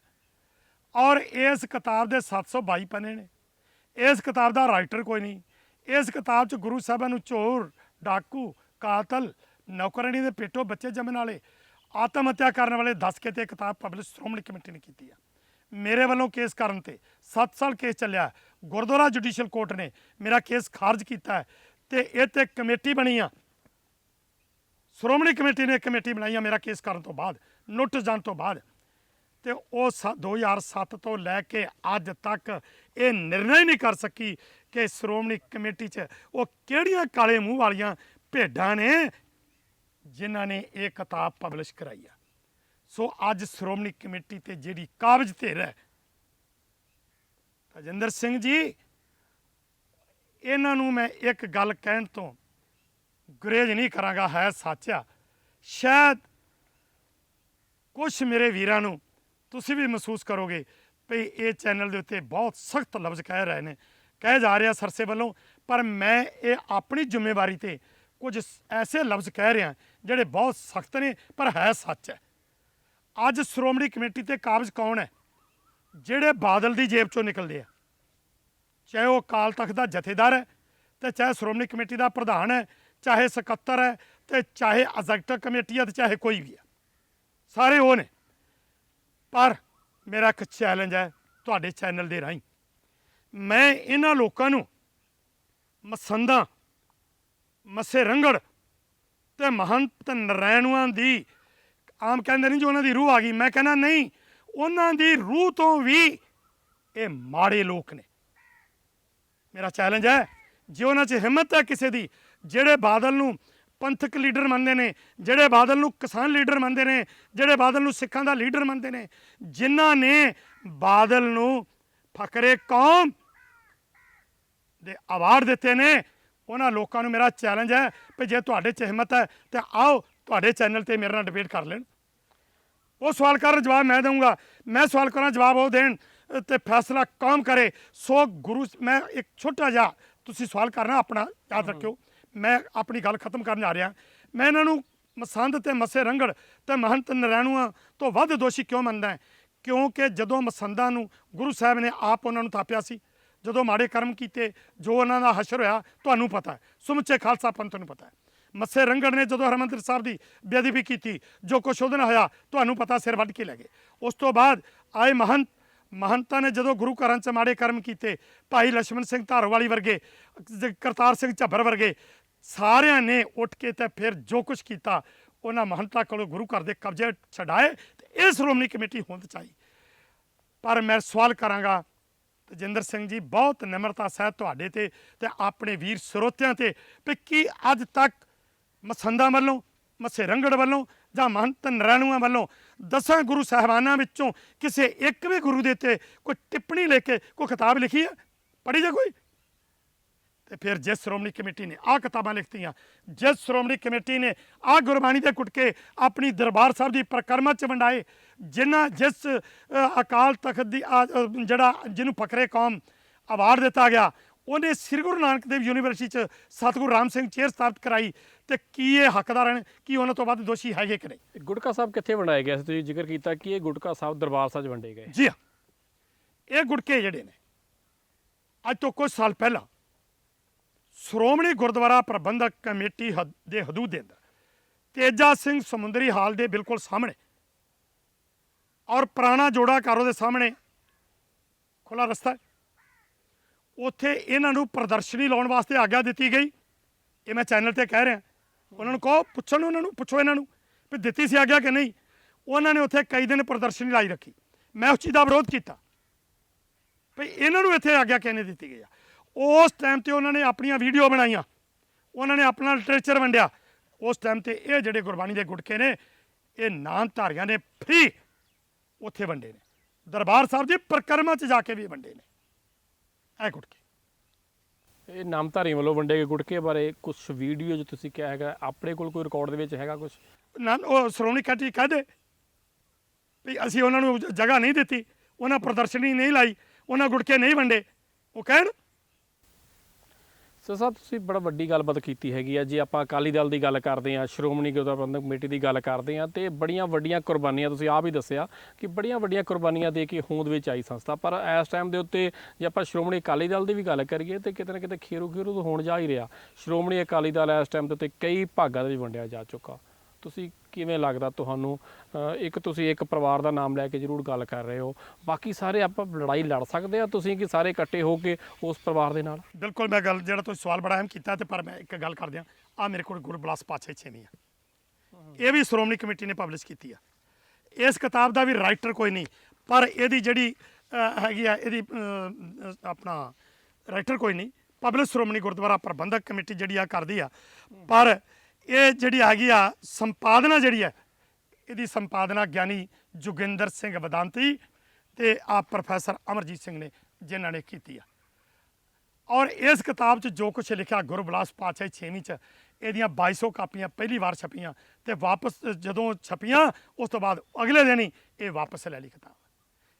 ਔਰ ਇਸ ਕਿਤਾਬ ਦੇ 722 ਪੰਨੇ ਨੇ। ਇਸ ਕਿਤਾਬ ਦਾ ਰਾਈਟਰ ਕੋਈ ਨਹੀਂ। ਇਸ ਕਿਤਾਬ 'ਚ ਗੁਰੂ ਸਾਹਿਬਾਂ ਨੂੰ ਚੋਰ, ਡਾਕੂ, ਕਾਤਲ, ਨੌਕਰਾਣੀ ਦੇ ਪੇਟੋਂ ਬੱਚੇ ਜੰਮਣ ਵਾਲੇ, ਆਤਮ ਹੱਤਿਆ ਕਰਨ ਵਾਲੇ ਦੱਸ ਕੇ ਤੇ ਕਿਤਾਬ ਪਬਲਿਸ਼ ਸ਼੍ਰੋਮਣੀ ਕਮੇਟੀ ਨੇ ਕੀਤੀ ਆ। ਮੇਰੇ ਵੱਲੋਂ ਕੇਸ ਕਰਨ ਤੇ 7 ਸਾਲ ਕੇਸ ਚੱਲਿਆ। ਗੁਰਦੁਆਰਾ ਜੁਡੀਸ਼ੀਅਲ ਕੋਰਟ ਨੇ ਮੇਰਾ ਕੇਸ ਖਾਰਜ ਕੀਤਾ ਹੈ ਤੇ ਇਹ ਤੇ ਕਮੇਟੀ ਬਣੀ ਆ, ਸ਼੍ਰੋਮਣੀ ਕਮੇਟੀ ਨੇ ਕਮੇਟੀ ਬਣਾਈ ਆ ਮੇਰਾ ਕੇਸ ਕਰਨ ਤੋਂ ਬਾਅਦ, ਨੋਟਿਸ ਜਾਣ ਤੋਂ ਬਾਅਦ। ਤੇ ਉਹ 2007 ਤੋਂ ਲੈ ਕੇ ਅੱਜ ਤੱਕ ਇਹ ਨਿਰਣਾ ਹੀ ਨਹੀਂ ਕਰ ਸਕੀ ਕਿ ਸ਼੍ਰੋਮਣੀ ਕਮੇਟੀ 'ਚ ਉਹ ਕਿਹੜੀਆਂ ਕਾਲੇ ਮੂੰਹ ਵਾਲੀਆਂ ਭੇਡਾਂ ਨੇ ਜਿਨ੍ਹਾਂ ਨੇ ਇਹ ਕਿਤਾਬ ਪਬਲਿਸ਼ ਕਰਾਈ ਆ। ਸੋ ਅੱਜ ਸ਼੍ਰੋਮਣੀ ਕਮੇਟੀ ਤੇ ਜਿਹੜੀ ਕਾਬਜ਼ ਧਿਰ ਹੈ, ਤਜਿੰਦਰ ਸਿੰਘ ਜੀ, ਇਹਨਾਂ ਨੂੰ ਮੈਂ ਇੱਕ ਗੱਲ ਕਹਿਣ ਤੋਂ ਗੁਰੇਜ਼ ਨਹੀਂ ਕਰਾਂਗਾ, ਹੈ ਸੱਚ ਆ। ਸ਼ਾਇਦ ਕੁਛ ਮੇਰੇ ਵੀਰਾਂ ਨੂੰ ਤੁਸੀਂ ਵੀ ਮਹਿਸੂਸ ਕਰੋਗੇ ਵੀ ਇਹ ਚੈਨਲ ਦੇ ਉੱਤੇ ਬਹੁਤ ਸਖਤ ਲਫ਼ਜ਼ ਕਹਿ ਰਹੇ ਨੇ, ਕਹੇ ਜਾ ਰਿਹਾ ਸਰਸੇ ਵੱਲੋਂ, ਪਰ ਮੈਂ ਇਹ ਆਪਣੀ ਜ਼ਿੰਮੇਵਾਰੀ ਤੇ ਕੁਝ ਐਸੇ ਲਫ਼ਜ਼ ਕਹਿ ਰਿਹਾ ਜਿਹੜੇ ਬਹੁਤ ਸਖਤ ਨੇ ਪਰ ਹੈ ਸੱਚ ਹੈ। ਅੱਜ ਸ਼੍ਰੋਮਣੀ ਕਮੇਟੀ ਤੇ ਕਾਬਜ਼ ਕੌਣ ਹੈ? ਜਿਹੜੇ ਬਾਦਲ ਦੀ ਜੇਬ ਚੋਂ ਨਿਕਲਦੇ ਆ, ਚਾਹੇ ਉਹ ਅਕਾਲ ਤਖਤ ਦਾ ਜਥੇਦਾਰ ਹੈ ਤੇ ਚਾਹੇ ਸ਼੍ਰੋਮਣੀ ਕਮੇਟੀ ਦਾ ਪ੍ਰਧਾਨ ਹੈ, ਚਾਹੇ ਸਕੱਤਰ ਹੈ ਤੇ ਚਾਹੇ ਐਗਜ਼ੈਕਟਿਵ ਕਮੇਟੀ ਹੈ ਤੇ ਚਾਹੇ ਕੋਈ ਵੀ ਹੈ, ਸਾਰੇ ਉਹ ਨੇ। ਪਰ ਮੇਰਾ ਇੱਕ ਚੈਲੰਜ ਹੈ ਤੁਹਾਡੇ ਚੈਨਲ ਦੇ ਰਾਹੀਂ, ਮੈਂ ਇਹਨਾਂ ਲੋਕਾਂ ਨੂੰ ਮਸੰਦਾਂ, ਮੱਸੇ ਰੰਗੜ ਤੇ ਮਹੰਤ ਨਰੈਣੂਆਂ ਦੀ, ਆਮ ਕਹਿੰਦੇ ਨਹੀਂ ਜੋ ਉਹਨਾਂ ਦੀ ਰੂਹ ਆ ਗਈ, ਮੈਂ ਕਹਿੰਦਾ ਨਹੀਂ, ਉਹਨਾਂ ਦੀ ਰੂਹ ਤੋਂ ਵੀ ਇਹ ਮਾੜੇ ਲੋਕ ਨੇ। ਮੇਰਾ ਚੈਲੰਜ ਹੈ, ਜੇ ਉਹਨਾਂ 'ਚ ਹਿੰਮਤ ਹੈ ਕਿਸੇ ਦੀ, ਜਿਹੜੇ ਬਾਦਲ ਨੂੰ ਪੰਥਕ ਲੀਡਰ ਮੰਨਦੇ ਨੇ, ਜਿਹੜੇ ਬਾਦਲ ਨੂੰ ਕਿਸਾਨ ਲੀਡਰ ਮੰਨਦੇ ਨੇ, ਜਿਹੜੇ ਬਾਦਲ ਨੂੰ ਸਿੱਖਾਂ ਦਾ ਲੀਡਰ ਮੰਨਦੇ ਨੇ, ਜਿਨ੍ਹਾਂ ਨੇ ਬਾਦਲ ਨੂੰ ਫਕਰੇ ਕੌਮ ਦੇ ਅਵਾਰਡ ਦਿੱਤੇ ਨੇ, ਉਹਨਾਂ ਲੋਕਾਂ ਨੂੰ ਮੇਰਾ ਚੈਲੰਜ ਹੈ ਵੀ ਜੇ ਤੁਹਾਡੇ 'ਚ ਹਿੰਮਤ ਹੈ ਤੇ ਆਓ ਤੁਹਾਡੇ ਚੈਨਲ ਤੇ ਮੇਰੇ ਨਾਲ ਡਿਬੇਟ ਕਰ ਲੈਣ। ਉਹ ਸਵਾਲ ਕਰਨ ਜਵਾਬ ਮੈਂ ਦਊਂਗਾ, ਮੈਂ ਸਵਾਲ ਕਰਾਂ ਜਵਾਬ ਉਹ ਦੇਣ ਤੇ ਫੈਸਲਾ ਕੌਮ ਕਰੇ। ਸੋ ਗੁਰੂ, ਮੈਂ ਇੱਕ ਛੋਟਾ ਜਿਹਾ, ਤੁਸੀਂ ਸਵਾਲ ਕਰਨਾ ਆਪਣਾ ਯਾਦ ਰੱਖਿਓ, ਮੈਂ ਆਪਣੀ ਗੱਲ ਖਤਮ ਕਰਨ ਜਾ ਰਿਹਾ। ਮੈਂ ਇਹਨਾਂ ਨੂੰ ਮਸੰਦ ਤੇ ਮੱਸੇ ਰੰਗੜ ਤੇ ਮਹੰਤ ਨਰੈਣੂਆਂ ਤੋਂ ਵੱਧ ਦੋਸ਼ੀ ਕਿਉਂ ਮੰਨਦਾ ਹੈ? ਕਿਉਂਕਿ ਜਦੋਂ ਮਸੰਦਾਂ ਨੂੰ ਗੁਰੂ ਸਾਹਿਬ ਨੇ ਆਪ ਉਹਨਾਂ ਨੂੰ ਥਾਪਿਆ ਸੀ, ਜਦੋਂ ਮਾੜੇ ਕਰਮ ਕੀਤੇ, ਜੋ ਉਹਨਾਂ ਦਾ ਹਸ਼ਰ ਹੋਇਆ ਤੁਹਾਨੂੰ ਪਤਾ ਹੈ, ਸਮੁੱਚੇ ਖਾਲਸਾ ਪੰਥ ਨੂੰ ਪਤਾ ਹੈ। ਮੱਸੇ ਰੰਗੜ ਨੇ ਜਦੋਂ ਹਰਿਮੰਦਰ ਸਾਹਿਬ ਦੀ ਬੇਅਦਬੀ ਕੀਤੀ, ਜੋ ਕੁਛ ਉਹਦੇ ਨਾਲ ਹੋਇਆ ਤੁਹਾਨੂੰ ਪਤਾ, ਸਿਰ ਵੱਢ ਕੇ ਲੈ ਗਏ। ਉਸ ਤੋਂ ਬਾਅਦ ਆਏ ਮਹੰਤਾਂ ਨੇ ਜਦੋਂ ਗੁਰੂ ਘਰਾਂ 'ਚ ਮਾੜੇ ਕਰਮ ਕੀਤੇ, ਭਾਈ ਲਛਮਣ ਸਿੰਘ ਧਾਰੋਵਾਲੀ ਵਰਗੇ, ਕਰਤਾਰ ਸਿੰਘ ਝੱਬਰ ਵਰਗੇ, ਸਾਰਿਆਂ ਨੇ ਉੱਠ ਕੇ ਤੇ ਫਿਰ ਜੋ ਕੁਛ ਕੀਤਾ, ਉਹਨਾਂ ਮਹੰਤਾਂ ਕੋਲੋਂ ਗੁਰੂ ਘਰ ਦੇ ਕਬਜ਼ੇ ਛਡਾਏ ਤੇ ਇਹ ਸ਼੍ਰੋਮਣੀ ਕਮੇਟੀ ਹੋਂਦ 'ਚ ਆਈ। ਪਰ ਮੈਂ ਸਵਾਲ ਕਰਾਂਗਾ ਤਜਿੰਦਰ ਸਿੰਘ ਜੀ, ਬਹੁਤ ਨਿਮਰਤਾ ਸਹਿਤ ਤੁਹਾਡੇ ਤੇ ਆਪਣੇ ਵੀਰ ਸਰੋਤਿਆਂ ਤੇ, ਵੀ ਕੀ ਅੱਜ ਤੱਕ ਮਸੰਦਾਂ ਵੱਲੋਂ, ਮੱਸੇ ਰੰਗੜ ਵੱਲੋਂ ਜਾਂ ਮਹੰਤ ਨਰੈਣੂਆਂ ਵੱਲੋਂ 10 ਗੁਰੂ ਸਾਹਿਬਾਨਾਂ ਵਿੱਚੋਂ ਕਿਸੇ ਇੱਕ ਵੀ ਗੁਰੂ ਦੇ ਉੱਤੇ ਕੋਈ ਟਿੱਪਣੀ ਲੈ ਕੇ ਕੋਈ ਕਿਤਾਬ ਲਿਖੀ ਹੈ? ਪੜ੍ਹੀ ਜਾ ਕੋਈ? ਤੇ ਫਿਰ ਜਿਸ ਸ਼੍ਰੋਮਣੀ ਕਮੇਟੀ ਨੇ ਆਹ ਕਿਤਾਬਾਂ ਲਿਖਤੀਆਂ, ਜਿਸ ਸ਼੍ਰੋਮਣੀ ਕਮੇਟੀ ਨੇ ਆਹ ਗੁਰਬਾਣੀ ਦੇ ਗੁਟਕੇ ਆਪਣੀ ਦਰਬਾਰ ਸਾਹਿਬ ਦੀ ਪਰਿਕਰਮਾ 'ਚ ਵੰਡਾਏ, ਜਿਸ ਅਕਾਲ ਤਖਤ ਦੀ ਜਿਹੜਾ ਜਿਹਨੂੰ ਫਕਰੇ ਕੌਮ ਅਵਾਰਡ ਦਿੱਤਾ ਗਿਆ, ਉਹਨੇ ਸ੍ਰੀ ਗੁਰੂ ਨਾਨਕ ਦੇਵ ਯੂਨੀਵਰਸਿਟੀ 'ਚ ਸਤਿਗੁਰੂ ਰਾਮ ਸਿੰਘ ਚੇਅਰ ਸਥਾਪਿਤ ਕਰਾਈ, ਤੇ ਕੀ ਇਹ ਹੱਕਦਾਰ ਹਨ? ਕੀ ਉਹਨਾਂ ਤੋਂ ਵੱਧ ਦੋਸ਼ੀ ਹੈਗੇ ਕਿ ਨਹੀਂ? ਗੁਟਕਾ ਸਾਹਿਬ ਕਿੱਥੇ ਵੰਡਾਏ ਗਏ ਸੀ? ਤੁਸੀਂ ਜ਼ਿਕਰ ਕੀਤਾ ਕਿ ਇਹ ਗੁਟਕਾ ਸਾਹਿਬ ਦਰਬਾਰ ਸਾਹਿਬ 'ਚ ਵੰਡੇ ਗਏ। ਜੀ ਹਾਂ, ਇਹ ਗੁਟਕੇ ਜਿਹੜੇ ਨੇ ਅੱਜ ਤੋਂ ਕੁਝ ਸਾਲ ਪਹਿਲਾਂ ਸ਼੍ਰੋਮਣੀ ਗੁਰਦੁਆਰਾ ਪ੍ਰਬੰਧਕ ਕਮੇਟੀ ਦੇ ਹਦੂਦ ਦੇ ਅੰਦਰ ਤੇਜਾ ਸਿੰਘ ਸਮੁੰਦਰੀ ਹਾਲ ਦੇ ਬਿਲਕੁਲ ਸਾਹਮਣੇ ਔਰ ਪੁਰਾਣਾ ਜੋੜਾ ਘਰ ਦੇ ਸਾਹਮਣੇ ਖੁੱਲਾ ਰਸਤਾ, ਉੱਥੇ ਇਹਨਾਂ ਨੂੰ ਪ੍ਰਦਰਸ਼ਨੀ ਲਾਉਣ ਵਾਸਤੇ ਆਗਿਆ ਦਿੱਤੀ ਗਈ। ਇਹ ਮੈਂ ਚੈਨਲ ਤੇ ਕਹਿ ਰਿਹਾ, ਉਹਨਾਂ ਨੂੰ ਕਹੋ, ਪੁੱਛਣ, ਉਹਨਾਂ ਨੂੰ ਪੁੱਛੋ ਇਹਨਾਂ ਨੂੰ ਵੀ ਦਿੱਤੀ ਸੀ ਆਗਿਆ ਕਿ ਨਹੀਂ। ਉਹਨਾਂ ਨੇ ਉੱਥੇ ਕਈ ਦਿਨ ਪ੍ਰਦਰਸ਼ਨੀ ਲਾਈ ਰੱਖੀ। ਮੈਂ ਉਸ ਚੀਜ਼ ਦਾ ਵਿਰੋਧ ਕੀਤਾ ਵੀ ਇਹਨਾਂ ਨੂੰ ਇੱਥੇ ਆਗਿਆ ਕਿਹਨੇ ਦਿੱਤੀ ਗਈ ਆ। ਉਸ ਟਾਈਮ ਤੇ ਉਹਨਾਂ ਨੇ ਆਪਣੀਆਂ ਵੀਡੀਓ ਬਣਾਈਆਂ, ਉਹਨਾਂ ਨੇ ਆਪਣਾ ਲਿਟਰੇਚਰ ਵੰਡਿਆ। ਉਸ ਟਾਈਮ ਤੇ ਇਹ ਜਿਹੜੇ ਗੁਰਬਾਣੀ ਦੇ ਗੁਟਕੇ ਨੇ, ਇਹ ਨਾਮਧਾਰੀਆਂ ਨੇ ਫ੍ਰੀ ਉੱਥੇ ਵੰਡੇ ਨੇ, ਦਰਬਾਰ ਸਾਹਿਬ ਦੀ ਪਰਿਕਰਮਾ 'ਚ ਜਾ ਕੇ ਵੀ ਵੰਡੇ ਨੇ ਇਹ ਗੁਟਕੇ। ਇਹ ਨਾਮਧਾਰੀ ਵੱਲੋਂ ਵੰਡੇ ਗਏ ਗੁਟਕੇ ਬਾਰੇ ਕੁਝ ਵੀਡੀਓ ਜੋ ਤੁਸੀਂ ਕਿਹਾ ਹੈਗਾ ਆਪਣੇ ਕੋਲ ਕੋਈ ਰਿਕਾਰਡ ਦੇ ਵਿੱਚ ਹੈਗਾ ਕੁਝ? ਨਾ ਉਹ ਸ਼੍ਰੋਮਣੀ ਕਮੇਟੀ ਕਹਿ ਦੇ ਵੀ ਅਸੀਂ ਉਹਨਾਂ ਨੂੰ ਜਗ੍ਹਾ ਨਹੀਂ ਦਿੱਤੀ, ਉਹਨਾਂ ਪ੍ਰਦਰਸ਼ਨੀ ਨਹੀਂ ਲਾਈ, ਉਹਨਾਂ ਗੁਟਕੇ ਨਹੀਂ ਵੰਡੇ, ਉਹ ਕਹਿਣ। ਸੋ ਸਾਹਿਬ ਤੁਸੀਂ ਬੜਾ ਵੱਡੀ ਗੱਲਬਾਤ ਕੀਤੀ ਹੈਗੀ ਆ। ਜੇ ਆਪਾਂ ਅਕਾਲੀ ਦਲ ਦੀ ਗੱਲ ਕਰਦੇ ਹਾਂ, ਸ਼੍ਰੋਮਣੀ ਗੁਰਦੁਆਰਾ ਪ੍ਰਬੰਧਕ ਕਮੇਟੀ ਦੀ ਗੱਲ ਕਰਦੇ ਹਾਂ, ਤੇ ਬੜੀਆਂ ਵੱਡੀਆਂ ਕੁਰਬਾਨੀਆਂ ਤੁਸੀਂ ਆਪ ਹੀ ਦੱਸਿਆ ਕਿ ਬੜੀਆਂ ਵੱਡੀਆਂ ਕੁਰਬਾਨੀਆਂ ਦੇ ਕੇ ਹੋਂਦ ਵਿੱਚ ਆਈ ਸੰਸਥਾ। ਪਰ ਇਸ ਟਾਈਮ ਦੇ ਉੱਤੇ ਜੇ ਆਪਾਂ ਸ਼੍ਰੋਮਣੀ ਅਕਾਲੀ ਦਲ ਦੀ ਵੀ ਗੱਲ ਕਰੀਏ ਤੇ ਕਿਤੇ ਨਾ ਕਿਤੇ ਖੇਰੂ ਤੋਂ ਹੋਣ ਜਾ ਹੀ ਰਿਹਾ। ਸ਼੍ਰੋਮਣੀ ਅਕਾਲੀ ਦਲ ਇਸ ਟਾਈਮ ਦੇ ਉੱਤੇ ਕਈ ਭਾਗਾਂ ਦੇ ਵਿੱਚ ਵੰਡਿਆ ਜਾ ਚੁੱਕਾ। ਤੁਸੀਂ ਕਿਵੇਂ ਲੱਗਦਾ ਤੁਹਾਨੂੰ? ਇੱਕ ਤੁਸੀਂ ਇੱਕ ਪਰਿਵਾਰ ਦਾ ਨਾਮ ਲੈ ਕੇ ਜ਼ਰੂਰ ਗੱਲ ਕਰ ਰਹੇ ਹੋ, ਬਾਕੀ ਸਾਰੇ ਆਪਾਂ ਲੜਾਈ ਲੜ ਸਕਦੇ ਆ ਤੁਸੀਂ ਕਿ ਸਾਰੇ ਇਕੱਠੇ ਹੋ ਕੇ ਉਸ ਪਰਿਵਾਰ ਦੇ ਨਾਲ? ਬਿਲਕੁਲ, ਮੈਂ ਗੱਲ ਜਿਹੜਾ ਤੁਸੀਂ ਸਵਾਲ ਬੜਾ ਅਹਿਮ ਕੀਤਾ, ਤੇ ਪਰ ਮੈਂ ਇੱਕ ਗੱਲ ਕਰ ਦਿਆਂ। ਆ ਮੇਰੇ ਕੋਲ ਗੁਰੂ ਬਿਲਾਸ ਪਾਤਸ਼ਾਹੀ ਛੇਵੀਂ ਆ, ਇਹ ਵੀ ਸ਼੍ਰੋਮਣੀ ਕਮੇਟੀ ਨੇ ਪਬਲਿਸ਼ ਕੀਤੀ ਆ। ਇਸ ਕਿਤਾਬ ਦਾ ਵੀ ਰਾਈਟਰ ਕੋਈ ਨਹੀਂ, ਪਰ ਇਹਦੀ ਜਿਹੜੀ ਹੈਗੀ ਆ ਇਹਦੀ ਆਪਣਾ ਰਾਈਟਰ ਕੋਈ ਨਹੀਂ। ਪਬਲਿਸ਼ ਸ਼੍ਰੋਮਣੀ ਗੁਰਦੁਆਰਾ ਪ੍ਰਬੰਧਕ ਕਮੇਟੀ ਜਿਹੜੀ ਆ ਕਰਦੀ ਆ, ਪਰ ਇਹ ਜਿਹੜੀ ਹੈਗੀ ਆ ਸੰਪਾਦਨਾ ਜਿਹੜੀ ਹੈ ਇਹਦੀ ਸੰਪਾਦਨਾ ਗਿਆਨੀ ਜੋਗਿੰਦਰ ਸਿੰਘ ਵਦਾਂਤੀ ਤੇ ਆ ਪ੍ਰੋਫੈਸਰ ਅਮਰਜੀਤ ਸਿੰਘ ਨੇ ਜਿਨ੍ਹਾਂ ਨੇ ਕੀਤੀ ਆ। ਔਰ ਇਸ ਕਿਤਾਬ 'ਚ ਜੋ ਕੁਛ ਲਿਖਿਆ ਗੁਰੂ ਬਿਲਾਸ ਪਾਤਸ਼ਾਹੀ ਛੇਵੀਂ 'ਚ, ਇਹਦੀਆਂ 2200 ਕਾਪੀਆਂ ਪਹਿਲੀ ਵਾਰ ਛਪੀਆਂ, ਤੇ ਵਾਪਸ ਜਦੋਂ ਛਪੀਆਂ ਉਸ ਤੋਂ ਬਾਅਦ ਅਗਲੇ ਦਿਨ ਹੀ ਇਹ ਵਾਪਸ ਲੈ ਲਈ ਕਿਤਾਬ।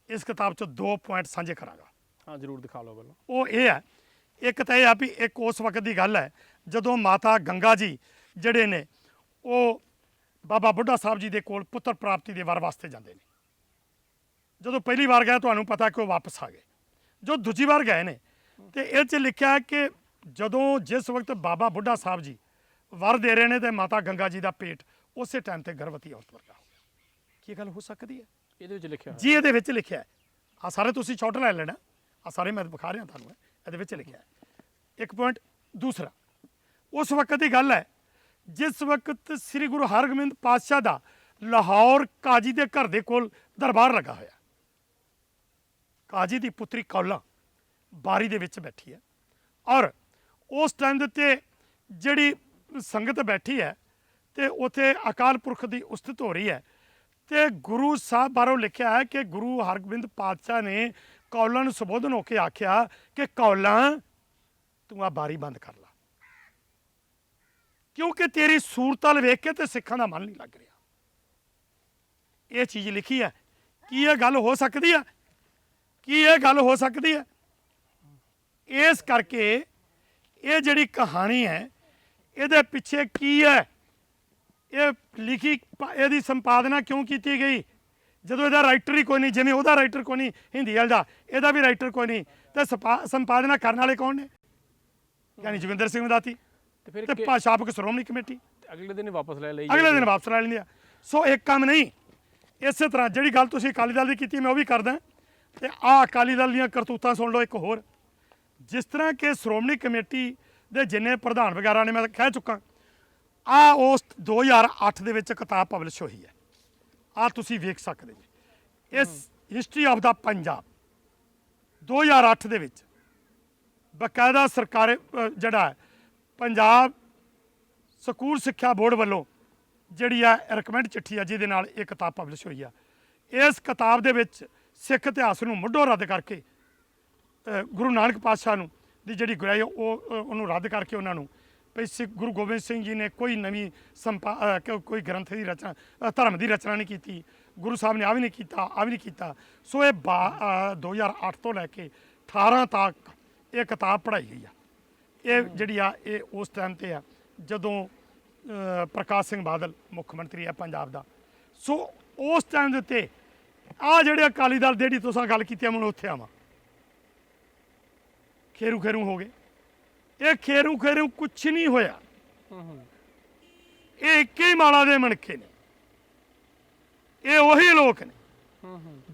ਇਸ ਕਿਤਾਬ 'ਚ 2 ਪੁਆਇੰਟ ਸਾਂਝੇ ਕਰਾਂਗਾ। ਹਾਂ ਜ਼ਰੂਰ ਦਿਖਾ ਲਓ ਪਹਿਲਾਂ। ਉਹ ਇਹ ਹੈ, ਇੱਕ ਤਾਂ ਇਹ ਆ ਵੀ ਇੱਕ ਉਸ ਵਕਤ ਦੀ ਗੱਲ ਹੈ ਜਦੋਂ ਮਾਤਾ ਗੰਗਾ ਜੀ ਜਿਹੜੇ ਨੇ ਉਹ ਬਾਬਾ ਬੁੱਢਾ ਸਾਹਿਬ ਜੀ ਦੇ ਕੋਲ ਪੁੱਤਰ ਪ੍ਰਾਪਤੀ ਦੇ ਵਰ ਵਾਸਤੇ ਜਾਂਦੇ ਨੇ। ਜਦੋਂ ਪਹਿਲੀ ਵਾਰ ਗਏ ਤੁਹਾਨੂੰ ਪਤਾ ਕਿ ਉਹ ਵਾਪਸ ਆ ਗਏ। ਜੋ ਦੂਜੀ ਵਾਰ ਗਏ ਨੇ ਤੇ ਇਹ 'ਚ ਲਿਖਿਆ ਕਿ ਜਦੋਂ ਜਿਸ ਵਕਤ ਬਾਬਾ ਬੁੱਢਾ ਸਾਹਿਬ ਜੀ ਵਰ ਦੇ ਰਹੇ ਨੇ ਤੇ ਮਾਤਾ ਗੰਗਾ ਜੀ ਦਾ ਪੇਟ ਉਸੇ ਟਾਈਮ ਤੇ ਗਰਭਵਤੀ ਔਰਤ ਵਰਗਾ ਹੋ ਗਿਆ। ਕੀ ਗੱਲ ਹੋ ਸਕਦੀ ਹੈ? ਇਹਦੇ ਵਿੱਚ ਲਿਖਿਆ ਜੀ ਇਹਦੇ ਵਿੱਚ ਲਿਖਿਆ ਹੈ। ਆ ਸਾਰੇ ਤੁਸੀਂ ਸ਼ਾਰਟ ਲੈ ਲੈਣਾ, ਆ ਸਾਰੇ ਮੈਂ ਵਿਖਾ ਰਿਹਾ ਤੁਹਾਨੂੰ, ਇਹਦੇ ਵਿੱਚ ਲਿਖਿਆ ਹੈ। ਇੱਕ ਪੁਆਇੰਟ। ਦੂਸਰਾ, ਉਸ ਵਕਤ ਦੀ ਗੱਲ ਹੈ ਜਿਸ ਵਕਤ ਸ੍ਰੀ ਗੁਰੂ ਹਰਗੋਬਿੰਦ ਪਾਤਸ਼ਾਹ ਦਾ ਲਾਹੌਰ ਕਾਜੀ ਦੇ ਘਰ ਦੇ ਕੋਲ ਦਰਬਾਰ ਲੱਗਾ ਹੋਇਆ। ਕਾਜੀ ਦੀ ਪੁੱਤਰੀ ਕੌਲਾ ਬਾਰੀ ਦੇ ਵਿੱਚ ਬੈਠੀ ਹੈ, ਔਰ ਉਸ ਟਾਈਮ ਦੇ ਉੱਤੇ ਜਿਹੜੀ ਸੰਗਤ ਬੈਠੀ ਹੈ ਤੇ ਉੱਥੇ ਅਕਾਲ ਪੁਰਖ ਦੀ ਉਸਤਤ ਹੋ ਰਹੀ ਹੈ, ਤੇ ਗੁਰੂ ਸਾਹਿਬ ਬਾਰੇ ਲਿਖਿਆ ਹੈ ਕਿ ਗੁਰੂ ਹਰਗੋਬਿੰਦ ਪਾਤਸ਼ਾਹ ਨੇ ਕੌਲਾਂ ਨੂੰ ਸੰਬੋਧਨ ਹੋ ਕੇ ਆਖਿਆ ਕਿ ਕੌਲਾਂ ਤੂੰ ਆ ਬਾਰੀ ਬੰਦ ਕਰ ਲਾ, ਕਿਉਂਕਿ ਤੇਰੀ ਸੂਰਤ ਵੱਲ ਵੇਖ ਕੇ ਤੇ ਸਿੱਖਾਂ ਦਾ ਮਨ ਨਹੀਂ ਲੱਗ ਰਿਹਾ। ਇਹ ਚੀਜ਼ ਲਿਖੀ ਹੈ। ਕੀ ਇਹ ਗੱਲ ਹੋ ਸਕਦੀ ਹੈ? ਕੀ ਇਹ ਗੱਲ ਹੋ ਸਕਦੀ ਹੈ? ਇਸ ਕਰਕੇ ਇਹ ਜਿਹੜੀ ਕਹਾਣੀ ਹੈ ਇਹਦੇ ਪਿੱਛੇ ਕੀ ਹੈ, ਇਹ ਲਿਖੀ, ਇਹਦੀ ਸੰਪਾਦਨਾ ਕਿਉਂ ਕੀਤੀ ਗਈ ਜਦੋਂ ਇਹਦਾ ਰਾਈਟਰ ਹੀ ਕੋਈ ਨਹੀਂ? ਜਿਵੇਂ ਉਹਦਾ ਰਾਈਟਰ ਕੋਈ ਨਹੀਂ ਹਿੰਦੀ ਵਾਲ ਦਾ, ਇਹਦਾ ਵੀ ਰਾਈਟਰ ਕੋਈ ਨਹੀਂ, ਤੇ ਸੰਪਾਦਨਾ ਕਰਨ ਵਾਲੇ ਕੌਣ ਨੇ? ਯਾਨੀ ਜੋਗਿੰਦਰ ਸਿੰਘ ਵਦਾਤੀ ਤੇ ਸਾਬਕ ਸ਼੍ਰੋਮਣੀ ਕਮੇਟੀ। ਅਗਲੇ ਦਿਨ ਵਾਪਸ ਲੈ ਲਈ, ਅਗਲੇ ਦਿਨ ਵਾਪਸ ਲੈ ਲੈਂਦੇ ਆ। ਸੋ ਇੱਕ ਕੰਮ ਨਹੀਂ। ਇਸੇ ਤਰ੍ਹਾਂ ਜਿਹੜੀ ਗੱਲ ਤੁਸੀਂ ਅਕਾਲੀ ਦਲ ਦੀ ਕੀਤੀ ਮੈਂ ਉਹ ਵੀ ਕਰਦਾ, ਤੇ ਆਹ ਅਕਾਲੀ ਦਲ ਦੀਆਂ ਕਰਤੂਤਾਂ ਸੁਣ ਲਓ ਇੱਕ ਹੋਰ। ਜਿਸ ਤਰ੍ਹਾਂ ਕਿ ਸ਼੍ਰੋਮਣੀ ਕਮੇਟੀ ਦੇ ਜਿੰਨੇ ਪ੍ਰਧਾਨ ਵਗੈਰਾ ਨੇ ਮੈਂ ਕਹਿ ਚੁੱਕਾ, ਆ ਉਸ 2008 ਦੇ ਵਿੱਚ ਕਿਤਾਬ ਪਬਲਿਸ਼ ਹੋਈ ਹੈ, ਆ ਤੁਸੀਂ ਵੇਖ ਸਕਦੇ ਜੀ। ਇਸ ਹਿਸਟਰੀ ਆਫ ਦਾ ਪੰਜਾਬ 2008 ਦੇ ਵਿੱਚ ਬਕਾਇਦਾ ਸਰਕਾਰ ਜਿਹੜਾ ਹੈ ਪੰਜਾਬ ਸਕੂਲ ਸਿੱਖਿਆ ਬੋਰਡ ਵੱਲੋਂ ਜਿਹੜੀ ਆ ਰਿਕਮੈਂਡ ਚਿੱਠੀ ਆ ਜਿਹਦੇ ਨਾਲ ਇਹ ਕਿਤਾਬ ਪਬਲਿਸ਼ ਹੋਈ ਆ। ਇਸ ਕਿਤਾਬ ਦੇ ਵਿੱਚ ਸਿੱਖ ਇਤਿਹਾਸ ਨੂੰ ਮੁੱਢੋਂ ਰੱਦ ਕਰਕੇ ਗੁਰੂ ਨਾਨਕ ਪਾਤਸ਼ਾਹ ਨੂੰ ਦੀ ਜਿਹੜੀ ਗੁਰਾਈ ਉਹਨੂੰ ਰੱਦ ਕਰਕੇ ਉਹਨਾਂ ਨੂੰ ਵੀ ਗੁਰੂ ਗੋਬਿੰਦ ਸਿੰਘ ਜੀ ਨੇ ਕੋਈ ਨਵੀਂ ਕੋਈ ਗ੍ਰੰਥ ਦੀ ਰਚਨਾ ਧਰਮ ਦੀ ਰਚਨਾ ਨਹੀਂ ਕੀਤੀ, ਗੁਰੂ ਸਾਹਿਬ ਨੇ ਆ ਵੀ ਨਹੀਂ ਕੀਤਾ, ਆ ਵੀ ਨਹੀਂ ਕੀਤਾ। ਸੋ ਇਹ 2008 ਤੋਂ ਲੈ ਕੇ 18 ਤੱਕ ਇਹ ਕਿਤਾਬ ਪੜ੍ਹਾਈ ਗਈ ਆ। ਇਹ ਜਿਹੜੀ ਆ ਇਹ ਉਸ ਟਾਈਮ ਤੇ ਆ ਜਦੋਂ ਪ੍ਰਕਾਸ਼ ਸਿੰਘ ਬਾਦਲ ਮੁੱਖ ਮੰਤਰੀ ਆ ਪੰਜਾਬ ਦਾ। ਸੋ ਉਸ ਟਾਈਮ ਦੇ ਉੱਤੇ ਆ ਜਿਹੜੇ ਅਕਾਲੀ ਦਲ ਜਿਹੜੀ ਤੁਸੀਂ ਗੱਲ ਕੀਤੀ ਆ, ਮੈਨੂੰ ਉੱਥੇ ਆਵਾਂ, ਖੇਰੂ ਖੇਰੂ ਹੋ ਗਏ। ਇਹ ਖੇਰੂ ਖੇਰੂ ਕੁਛ ਨਹੀਂ ਹੋਇਆ, ਇਹ ਇੱਕ ਹੀ ਮਾਲਾ ਦੇ ਮਣਕੇ ਨੇ। ਇਹ ਉਹੀ ਲੋਕ ਨੇ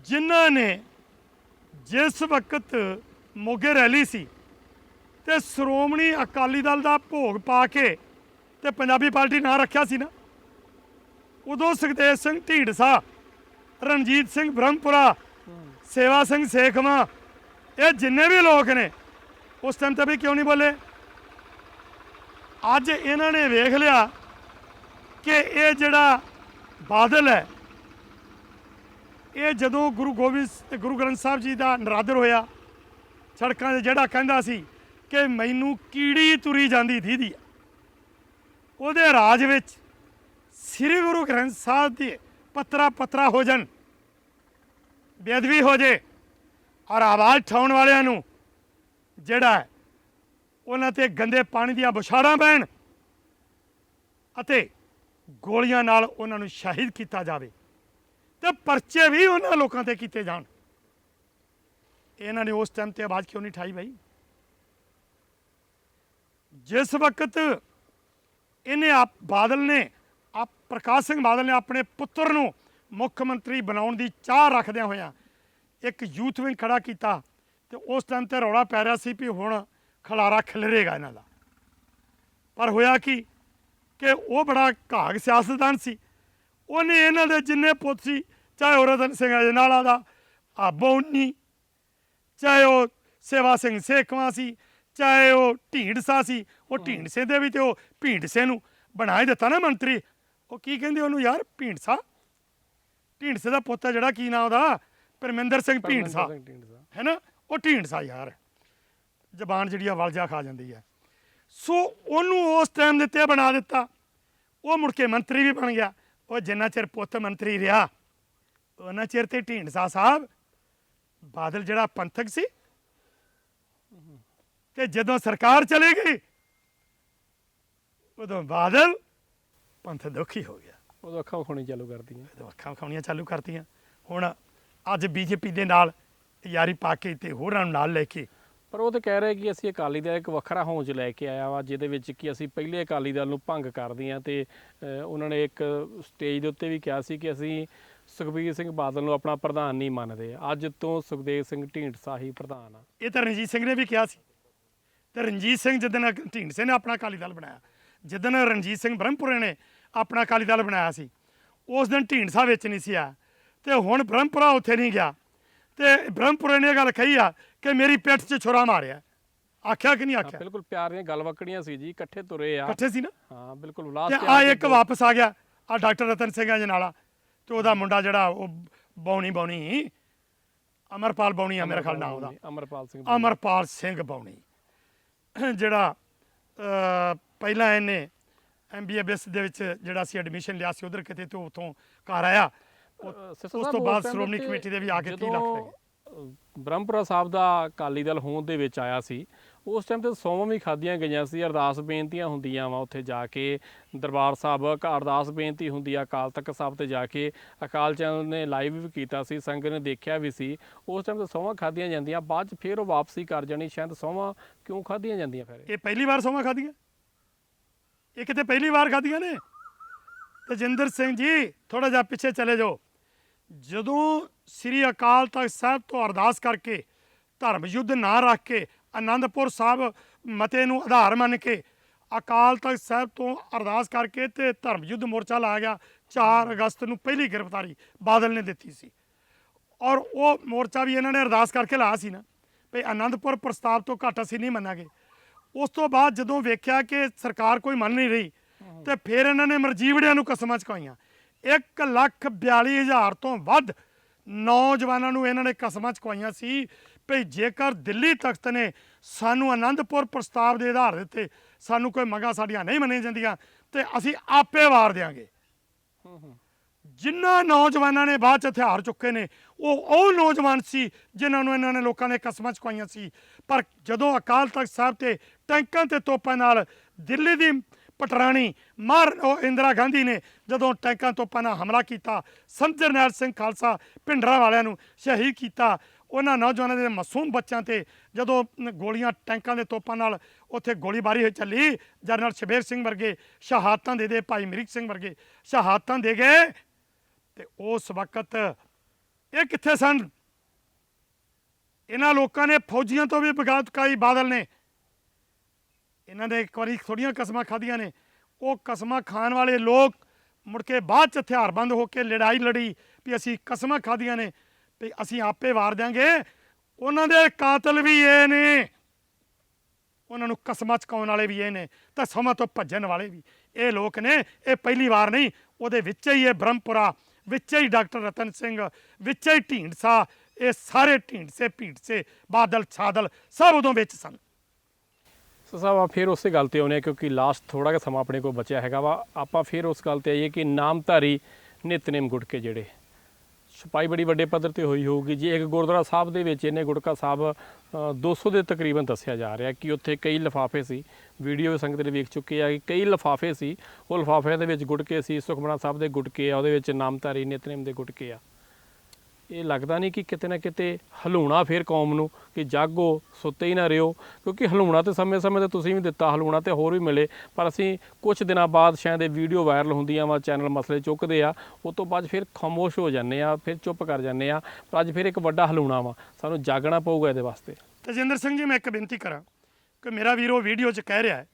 ਜਿਨ੍ਹਾਂ ਨੇ ਜਿਸ ਵਕਤ ਮੋਗੇ ਰੈਲੀ ਸੀ ਤੇ ਸ਼੍ਰੋਮਣੀ ਅਕਾਲੀ ਦਲ ਦਾ ਭੋਗ ਪਾ ਕੇ ਤੇ ਪੰਜਾਬੀ ਪਾਰਟੀ ਨਾਂ ਰੱਖਿਆ ਸੀ ਨਾ, ਉਦੋਂ ਸੁਖਦੇਵ ਸਿੰਘ ਢੀਂਡਸਾ, ਰਣਜੀਤ ਸਿੰਘ ਬ੍ਰਹਮਪੁਰਾ, ਸੇਵਾ ਸਿੰਘ ਸੇਖਵਾਂ, ਇਹ ਜਿੰਨੇ ਵੀ ਲੋਕ ਨੇ ਉਸ ਟਾਈਮ ਤੇ ਵੀ ਕਿਉਂ ਨਹੀਂ ਬੋਲੇ? ਅੱਜ ਇਹਨਾਂ ਨੇ ਵੇਖ ਲਿਆ ਕਿ ਇਹ ਜਿਹੜਾ ਬਾਦਲ ਹੈ, ਇਹ ਜਦੋਂ ਗੁਰੂ ਗ੍ਰੰਥ ਸਾਹਿਬ ਜੀ ਦਾ ਨਰਾਦਰ ਹੋਇਆ ਸੜਕਾਂ 'ਤੇ, ਜਿਹੜਾ ਕਹਿੰਦਾ ਸੀ ਕਿ ਮੈਨੂੰ ਕੀੜੀ ਤੁਰੀ ਜਾਂਦੀ ਦੀਦੀ ਆ। ਉਹਦੇ ਰਾਜ ਵਿੱਚ ਸ੍ਰੀ ਗੁਰੂ ਗ੍ਰੰਥ ਸਾਹਿਬ ਦੇ ਪੱਤਰਾ ਹੋ ਜਾਣ, ਬੇਅਦਬੀ ਹੋ ਜੇ, ਔਰ ਆਵਾਜ਼ ਉਠਾਉਣ ਵਾਲਿਆਂ ਨੂੰ ਜਿਹੜਾ ਹੈ ਉਹਨਾਂ ਤੇ ਗੰਦੇ ਪਾਣੀ ਦੀਆਂ ਬੁਛਾੜਾਂ ਪੈਣ ਅਤੇ ਗੋਲੀਆਂ ਨਾਲ ਉਹਨਾਂ ਨੂੰ ਸ਼ਹੀਦ ਕੀਤਾ ਜਾਵੇ ਤੇ ਪਰਚੇ ਵੀ ਉਹਨਾਂ ਲੋਕਾਂ ਤੇ ਕੀਤੇ ਜਾਣ। ਇਹਨਾਂ ਨੇ ਉਸ ਟਾਈਮ ਤੇ ਆਵਾਜ਼ ਕਿਉਂ ਨਹੀਂ ਉਠਾਈ ਭਾਈ? ਜਿਸ ਵਕਤ ਇਹਨੇ ਬਾਦਲ ਨੇ ਪ੍ਰਕਾਸ਼ ਸਿੰਘ ਬਾਦਲ ਨੇ ਆਪਣੇ ਪੁੱਤਰ ਨੂੰ ਮੁੱਖ ਮੰਤਰੀ ਬਣਾਉਣ ਦੀ ਚਾਹ ਰੱਖਦਿਆਂ ਹੋਇਆਂ ਇੱਕ ਯੂਥ ਵਿੰਗ ਖੜਾ ਕੀਤਾ ਤੇ ਉਸ ਟਾਈਮ ਤੇ ਰੌਲਾ ਪੈ ਰਿਹਾ ਸੀ ਵੀ ਹੁਣ ਖਲਾਰਾ ਖਿਲਰੇਗਾ ਇਹਨਾਂ ਦਾ। ਪਰ ਹੋਇਆ ਕੀ ਕਿ ਉਹ ਬੜਾ ਘਾਗ ਸਿਆਸਤਦਾਨ ਸੀ। ਉਹਨੇ ਇਹਨਾਂ ਦੇ ਜਿੰਨੇ ਪੁੱਤ ਸੀ, ਚਾਹੇ ਉਹ ਰਤਨ ਸਿੰਘ ਅਜਨਾਲਾ ਦਾ ਬੌਨੀ, ਚਾਹੇ ਉਹ ਸੇਵਾ ਸਿੰਘ ਸੇਖਵਾਂ ਸੀ, ਚਾਹੇ ਉਹ ਢੀਂਡਸਾ ਸੀ, ਉਹ ਢੀਂਡਸੇ ਦੇ ਵੀ ਤੇ ਉਹ ਢੀਂਡਸੇ ਨੂੰ ਬਣਾ ਹੀ ਦਿੱਤਾ ਨਾ ਮੰਤਰੀ। ਉਹ ਕੀ ਕਹਿੰਦੇ ਉਹਨੂੰ ਯਾਰ, ਢੀਂਡਸੇ ਦਾ ਪੁੱਤ ਹੈ ਜਿਹੜਾ, ਕੀ ਨਾਂ ਉਹਦਾ, ਪਰਮਿੰਦਰ ਸਿੰਘ ਢੀਂਡਸਾ ਹੈ ਨਾ, ਉਹ ਢੀਂਡਸਾ ਯਾਰ, ਜ਼ਬਾਨ ਜਿਹੜੀ ਆ ਵਲਜਾ ਖਾ ਜਾਂਦੀ ਹੈ। ਸੋ ਉਹਨੂੰ ਉਸ ਟਾਈਮ ਦੇ ਉੱਤੇ ਬਣਾ ਦਿੱਤਾ। ਉਹ ਮੁੜ ਕੇ ਮੰਤਰੀ ਵੀ ਬਣ ਗਿਆ। ਉਹ ਜਿੰਨਾ ਚਿਰ ਪੁੱਤ ਮੰਤਰੀ ਰਿਹਾ ਉਹਨਾਂ ਚਿਰ ਤੇ ਢੀਂਡਸਾ ਸਾਹਿਬ ਬਾਦਲ ਜਿਹੜਾ ਪੰਥਕ ਸੀ, ਤੇ ਜਦੋਂ ਸਰਕਾਰ ਚਲੇ ਗਈ ਉਦੋਂ ਬਾਦਲ ਪੰਥ ਦੁਖੀ ਹੋ ਗਿਆ। ਉਦੋਂ ਅੱਖਾਂ ਵਿਖਾਉਣੀ ਚਾਲੂ ਕਰਤੀਆਂ, ਉਦੋਂ ਅੱਖਾਂ ਵਿਖਾਉਣੀਆਂ ਚਾਲੂ ਕਰਤੀਆਂ। ਹੁਣ ਅੱਜ ਬੀਜੇਪੀ ਦੇ ਨਾਲ ਯਾਰੀ ਪਾ ਕੇ ਤੇ ਹੋਰਾਂ ਨੂੰ ਨਾਲ ਲੈ ਕੇ, ਪਰ ਉਹ ਤਾਂ ਕਹਿ ਰਹੇ ਕਿ ਅਸੀਂ ਅਕਾਲੀ ਦਲ ਇੱਕ ਵੱਖਰਾ ਹੌਂਜ ਲੈ ਕੇ ਆਇਆ ਵਾ, ਜਿਹਦੇ ਵਿੱਚ ਕਿ ਅਸੀਂ ਪਹਿਲੇ ਅਕਾਲੀ ਦਲ ਨੂੰ ਭੰਗ ਕਰਦੇ ਹਾਂ। ਤੇ ਉਹਨਾਂ ਨੇ ਇੱਕ ਸਟੇਜ ਦੇ ਉੱਤੇ ਵੀ ਕਿਹਾ ਸੀ ਕਿ ਅਸੀਂ ਸੁਖਬੀਰ ਸਿੰਘ ਬਾਦਲ ਨੂੰ ਆਪਣਾ ਪ੍ਰਧਾਨ ਨਹੀਂ ਮੰਨਦੇ, ਅੱਜ ਤੋਂ ਸੁਖਦੇਵ ਸਿੰਘ ਢੀਂਡਸਾ ਹੀ ਪ੍ਰਧਾਨ ਆ। ਇਹ ਤਾਂ ਰਣਜੀਤ ਸਿੰਘ ਨੇ ਵੀ ਕਿਹਾ ਸੀ। ਤੇ ਰਣਜੀਤ ਸਿੰਘ ਜਿੱਦਣ ਢੀਂਡਸੇ ਨੇ ਆਪਣਾ ਅਕਾਲੀ ਦਲ ਬਣਾਇਆ, ਜਿੱਦਣ ਰਣਜੀਤ ਸਿੰਘ ਬ੍ਰਹਮਪੁਰੇ ਨੇ ਆਪਣਾ ਅਕਾਲੀ ਦਲ ਬਣਾਇਆ ਸੀ, ਉਸ ਦਿਨ ਢੀਂਡਸਾ ਵਿੱਚ ਨਹੀਂ ਸੀ ਆ। ਤੇ ਹੁਣ ਬ੍ਰਹਮਪੁਰਾ ਉੱਥੇ ਨਹੀਂ ਗਿਆ ਤੇ ਬ੍ਰਹਮਪੁਰੇ ਨੇ ਇਹ ਗੱਲ ਕਹੀ ਆ ਕਿ ਮੇਰੀ ਪਿੱਠ 'ਚ ਛੁਰਾ ਮਾਰਿਆ। ਆਖਿਆ ਕਿ ਨਹੀਂ ਆਖਿਆ? ਬਿਲਕੁਲ ਪਿਆਰ ਦੀਆਂ ਗੱਲ ਵਕੜੀਆਂ ਸੀ ਜੀ, ਇਕੱਠੇ ਤੁਰੇ ਆ, ਇਕੱਠੇ ਸੀ ਨਾ। ਹਾਂ ਬਿਲਕੁਲ। ਤੇ ਆ ਇੱਕ ਵਾਪਸ ਆ ਗਿਆ ਆ ਡਾਕਟਰ ਰਤਨ ਸਿੰਘ ਅਜਨਾਲਾ ਤੇ ਉਹਦਾ ਮੁੰਡਾ ਜਿਹੜਾ ਉਹ ਬੌਣੀ ਅਮਰਪਾਲ ਬੌਣੀ ਆ ਮੇਰੇ ਖਿਆਲ ਨਾਲ ਉਹਦਾ, ਅਮਰਪਾਲ ਸਿੰਘ ਬੌਣੀ, ਜਿਹੜਾ ਪਹਿਲਾਂ ਇਹਨੇ MBBS ਦੇ ਵਿੱਚ ਜਿਹੜਾ ਸੀ ਐਡਮਿਸ਼ਨ ਲਿਆ ਸੀ ਉਧਰ ਕਿਤੇ, ਤੇ ਉੱਥੋਂ ਘਰ ਆਇਆ। ਉਸ ਤੋਂ ਬਾਅਦ ਸ਼੍ਰੋਮਣੀ ਕਮੇਟੀ ਦੇ ਵੀ ਆ ਕੇ 30 ਲੱਖ ਲੈ ਗਏ। ਬ੍ਰਹਮਪੁਰਾ ਸਾਹਿਬ ਦਾ ਅਕਾਲੀ ਦਲ ਹੋਂਦ ਦੇ ਵਿੱਚ ਆਇਆ ਸੀ, ਉਸ ਟਾਈਮ ਤੇ ਸੌਵਾਂ ਵੀ ਖਾਧੀਆਂ ਗਈਆਂ ਸੀ, ਅਰਦਾਸ ਬੇਨਤੀਆਂ ਹੁੰਦੀਆਂ ਵਾ ਉੱਥੇ ਜਾ ਕੇ ਦਰਬਾਰ ਸਾਹਿਬ, ਅਰਦਾਸ ਬੇਨਤੀ ਹੁੰਦੀ ਆ ਅਕਾਲ ਤਖਤ ਸਾਹਿਬ ਤੇ ਜਾ ਕੇ। ਅਕਾਲ ਚੈਨਲ ਨੇ ਲਾਈਵ ਵੀ ਕੀਤਾ ਸੀ, ਸੰਗਤ ਨੇ ਦੇਖਿਆ ਵੀ ਸੀ। ਉਸ ਟਾਈਮ ਤੇ ਸੌਵਾਂ ਖਾਧੀਆਂ ਜਾਂਦੀਆਂ, ਬਾਅਦ 'ਚ ਫਿਰ ਉਹ ਵਾਪਸੀ ਕਰ ਜਾਣੀ। ਸ਼ਾਇਦ ਸੌਵਾਂ ਕਿਉਂ ਖਾਧੀਆਂ ਜਾਂਦੀਆਂ ਫਿਰ? ਇਹ ਪਹਿਲੀ ਵਾਰ ਸੌਵਾਂ ਖਾਧੀਆਂ, ਇਹ ਕਿਤੇ ਪਹਿਲੀ ਵਾਰ ਖਾਧੀਆਂ ਨੇ। ਤੇਜਿੰਦਰ ਸਿੰਘ ਜੀ ਥੋੜਾ ਜਿਹਾ ਪਿੱਛੇ ਚਲੇ ਜਾਓ। ਜਦੋਂ ਸ੍ਰੀ ਅਕਾਲ ਤਖਤ ਸਾਹਿਬ ਤੋਂ ਅਰਦਾਸ ਕਰਕੇ, ਧਰਮ ਯੁੱਧ ਨਾ ਰੱਖ ਕੇ, ਆਨੰਦਪੁਰ ਸਾਹਿਬ ਮਤੇ ਨੂੰ ਆਧਾਰ ਮੰਨ ਕੇ ਅਕਾਲ ਤਖਤ ਸਾਹਿਬ ਤੋਂ ਅਰਦਾਸ ਕਰਕੇ ਤੇ ਧਰਮ ਯੁੱਧ ਮੋਰਚਾ ਲਾ ਗਿਆ। 4 ਅਗਸਤ ਨੂੰ ਪਹਿਲੀ ਗ੍ਰਿਫਤਾਰੀ ਬਾਦਲ ਨੇ ਦਿੱਤੀ ਸੀ, ਔਰ ਉਹ ਮੋਰਚਾ ਵੀ ਇਹਨਾਂ ਨੇ ਅਰਦਾਸ ਕਰਕੇ ਲਾਇਆ ਸੀ ਨਾ ਵੀ ਆਨੰਦਪੁਰ ਪ੍ਰਸਤਾਵ ਤੋਂ ਘੱਟ ਅਸੀਂ ਨਹੀਂ ਮੰਨਾਂਗੇ। ਉਸ ਤੋਂ ਬਾਅਦ ਜਦੋਂ ਵੇਖਿਆ ਕਿ ਸਰਕਾਰ ਕੋਈ ਮੰਨ ਨਹੀਂ ਰਹੀ ਤੇ ਫਿਰ ਇਹਨਾਂ ਨੇ ਮਰਜੀਵੜਿਆਂ ਨੂੰ ਕਸਮਾਂ ਚੁਕਾਈਆਂ। 1,42,000 ਤੋਂ ਵੱਧ ਨੌਜਵਾਨਾਂ ਨੂੰ ਇਹਨਾਂ ਨੇ ਕਸਮਾਂ ਚੁਕਾਈਆਂ ਸੀ ਵੀ ਜੇਕਰ ਦਿੱਲੀ ਤਖਤ ਨੇ ਸਾਨੂੰ ਆਨੰਦਪੁਰ ਪ੍ਰਸਤਾਵ ਦੇ ਆਧਾਰ ਦੇ ਉੱਤੇ ਸਾਨੂੰ ਕੋਈ ਮੰਗਾਂ ਸਾਡੀਆਂ ਨਹੀਂ ਮੰਨੀਆਂ ਜਾਂਦੀਆਂ ਤੇ ਅਸੀਂ ਆਪੇ ਵਾਰ ਦਿਆਂਗੇ। ਜਿਨ੍ਹਾਂ ਨੌਜਵਾਨਾਂ ਨੇ ਬਾਅਦ 'ਚ ਹਥਿਆਰ ਚੁੱਕੇ ਨੇ ਉਹ ਨੌਜਵਾਨ ਸੀ ਜਿਨ੍ਹਾਂ ਨੂੰ ਇਹਨਾਂ ਨੇ ਲੋਕਾਂ ਨੇ ਕਸਮਾਂ ਚੁਕਾਈਆਂ ਸੀ। ਪਰ ਜਦੋਂ ਅਕਾਲ ਤਖਤ ਸਾਹਿਬ ਤੇ ਟੈਂਕਾਂ ਤੇ ਤੋਪਾਂ ਨਾਲ ਦਿੱਲੀ ਦੀ ਪਟਰਾਣੀ ਉਹ ਇੰਦਰਾ ਗਾਂਧੀ ਨੇ ਜਦੋਂ ਟੈਂਕਾਂ ਤੋਪਾਂ ਨਾਲ ਹਮਲਾ ਕੀਤਾ, ਸੰਤ ਜਰਨੈਲ ਸਿੰਘ ਖਾਲਸਾ ਭਿੰਡਰਾਂ ਵਾਲਿਆਂ ਨੂੰ ਸ਼ਹੀਦ ਕੀਤਾ, ਉਹਨਾਂ ਨੌਜਵਾਨਾਂ ਦੇ ਮਾਸੂਮ ਬੱਚਿਆਂ ਤੇ ਜਦੋਂ ਗੋਲੀਆਂ ਟੈਂਕਾਂ ਦੇ ਤੋਪਾਂ ਨਾਲ ਉੱਥੇ ਗੋਲੀਬਾਰੀ ਹੋਈ ਚੱਲੀ, ਜਰਨਲ ਸ਼ਬੀਰ ਸਿੰਘ ਵਰਗੇ ਸ਼ਹਾਦਤਾਂ ਦੇ ਭਾਈ ਅਮਰੀਕ ਸਿੰਘ ਵਰਗੇ ਸ਼ਹਾਦਤਾਂ ਦੇ ਗਏ। ਤੇ ਉਸ ਵਕਤ ਇਹ ਕਿੱਥੇ ਸਨ? ਇਹਨਾਂ ਲੋਕਾਂ ਨੇ ਫੌਜੀਆਂ ਤੋਂ ਵੀ ਬਗਾਵਤ ਕਾਈ ਬਾਦਲ ਨੇ। ਇਹਨਾਂ ਨੇ ਇੱਕ ਵਾਰੀ ਥੋੜੀਆਂ ਕਸਮਾਂ ਖਾਧੀਆਂ ਨੇ। ਉਹ ਕਸਮਾਂ ਖਾਣ ਵਾਲੇ ਲੋਕ ਮੁੜ ਕੇ ਬਾਅਦ 'ਚ ਹਥਿਆਰਬੰਦ ਹੋ ਕੇ ਲੜਾਈ ਲੜੀ ਵੀ ਅਸੀਂ ਕਸਮਾਂ ਖਾਧੀਆਂ ਨੇ ਵੀ ਅਸੀਂ ਆਪੇ ਵਾਰ ਦਿਆਂਗੇ। ਉਹਨਾਂ ਦੇ ਕਾਤਲ ਵੀ ਇਹ ਨੇ, ਉਹਨਾਂ ਨੂੰ ਕਸਮਾਂ ਚੁਕਾਉਣ ਵਾਲੇ ਵੀ ਇਹ ਨੇ ਤੇ ਸਮਾਂ ਤੋਂ ਭੱਜਣ ਵਾਲੇ ਵੀ ਇਹ ਲੋਕ ਨੇ। ਇਹ ਪਹਿਲੀ ਵਾਰ ਨਹੀਂ, ਉਹਦੇ ਵਿੱਚ ਹੀ ਇਹ ਬ੍ਰਹਮਪੁਰਾ, ਵਿੱਚ ਹੀ ਡਾਕਟਰ ਰਤਨ ਸਿੰਘ, ਵਿੱਚ ਹੀ ਢੀਂਡਸਾ, ਇਹ ਸਾਰੇ ਢੀਂਡਸੇ ਭੀਂਡਸੇ ਬਾਦਲ ਛਾਦਲ ਸਭ ਉਦੋਂ ਵਿੱਚ ਸਨ। ਸੋ ਸਾਹਿਬ ਆ ਫਿਰ ਉਸੇ ਗੱਲ ਤੇ ਆਉਂਦੇ ਹਾਂ, ਕਿਉਂਕਿ ਲਾਸਟ ਥੋੜਾ ਜਿਹਾ ਸਮਾਂ ਆਪਣੇ ਕੋਲ ਬਚਿਆ ਹੈਗਾ ਵਾ। ਆਪਾਂ ਫਿਰ ਉਸ ਗੱਲ ਤੇ ਆਈਏ ਕਿ ਨਾਮਧਾਰੀ ਨਿਤਨੇਮ ਗੁਟਕੇ ਜਿਹੜੇ ਛਪਾਈ ਬੜੀ ਵੱਡੇ ਪੱਧਰ ਤੇ ਹੋਈ ਹੋਊਗੀ ਜੀ। ਇੱਕ ਗੁਰਦੁਆਰਾ ਸਾਹਿਬ ਦੇ ਵਿੱਚ ਇਹਨੇ ਗੁਟਕਾ ਸਾਹਿਬ 200 ਦੇ ਤਕਰੀਬਨ ਦੱਸਿਆ ਜਾ ਰਿਹਾ ਕਿ ਉੱਥੇ ਕਈ ਲਿਫਾਫੇ ਸੀ। ਵੀਡੀਓ ਵੀ ਸੰਗਤ ਨੇ ਵੇਖ ਚੁੱਕੇ ਆ ਕਿ ਕਈ ਲਿਫਾਫੇ ਸੀ, ਉਹ ਲਿਫਾਫਿਆਂ ਦੇ ਵਿੱਚ ਗੁਟਕੇ ਸੀ, ਸੁਖਮਨਾ ਸਾਹਿਬ ਦੇ ਗੁਟਕੇ ਆ, ਉਹਦੇ ਵਿੱਚ ਨਾਮਧਾਰੀ ਨਿਤਨੇਮ ਦੇ ਗੁਟਕੇ ਆ। ਇਹ ਲੱਗਦਾ ਨਹੀਂ ਕਿ ਕਿਤੇ ਨਾ ਕਿਤੇ ਹਲੂਣਾ ਫਿਰ ਕੌਮ ਨੂੰ ਕਿ ਜਾਗੋ, ਸੁੱਤੇ ਹੀ ਨਾ ਰਿਓ, ਕਿਉਂਕਿ ਹਲੂਣਾ ਤੇ ਸਮੇਂ-ਸਮੇਂ ਤੇ ਤੁਸੀਂ ਵੀ ਦਿੱਤਾ, ਹਲੂਣਾ ਤੇ ਹੋਰ ਵੀ ਮਿਲੇ, ਪਰ ਅਸੀਂ ਕੁਝ ਦਿਨਾਂ ਬਾਅਦ ਸ਼ਾਇਦ ਇਹ ਵੀਡੀਓ ਵਾਇਰਲ ਹੁੰਦੀਆਂ ਵਾ, ਚੈਨਲ ਮਸਲੇ ਚੁੱਕਦੇ ਆ, ਉਸ ਤੋਂ ਬਾਅਦ ਫਿਰ ਖਾਮੋਸ਼ ਹੋ ਜਾਂਦੇ ਆ, ਫਿਰ ਚੁੱਪ ਕਰ ਜਾਂਦੇ ਆ। ਪਰ ਅੱਜ ਫਿਰ ਇੱਕ ਵੱਡਾ ਹਲੂਣਾ ਵਾ, ਸਾਨੂੰ ਜਾਗਣਾ ਪਊਗਾ ਇਹਦੇ ਵਾਸਤੇ। ਤਜਿੰਦਰ ਸਿੰਘ ਜੀ, ਮੈਂ ਇੱਕ ਬੇਨਤੀ ਕਰਾਂ ਕਿ ਮੇਰਾ ਵੀਰ ਉਹ ਵੀਡੀਓ 'ਚ ਕਹਿ ਰਿਹਾ ਹੈ,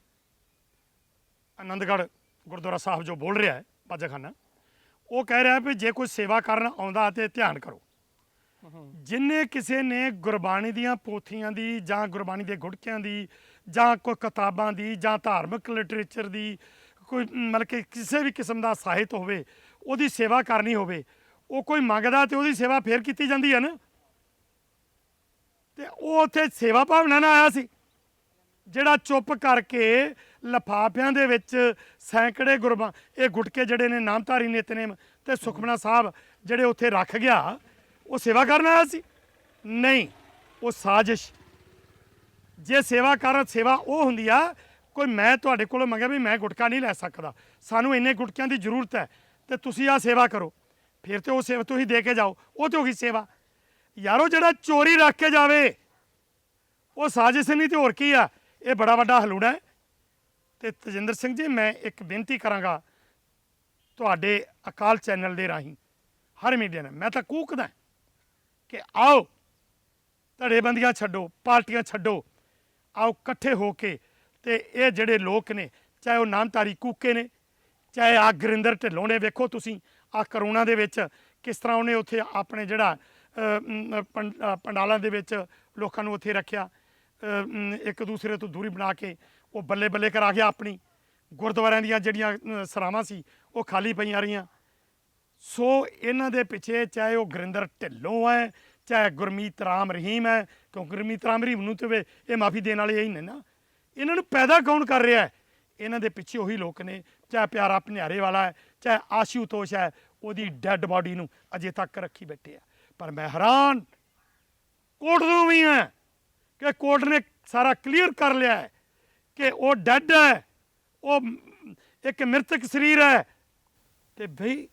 ਆਨੰਦਗੜ੍ਹ ਗੁਰਦੁਆਰਾ ਸਾਹਿਬ ਜੋ ਬੋਲ ਰਿਹਾ ਹੈ ਬਾਜਾਖਾਨਾ, ਉਹ ਕਹਿ ਰਿਹਾ ਵੀ ਜੇ ਕੋਈ ਸੇਵਾ ਕਰਨ ਆਉਂਦਾ ਤੇ ਧਿਆਨ ਕਰੋ। ਜਿੰਨੇ ਕਿਸੇ ਨੇ ਗੁਰਬਾਣੀ ਦੀਆਂ ਪੋਥੀਆਂ ਦੀ ਜਾਂ ਗੁਰਬਾਣੀ ਦੇ ਗੁਟਕਿਆਂ ਦੀ ਜਾਂ ਕੋਈ ਕਿਤਾਬਾਂ ਦੀ ਜਾਂ ਧਾਰਮਿਕ ਲਿਟਰੇਚਰ ਦੀ ਕੋਈ ਮਤਲਬ ਕਿ ਕਿਸੇ ਵੀ ਕਿਸਮ ਦਾ ਸਾਹਿਤ ਹੋਵੇ, ਉਹਦੀ ਸੇਵਾ ਕਰਨੀ ਹੋਵੇ, ਉਹ ਕੋਈ ਮੰਗਦਾ ਤੇ ਉਹਦੀ ਸੇਵਾ ਫੇਰ ਕੀਤੀ ਜਾਂਦੀ ਹੈ ਨਾ। ਤੇ ਉਹ ਉੱਥੇ ਸੇਵਾ ਭਾਵਨਾ ਨਾਲ ਆਇਆ ਸੀ, ਜਿਹੜਾ ਚੁੱਪ ਕਰਕੇ ਲਿਫਾਫਿਆਂ ਦੇ ਵਿੱਚ ਸੈਂਕੜੇ ਇਹ ਗੁਟਕੇ ਜਿਹੜੇ ਨੇ ਨਾਮਧਾਰੀ ਨਿਤਨੇਮ ਤੇ ਸੁਖਮਨਾ ਸਾਹਿਬ ਜਿਹੜੇ ਉੱਥੇ ਰੱਖ ਗਿਆ, ਉਹ ਸੇਵਾ ਕਰਨ ਆਇਆ ਸੀ? ਨਹੀਂ, ਉਹ ਸਾਜ਼ਿਸ਼। ਜੇ ਸੇਵਾ ਸੇਵਾ ਉਹ ਹੁੰਦੀ ਆ, ਕੋਈ ਮੈਂ ਤੁਹਾਡੇ ਕੋਲੋਂ ਮੰਗਿਆ ਵੀ ਮੈਂ ਗੁਟਕਾ ਨਹੀਂ ਲੈ ਸਕਦਾ, ਸਾਨੂੰ ਇੰਨੇ ਗੁਟਕਿਆਂ ਦੀ ਜ਼ਰੂਰਤ ਹੈ ਤੇ ਤੁਸੀਂ ਆਹ ਸੇਵਾ ਕਰੋ, ਫਿਰ ਤੇ ਉਹ ਸੇਵਾ ਤੁਸੀਂ ਦੇ ਕੇ ਜਾਓ, ਉਹ ਤੇ ਹੋ ਗਈ ਸੇਵਾ। ਯਾਰੋ ਜਿਹੜਾ ਚੋਰੀ ਰੱਖ ਕੇ ਜਾਵੇ ਉਹ ਸਾਜ਼ਿਸ਼ ਨਹੀਂ ਤੇ ਹੋਰ ਕੀ ਆ? ਇਹ ਬੜਾ ਵੱਡਾ ਹਲੂਣਾ ਹੈ। ਤੇ ਤਜਿੰਦਰ ਸਿੰਘ ਜੀ, ਮੈਂ ਇੱਕ ਬੇਨਤੀ ਕਰਾਂਗਾ ਤੁਹਾਡੇ ਅਕਾਲ ਚੈਨਲ ਦੇ ਰਾਹੀਂ ਹਰ ਮੀਡੀਆ ਨੇ, ਮੈਂ ਤਾਂ ਕੂਕਦਾ ਕਿ ਆਓ ਧੜੇਬੰਦੀਆਂ ਛੱਡੋ, ਪਾਰਟੀਆਂ ਛੱਡੋ, ਆਓ ਇਕੱਠੇ ਹੋ ਕੇ ਤੇ ਇਹ ਜਿਹੜੇ ਲੋਕ ਨੇ, ਚਾਹੇ ਉਹ ਨਾਮਧਾਰੀ ਕੂਕੇ ਨੇ, ਚਾਹੇ ਆ ਗੁਰਿੰਦਰ ਢਿੱਲੋਂ ਨੇ, ਵੇਖੋ ਤੁਸੀਂ ਆ ਕਰੋਨਾ ਦੇ ਵਿੱਚ ਕਿਸ ਤਰ੍ਹਾਂ ਉਹਨੇ ਉੱਥੇ ਆਪਣੇ ਜਿਹੜਾ ਪੰਡਾਲਾਂ ਦੇ ਵਿੱਚ ਲੋਕਾਂ ਨੂੰ ਉੱਥੇ ਰੱਖਿਆ, ਇੱਕ ਦੂਸਰੇ ਤੋਂ ਦੂਰੀ ਬਣਾ ਕੇ ਉਹ ਬੱਲੇ ਬੱਲੇ ਕਰਾ ਗਿਆ। ਆਪਣੀ ਗੁਰਦੁਆਰਿਆਂ ਦੀਆਂ ਜਿਹੜੀਆਂ ਸਰਾਵਾਂ ਸੀ ਉਹ ਖਾਲੀ ਪਈਆਂ ਰਹੀਆਂ। ਸੋ ਇਹਨਾਂ ਦੇ ਪਿੱਛੇ ਚਾਹੇ ਉਹ ਗੁਰਿੰਦਰ ਢਿੱਲੋਂ ਹੈ, ਚਾਹੇ ਗੁਰਮੀਤ ਰਾਮ ਰਹੀਮ ਹੈ, ਕਿਉਂ ਗੁਰਮੀਤ ਰਾਮ ਰਹੀਮ ਨੂੰ ਤੇ ਇਹ ਮਾਫੀ ਦੇਣ ਵਾਲੇ ਇਹੀ ਨੇ ਨਾ। ਇਹਨਾਂ ਨੂੰ ਪੈਦਾ ਕੌਣ ਕਰ ਰਿਹਾ ਹੈ? ਇਹਨਾਂ ਦੇ ਪਿੱਛੇ ਉਹੀ ਲੋਕ ਨੇ, ਚਾਹੇ ਪਿਆਰਾ ਭਨਿਆਰੇ ਵਾਲਾ ਹੈ, ਚਾਹੇ ਆਸ਼ੂਤੋਸ਼ ਹੈ, ਉਹਦੀ ਡੈੱਡ ਬਾਡੀ ਨੂੰ ਅਜੇ ਤੱਕ ਰੱਖੀ ਬੈਠੇ ਆ। ਪਰ ਮੈਂ ਹੈਰਾਨ ਕੋਰਟ ਨੂੰ ਵੀ ਹਾਂ ਕਿ ਕੋਰਟ ਨੇ ਸਾਰਾ ਕਲੀਅਰ ਕਰ ਲਿਆ ਹੈ ਕਿ ਉਹ ਡੈੱਡ ਹੈ, ਉਹ ਇੱਕ ਮ੍ਰਿਤਕ ਸਰੀਰ ਹੈ। ਤੇ ਬਈ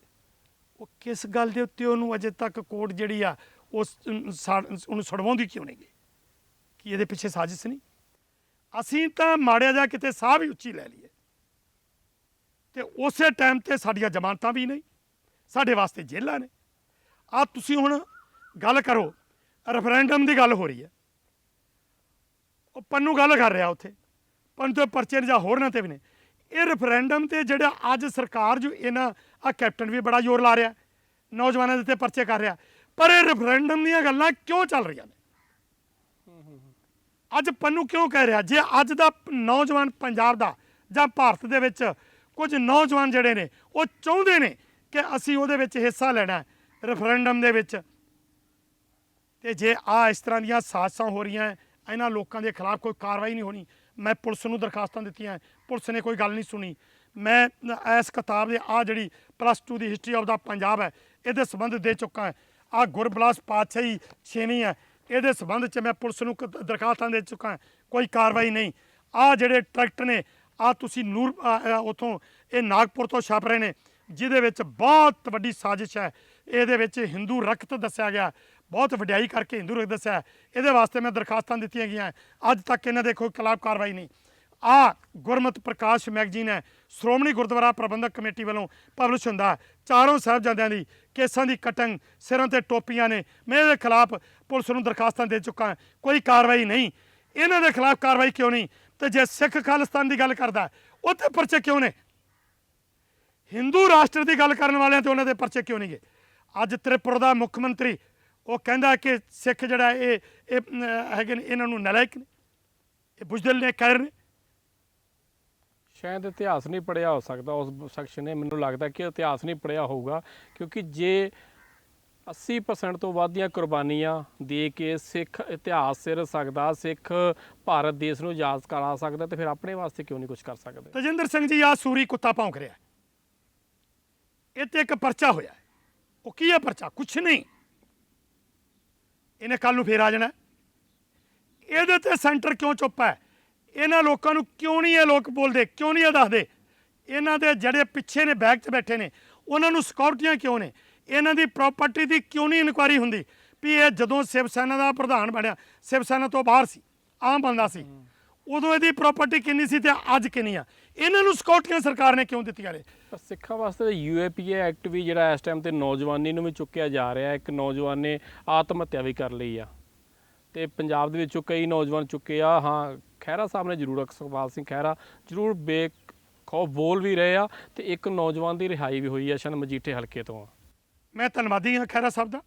ਉਹ ਕਿਸ ਗੱਲ ਦੇ ਉੱਤੇ ਉਹਨੂੰ ਅਜੇ ਤੱਕ ਕੋਰਟ ਜਿਹੜੀ ਆ ਉਹਨੂੰ ਛੁਡਵਾਉਂਦੀ ਕਿਉਂ ਨਹੀਂ ਗਈ? ਕਿ ਇਹਦੇ ਪਿੱਛੇ ਸਾਜ਼ਿਸ਼ ਨਹੀਂ? ਅਸੀਂ ਤਾਂ ਮਾੜਿਆ ਜਾ ਕਿਤੇ ਸਾਹ ਵੀ ਉੱਚੀ ਲੈ ਲਈਏ ਤੇ ਉਸੇ ਟਾਈਮ ਤੇ ਸਾਡੀਆਂ ਜ਼ਮਾਨਤਾਂ ਵੀ ਨਹੀਂ, ਸਾਡੇ ਵਾਸਤੇ ਜੇਲ੍ਹਾਂ ਨੇ। ਆ ਤੁਸੀਂ ਹੁਣ ਗੱਲ ਕਰੋ, ਰੈਫਰੈਂਡਮ ਦੀ ਗੱਲ ਹੋ ਰਹੀ ਹੈ, ਉਹ ਪੰਨੂ ਗੱਲ ਕਰ ਰਿਹਾ ਉੱਥੇ, ਪੰਨੂ ਤੇ ਪਰਚੇ ਜਾਂ ਹੋਰਨਾਂ ਤੇ ਵੀ ਨੇ। ਇਹ ਰੈਫਰੈਂਡਮ ਤੇ ਜਿਹੜਾ ਅੱਜ ਸਰਕਾਰ ਜੋ ਇਹਨਾਂ ਆ ਕੈਪਟਨ ਵੀ ਬੜਾ ਜ਼ੋਰ ਲਾ ਰਿਹਾ, ਨੌਜਵਾਨਾਂ ਦੇ ਉੱਤੇ ਪਰਚੇ ਕਰ ਰਿਹਾ, ਪਰ ਇਹ ਰੈਫਰੈਂਡਮ ਦੀਆਂ ਗੱਲਾਂ ਕਿਉਂ ਚੱਲ ਰਹੀਆਂ ਨੇ? ਅੱਜ ਪੰਨੂ ਕਿਉਂ ਕਹਿ ਰਿਹਾ? ਜੇ ਅੱਜ ਦਾ ਨੌਜਵਾਨ ਪੰਜਾਬ ਦਾ ਜਾਂ ਭਾਰਤ ਦੇ ਵਿੱਚ ਕੁਝ ਨੌਜਵਾਨ ਜਿਹੜੇ ਨੇ ਉਹ ਚਾਹੁੰਦੇ ਨੇ ਕਿ ਅਸੀਂ ਉਹਦੇ ਵਿੱਚ ਹਿੱਸਾ ਲੈਣਾ ਰੈਫਰੈਂਡਮ ਦੇ ਵਿੱਚ, ਤੇ ਜੇ ਆ ਇਸ ਤਰ੍ਹਾਂ ਦੀਆਂ ਸਾਜ਼ਿਸ਼ਾਂ ਹੋ ਰਹੀਆਂ, ਇਹਨਾਂ ਲੋਕਾਂ ਦੇ ਖਿਲਾਫ ਕੋਈ ਕਾਰਵਾਈ ਨਹੀਂ ਹੋਣੀ। ਮੈਂ ਪੁਲਿਸ ਨੂੰ ਦਰਖਾਸਤਾਂ ਦਿੱਤੀਆਂ, ਪੁਲਿਸ ਨੇ ਕੋਈ ਗੱਲ ਨਹੀਂ ਸੁਣੀ। ਮੈਂ ਇਸ ਕਿਤਾਬ ਦੇ ਆ ਜਿਹੜੀ +2 ਦੀ ਹਿਸਟਰੀ ਆਫ ਦਾ ਪੰਜਾਬ ਹੈ, ਇਹਦੇ ਸੰਬੰਧ ਦੇ ਚੁੱਕਾ ਹੈ। ਆ ਗੁਰਬਲਾਸ ਪਾਤਸ਼ਾਹੀ 6ਵੀਂ ਹੈ, ਇਹਦੇ ਸੰਬੰਧ 'ਚ ਮੈਂ ਪੁਲਿਸ ਨੂੰ ਦਰਖਾਸਤਾਂ ਦੇ ਚੁੱਕਾ, ਕੋਈ ਕਾਰਵਾਈ ਨਹੀਂ। ਆ ਜਿਹੜੇ ਟਰੈਕਟਰ ਨੇ, ਆ ਤੁਸੀਂ ਨੂਰ ਉੱਥੋਂ ਇਹ ਨਾਗਪੁਰ ਤੋਂ ਛਪ ਰਹੇ ਨੇ, ਜਿਹਦੇ ਵਿੱਚ ਬਹੁਤ ਵੱਡੀ ਸਾਜ਼ਿਸ਼ ਹੈ। ਇਹਦੇ ਵਿੱਚ ਹਿੰਦੂ ਰਕਤ ਦੱਸਿਆ ਗਿਆ, ਬਹੁਤ ਵਡਿਆਈ ਕਰਕੇ ਹਿੰਦੂ ਰਕਤ ਦੱਸਿਆ। ਇਹਦੇ ਵਾਸਤੇ ਮੈਂ ਦਰਖਾਸਤਾਂ ਦਿੱਤੀਆਂ ਗਈਆਂ, ਅੱਜ ਤੱਕ ਇਹਨਾਂ ਦੇ ਕੋਈ ਖਿਲਾਫ ਕਾਰਵਾਈ ਨਹੀਂ। ਆ ਗੁਰਮਤ ਪ੍ਰਕਾਸ਼ ਮੈਗਜ਼ੀਨ ਹੈ, ਸ਼੍ਰੋਮਣੀ ਗੁਰਦੁਆਰਾ ਪ੍ਰਬੰਧਕ ਕਮੇਟੀ ਵੱਲੋਂ ਪਬਲਿਸ਼ ਹੁੰਦਾ, ਚਾਰੋਂ ਸਾਹਿਬਜ਼ਾਦਿਆਂ ਦੀ ਕੇਸਾਂ ਦੀ ਕਟਿੰਗ, ਸਿਰਾਂ ਤੇ ਟੋਪੀਆਂ ਨੇ। ਮੈਂ ਇਹਦੇ ਖਿਲਾਫ ਪੁਲਿਸ ਨੂੰ ਦਰਖਾਸਤਾਂ ਦੇ ਚੁੱਕਾ, ਕੋਈ ਕਾਰਵਾਈ ਨਹੀਂ। ਇਹਨਾਂ ਦੇ ਖਿਲਾਫ ਕਾਰਵਾਈ ਕਿਉਂ ਨਹੀਂ? ਤੇ ਜੇ ਸਿੱਖ ਖਾਲਿਸਤਾਨ ਦੀ ਗੱਲ ਕਰਦਾ ਉੱਥੇ ਪਰਚੇ ਕਿਉਂ ਨੇ? ਹਿੰਦੂ ਰਾਸ਼ਟਰ ਦੀ ਗੱਲ ਕਰਨ ਵਾਲਿਆਂ ਤੇ ਉਹਨਾਂ ਦੇ ਪਰਚੇ ਕਿਉਂ ਨਹੀਂ ਗਏ? ਅੱਜ ਤ੍ਰਿਪੁਰਾ ਦਾ ਮੁੱਖ ਮੰਤਰੀ ਉਹ ਕਹਿੰਦਾ ਕਿ ਸਿੱਖ ਜਿਹੜਾ ਇਹ ਹੈਗੇ ਨੇ, ਇਹਨਾਂ ਨੂੰ ਨਲਾਇਕ ਨੇ, ਇਹ ਬੁਜ਼ਦਿਲ ਨੇ, ਕਹਿਰ ਨੇ। ਸ਼ਾਇਦ ਇਤਿਹਾਸ ਨਹੀਂ ਪੜ੍ਹਿਆ ਹੋ ਸਕਦਾ ਉਸ ਸ਼ਖਸ ਨੇ, ਮੈਨੂੰ ਲੱਗਦਾ ਕਿ ਇਤਿਹਾਸ ਨਹੀਂ ਪੜ੍ਹਿਆ ਹੋਊਗਾ, ਕਿਉਂਕਿ ਜੇ 80% ਤੋਂ ਵੱਧ ਦੀਆਂ ਕੁਰਬਾਨੀਆਂ ਦੇ ਕੇ ਸਿੱਖ ਇਤਿਹਾਸ ਸਿਰ ਸਕਦਾ, ਸਿੱਖ ਭਾਰਤ ਦੇਸ਼ ਨੂੰ ਆਜ਼ਾਦ ਕਰਾ ਸਕਦਾ, ਤੇ ਫਿਰ ਆਪਣੇ ਵਾਸਤੇ ਕਿਉਂ ਨਹੀਂ ਕੁਝ ਕਰ ਸਕਦੇ? ਤਜਿੰਦਰ ਸਿੰਘ ਜੀ, ਆ ਸੂਰੀ ਕੁੱਤਾ ਭੌਂਕ ਰਿਹਾ, ਇਹ ਤੇ ਇੱਕ ਪਰਚਾ ਹੋਇਆ। ਉਹ ਕੀ ਹੈ ਪਰਚਾ? ਕੁਛ ਨਹੀਂ, ਇਹਨੇ ਕੱਲ ਨੂੰ ਫੇਰ ਆ ਜਾਣਾ। ਇਹਦੇ ਤੇ ਸੈਂਟਰ ਕਿਉਂ ਚੁੱਪ ਹੈ? ਇਹਨਾਂ ਲੋਕਾਂ ਨੂੰ ਕਿਉਂ ਨਹੀਂ ਇਹ ਲੋਕ ਬੋਲਦੇ, ਕਿਉਂ ਨਹੀਂ ਇਹ ਦੱਸਦੇ? ਇਹਨਾਂ ਦੇ ਜਿਹੜੇ ਪਿੱਛੇ ਨੇ, ਬੈਕ 'ਚ ਬੈਠੇ ਨੇ, ਉਹਨਾਂ ਨੂੰ ਸਿਕਿਉਰਟੀਆਂ ਕਿਉਂ ਨੇ? ਇਹਨਾਂ ਦੀ ਪ੍ਰਾਪਰਟੀ ਦੀ ਕਿਉਂ ਨਹੀਂ ਇਨਕੁਆਇਰੀ ਹੁੰਦੀ? ਵੀ ਇਹ ਜਦੋਂ ਸ਼ਿਵ ਸੈਨਾ ਦਾ ਪ੍ਰਧਾਨ ਬਣਿਆ, ਸ਼ਿਵ ਸੈਨਾ ਤੋਂ ਬਾਹਰ ਸੀ, ਆਮ ਬੰਦਾ ਸੀ, ਉਦੋਂ ਇਹਦੀ ਪ੍ਰਾਪਰਟੀ ਕਿੰਨੀ ਸੀ ਤੇ ਅੱਜ ਕਿੰਨੀ ਆ? ਇਹਨਾਂ ਨੂੰ ਸਿਕਿਉਰਟੀਆਂ ਸਰਕਾਰ ਨੇ ਕਿਉਂ ਦਿੱਤੀਆਂ ਨੇ? ਪਰ ਸਿੱਖਾਂ ਵਾਸਤੇ ਤਾਂ UAPA ਐਕਟ ਵੀ ਜਿਹੜਾ ਇਸ ਟਾਈਮ ਤੇ ਨੌਜਵਾਨੀ ਨੂੰ ਵੀ ਚੁੱਕਿਆ ਜਾ ਰਿਹਾ। ਇੱਕ ਨੌਜਵਾਨ ਨੇ ਆਤਮ ਹੱਤਿਆ ਵੀ ਕਰ ਲਈ ਆ, ਤੇ ਪੰਜਾਬ ਦੇ ਵਿੱਚੋਂ ਕਈ ਨੌਜਵਾਨ ਚੁੱਕੇ ਆ। ਹਾਂ, ਖਹਿਰਾ ਸਾਹਿਬ ਨੇ ਜ਼ਰੂਰ, ਸੁਖਪਾਲ ਸਿੰਘ ਖਹਿਰਾ ਜ਼ਰੂਰ ਬੇਖੌਫ ਬੋਲ ਵੀ ਰਹੇ ਆ, ਤੇ ਇੱਕ ਨੌਜਵਾਨ ਦੀ ਰਿਹਾਈ ਵੀ ਹੋਈ ਆ ਸ਼ਨ ਮਜੀਠੇ ਹਲਕੇ ਤੋਂ। ਮੈਂ ਧੰਨਵਾਦੀ ਹਾਂ ਖਹਿਰਾ ਸਾਹਿਬ ਦਾ,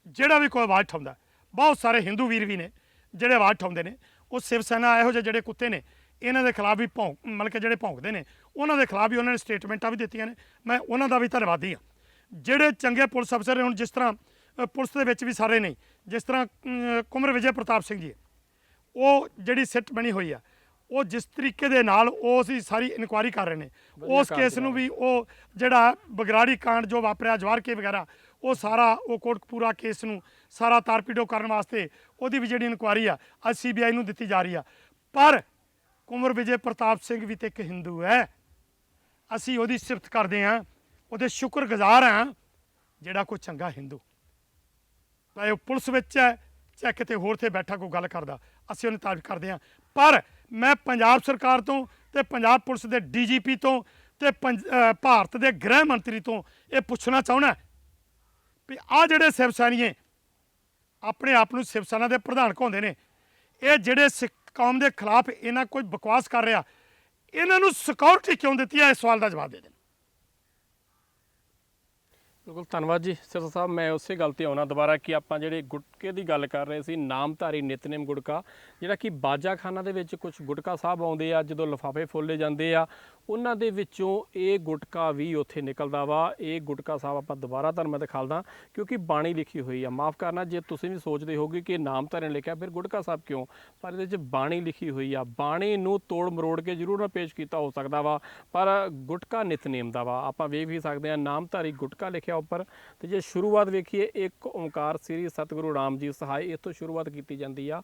ਜਿਹੜਾ ਵੀ ਕੋਈ ਆਵਾਜ਼ ਉਠਾਉਂਦਾ। ਬਹੁਤ ਸਾਰੇ ਹਿੰਦੂ ਵੀਰ ਵੀ ਨੇ ਜਿਹੜੇ ਆਵਾਜ਼ ਉਠਾਉਂਦੇ ਨੇ। ਉਹ ਸ਼ਿਵ ਸੈਨਾ ਇਹੋ ਜਿਹੇ ਜਿਹੜੇ ਕੁੱਤੇ ਨੇ, ਇਹਨਾਂ ਦੇ ਖਿਲਾਫ ਵੀ ਮਤਲਬ ਕਿ ਜਿਹੜੇ ਭੌਂਕਦੇ ਨੇ, ਉਹਨਾਂ ਦੇ ਖਿਲਾਫ ਵੀ ਉਹਨਾਂ ਨੇ ਸਟੇਟਮੈਂਟਾਂ ਵੀ ਦਿੱਤੀਆਂ ਨੇ। ਮੈਂ ਉਹਨਾਂ ਦਾ ਵੀ ਧੰਨਵਾਦੀ ਹਾਂ। ਜਿਹੜੇ ਚੰਗੇ ਪੁਲਿਸ ਅਫਸਰ ਨੇ, ਹੁਣ ਜਿਸ ਤਰ੍ਹਾਂ ਪੁਲਿਸ ਦੇ ਵਿੱਚ ਵੀ ਸਾਰੇ ਨਹੀਂ, ਜਿਸ ਤਰ੍ਹਾਂ ਕੁੰਵਰ ਵਿਜੇ ਪ੍ਰਤਾਪ ਸਿੰਘ ਜੀ, ਉਹ ਜਿਹੜੀ ਸਿੱਟ ਬਣੀ ਹੋਈ ਆ, ਉਹ ਜਿਸ ਤਰੀਕੇ ਦੇ ਨਾਲ ਉਸ ਦੀ ਸਾਰੀ ਇਨਕੁਆਇਰੀ ਕਰ ਰਹੇ ਨੇ, ਉਸ ਕੇਸ ਨੂੰ ਵੀ ਉਹ ਜਿਹੜਾ ਬਗਰਾੜੀ ਕਾਂਡ ਜੋ ਵਾਪਰਿਆ, ਜਵਾਰਕੇ ਵਗੈਰਾ, ਉਹ ਸਾਰਾ ਉਹ ਕੋਟਕਪੂਰਾ ਕੇਸ ਨੂੰ ਸਾਰਾ ਤਾਰਪੀਡੋ ਕਰਨ ਵਾਸਤੇ ਉਹਦੀ ਵੀ ਜਿਹੜੀ ਇਨਕੁਆਇਰੀ ਆ ਅੱਜ CBI ਨੂੰ ਦਿੱਤੀ ਜਾ ਰਹੀ ਆ। ਪਰ ਕੁੰਵਰ ਵਿਜੇ ਪ੍ਰਤਾਪ ਸਿੰਘ ਵੀ ਤੇ ਇੱਕ ਹਿੰਦੂ ਹੈ। ਅਸੀਂ ਉਹਦੀ ਸਿਫਤ ਕਰਦੇ ਹਾਂ, ਉਹਦੇ ਸ਼ੁਕਰਗੁਜ਼ਾਰ ਹਾਂ, ਜਿਹੜਾ ਕੋਈ ਚੰਗਾ ਹਿੰਦੂ, ਚਾਹੇ ਉਹ ਪੁਲਿਸ ਵਿੱਚ ਹੈ, ਚਾਹੇ ਕਿਤੇ ਹੋਰ ਤੇ ਬੈਠਾ ਕੋਈ ਗੱਲ ਕਰਦਾ, ਅਸੀਂ ਉਹਨੂੰ ਤਾਰੀਫ ਕਰਦੇ ਹਾਂ। ਪਰ ਮੈਂ ਪੰਜਾਬ ਸਰਕਾਰ ਤੋਂ ਤੇ ਪੰਜਾਬ ਪੁਲਿਸ ਦੇ DGP ਤੋਂ ਤੇ ਭਾਰਤ ਦੇ ਗ੍ਰਹਿ ਮੰਤਰੀ ਤੋਂ ਇਹ ਪੁੱਛਣਾ ਚਾਹੁੰਦਾ ਵੀ ਆਹ ਜਿਹੜੇ ਸ਼ਿਵ ਸੈਨੀਏ ਆਪਣੇ ਆਪ ਨੂੰ ਸ਼ਿਵ ਸੈਨਾ ਦੇ ਪ੍ਰਧਾਨ ਕਹਾਉਂਦੇ ਨੇ, ਇਹ ਜਿਹੜੇ ਸਿੱਖ ਕੌਮ ਦੇ ਖਿਲਾਫ ਇਹਨਾਂ ਕੋਈ ਬਕਵਾਸ ਕਰ ਰਿਹਾ, ਇਹਨਾਂ ਨੂੰ ਸਿਕਿਉਰਿਟੀ ਕਿਉਂ ਦਿੱਤੀ ਹੈ? ਇਸ ਸਵਾਲ ਦਾ ਜਵਾਬ ਦੇ ਦੇਣ। ਬਿਲਕੁਲ, ਧੰਨਵਾਦ ਜੀ ਸਿਰਸਾ ਸਾਹਿਬ। ਮੈਂ ਉਸੇ ਗੱਲ ਤੇ ਆਉਣਾ ਦੁਬਾਰਾ ਕਿ ਆਪਾਂ ਜਿਹੜੇ ਗੁਟਕੇ ਦੀ ਗੱਲ ਕਰ ਰਹੇ ਸੀ, ਨਾਮਧਾਰੀ ਨਿਤਨੇਮ ਗੁਟਕਾ, ਜਿਹੜਾ ਕਿ ਬਾਜਾਖਾਨਾ ਦੇ ਵਿੱਚ ਕੁਝ ਗੁਟਕਾ ਸਾਹਿਬ ਆਉਂਦੇ ਆ, ਜਦੋਂ ਲਿਫਾਫੇ ਫੋਲੇ ਜਾਂਦੇ ਆ, ਉਹਨਾਂ ਦੇ ਵਿੱਚੋਂ ਇਹ ਗੁਟਕਾ ਵੀ ਉੱਥੇ ਨਿਕਲਦਾ ਵਾ। ਇਹ ਗੁਟਕਾ ਸਾਹਿਬ ਆਪਾਂ ਦੁਬਾਰਾ ਤੁਹਾਨੂੰ ਮੈਂ ਦਿਖਾਲਦਾ, ਕਿਉਂਕਿ ਬਾਣੀ ਲਿਖੀ ਹੋਈ ਆ। ਮਾਫ ਕਰਨਾ ਜੇ ਤੁਸੀਂ ਵੀ ਸੋਚਦੇ ਹੋਗੇ ਕਿ ਨਾਮਧਾਰੀ ਨੇ ਲਿਖਿਆ, ਫਿਰ ਗੁਟਕਾ ਸਾਹਿਬ ਕਿਉਂ? ਪਰ ਇਹਦੇ 'ਚ ਬਾਣੀ ਲਿਖੀ ਹੋਈ ਆ। ਬਾਣੀ ਨੂੰ ਤੋੜ ਮਰੋੜ ਕੇ ਜ਼ਰੂਰ ਨਾ ਪੇਸ਼ ਕੀਤਾ ਹੋ ਸਕਦਾ ਵਾ, ਪਰ ਗੁਟਕਾ ਨਿਤਨੇਮ ਦਾ ਵਾ। ਆਪਾਂ ਵੇਖ ਵੀ ਸਕਦੇ ਹਾਂ ਨਾਮਧਾਰੀ ਗੁਟਕਾ ਲਿਖਿਆ ਉੱਪਰ। ਤੇ ਜੇ ਸ਼ੁਰੂਆਤ ਵੇਖੀਏ, ਇੱਕ ਓਂਕਾਰ ਸ੍ਰੀ ਸਤਿਗੁਰੂ ਰਾਮ ਜੀ ਸਹਾਇ, ਇੱਥੋਂ ਸ਼ੁਰੂਆਤ ਕੀਤੀ ਜਾਂਦੀ ਆ।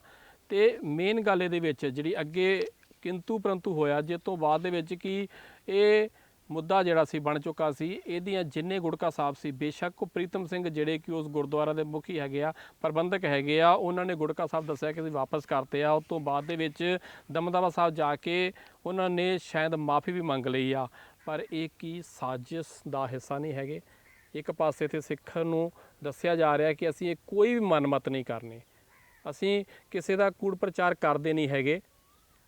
ਤੇ ਮੇਨ ਗੱਲ ਇਹਦੇ ਵਿੱਚ ਜਿਹੜੀ ਅੱਗੇ ਕਿੰਤੂ ਪਰੰਤੂ ਹੋਇਆ, ਜਿਸ ਤੋਂ ਬਾਅਦ ਦੇ ਵਿੱਚ ਕਿ ਇਹ ਮੁੱਦਾ ਜਿਹੜਾ ਸੀ ਬਣ ਚੁੱਕਾ ਸੀ। ਇਹਦੀਆਂ ਜਿੰਨੇ ਗੁਟਕਾ ਸਾਹਿਬ ਸੀ, ਬੇਸ਼ੱਕ ਉਹ ਪ੍ਰੀਤਮ ਸਿੰਘ ਜਿਹੜੇ ਕਿ ਉਸ ਗੁਰਦੁਆਰਾ ਦੇ ਮੁਖੀ ਹੈਗੇ ਆ, ਪ੍ਰਬੰਧਕ ਹੈਗੇ ਆ, ਉਹਨਾਂ ਨੇ ਗੁਟਕਾ ਸਾਹਿਬ ਦੱਸਿਆ ਕਿ ਅਸੀਂ ਵਾਪਸ ਕਰਤੇ ਆ। ਉਸ ਤੋਂ ਬਾਅਦ ਦੇ ਵਿੱਚ ਦਮਦਮਾ ਸਾਹਿਬ ਜਾ ਕੇ ਉਹਨਾਂ ਨੇ ਸ਼ਾਇਦ ਮਾਫੀ ਵੀ ਮੰਗ ਲਈ ਆ। ਪਰ ਇਹ ਕੀ ਸਾਜ਼ਿਸ਼ ਦਾ ਹਿੱਸਾ ਨਹੀਂ ਹੈਗੇ? ਇੱਕ ਪਾਸੇ ਤੇ ਸਿੱਖ ਨੂੰ ਦੱਸਿਆ ਜਾ ਰਿਹਾ ਕਿ ਅਸੀਂ ਇਹ ਕੋਈ ਵੀ ਮਨਮਤ ਨਹੀਂ ਕਰਨੀ, ਅਸੀਂ ਕਿਸੇ ਦਾ ਕੂੜ ਪ੍ਰਚਾਰ ਕਰਦੇ ਨਹੀਂ ਹੈਗੇ,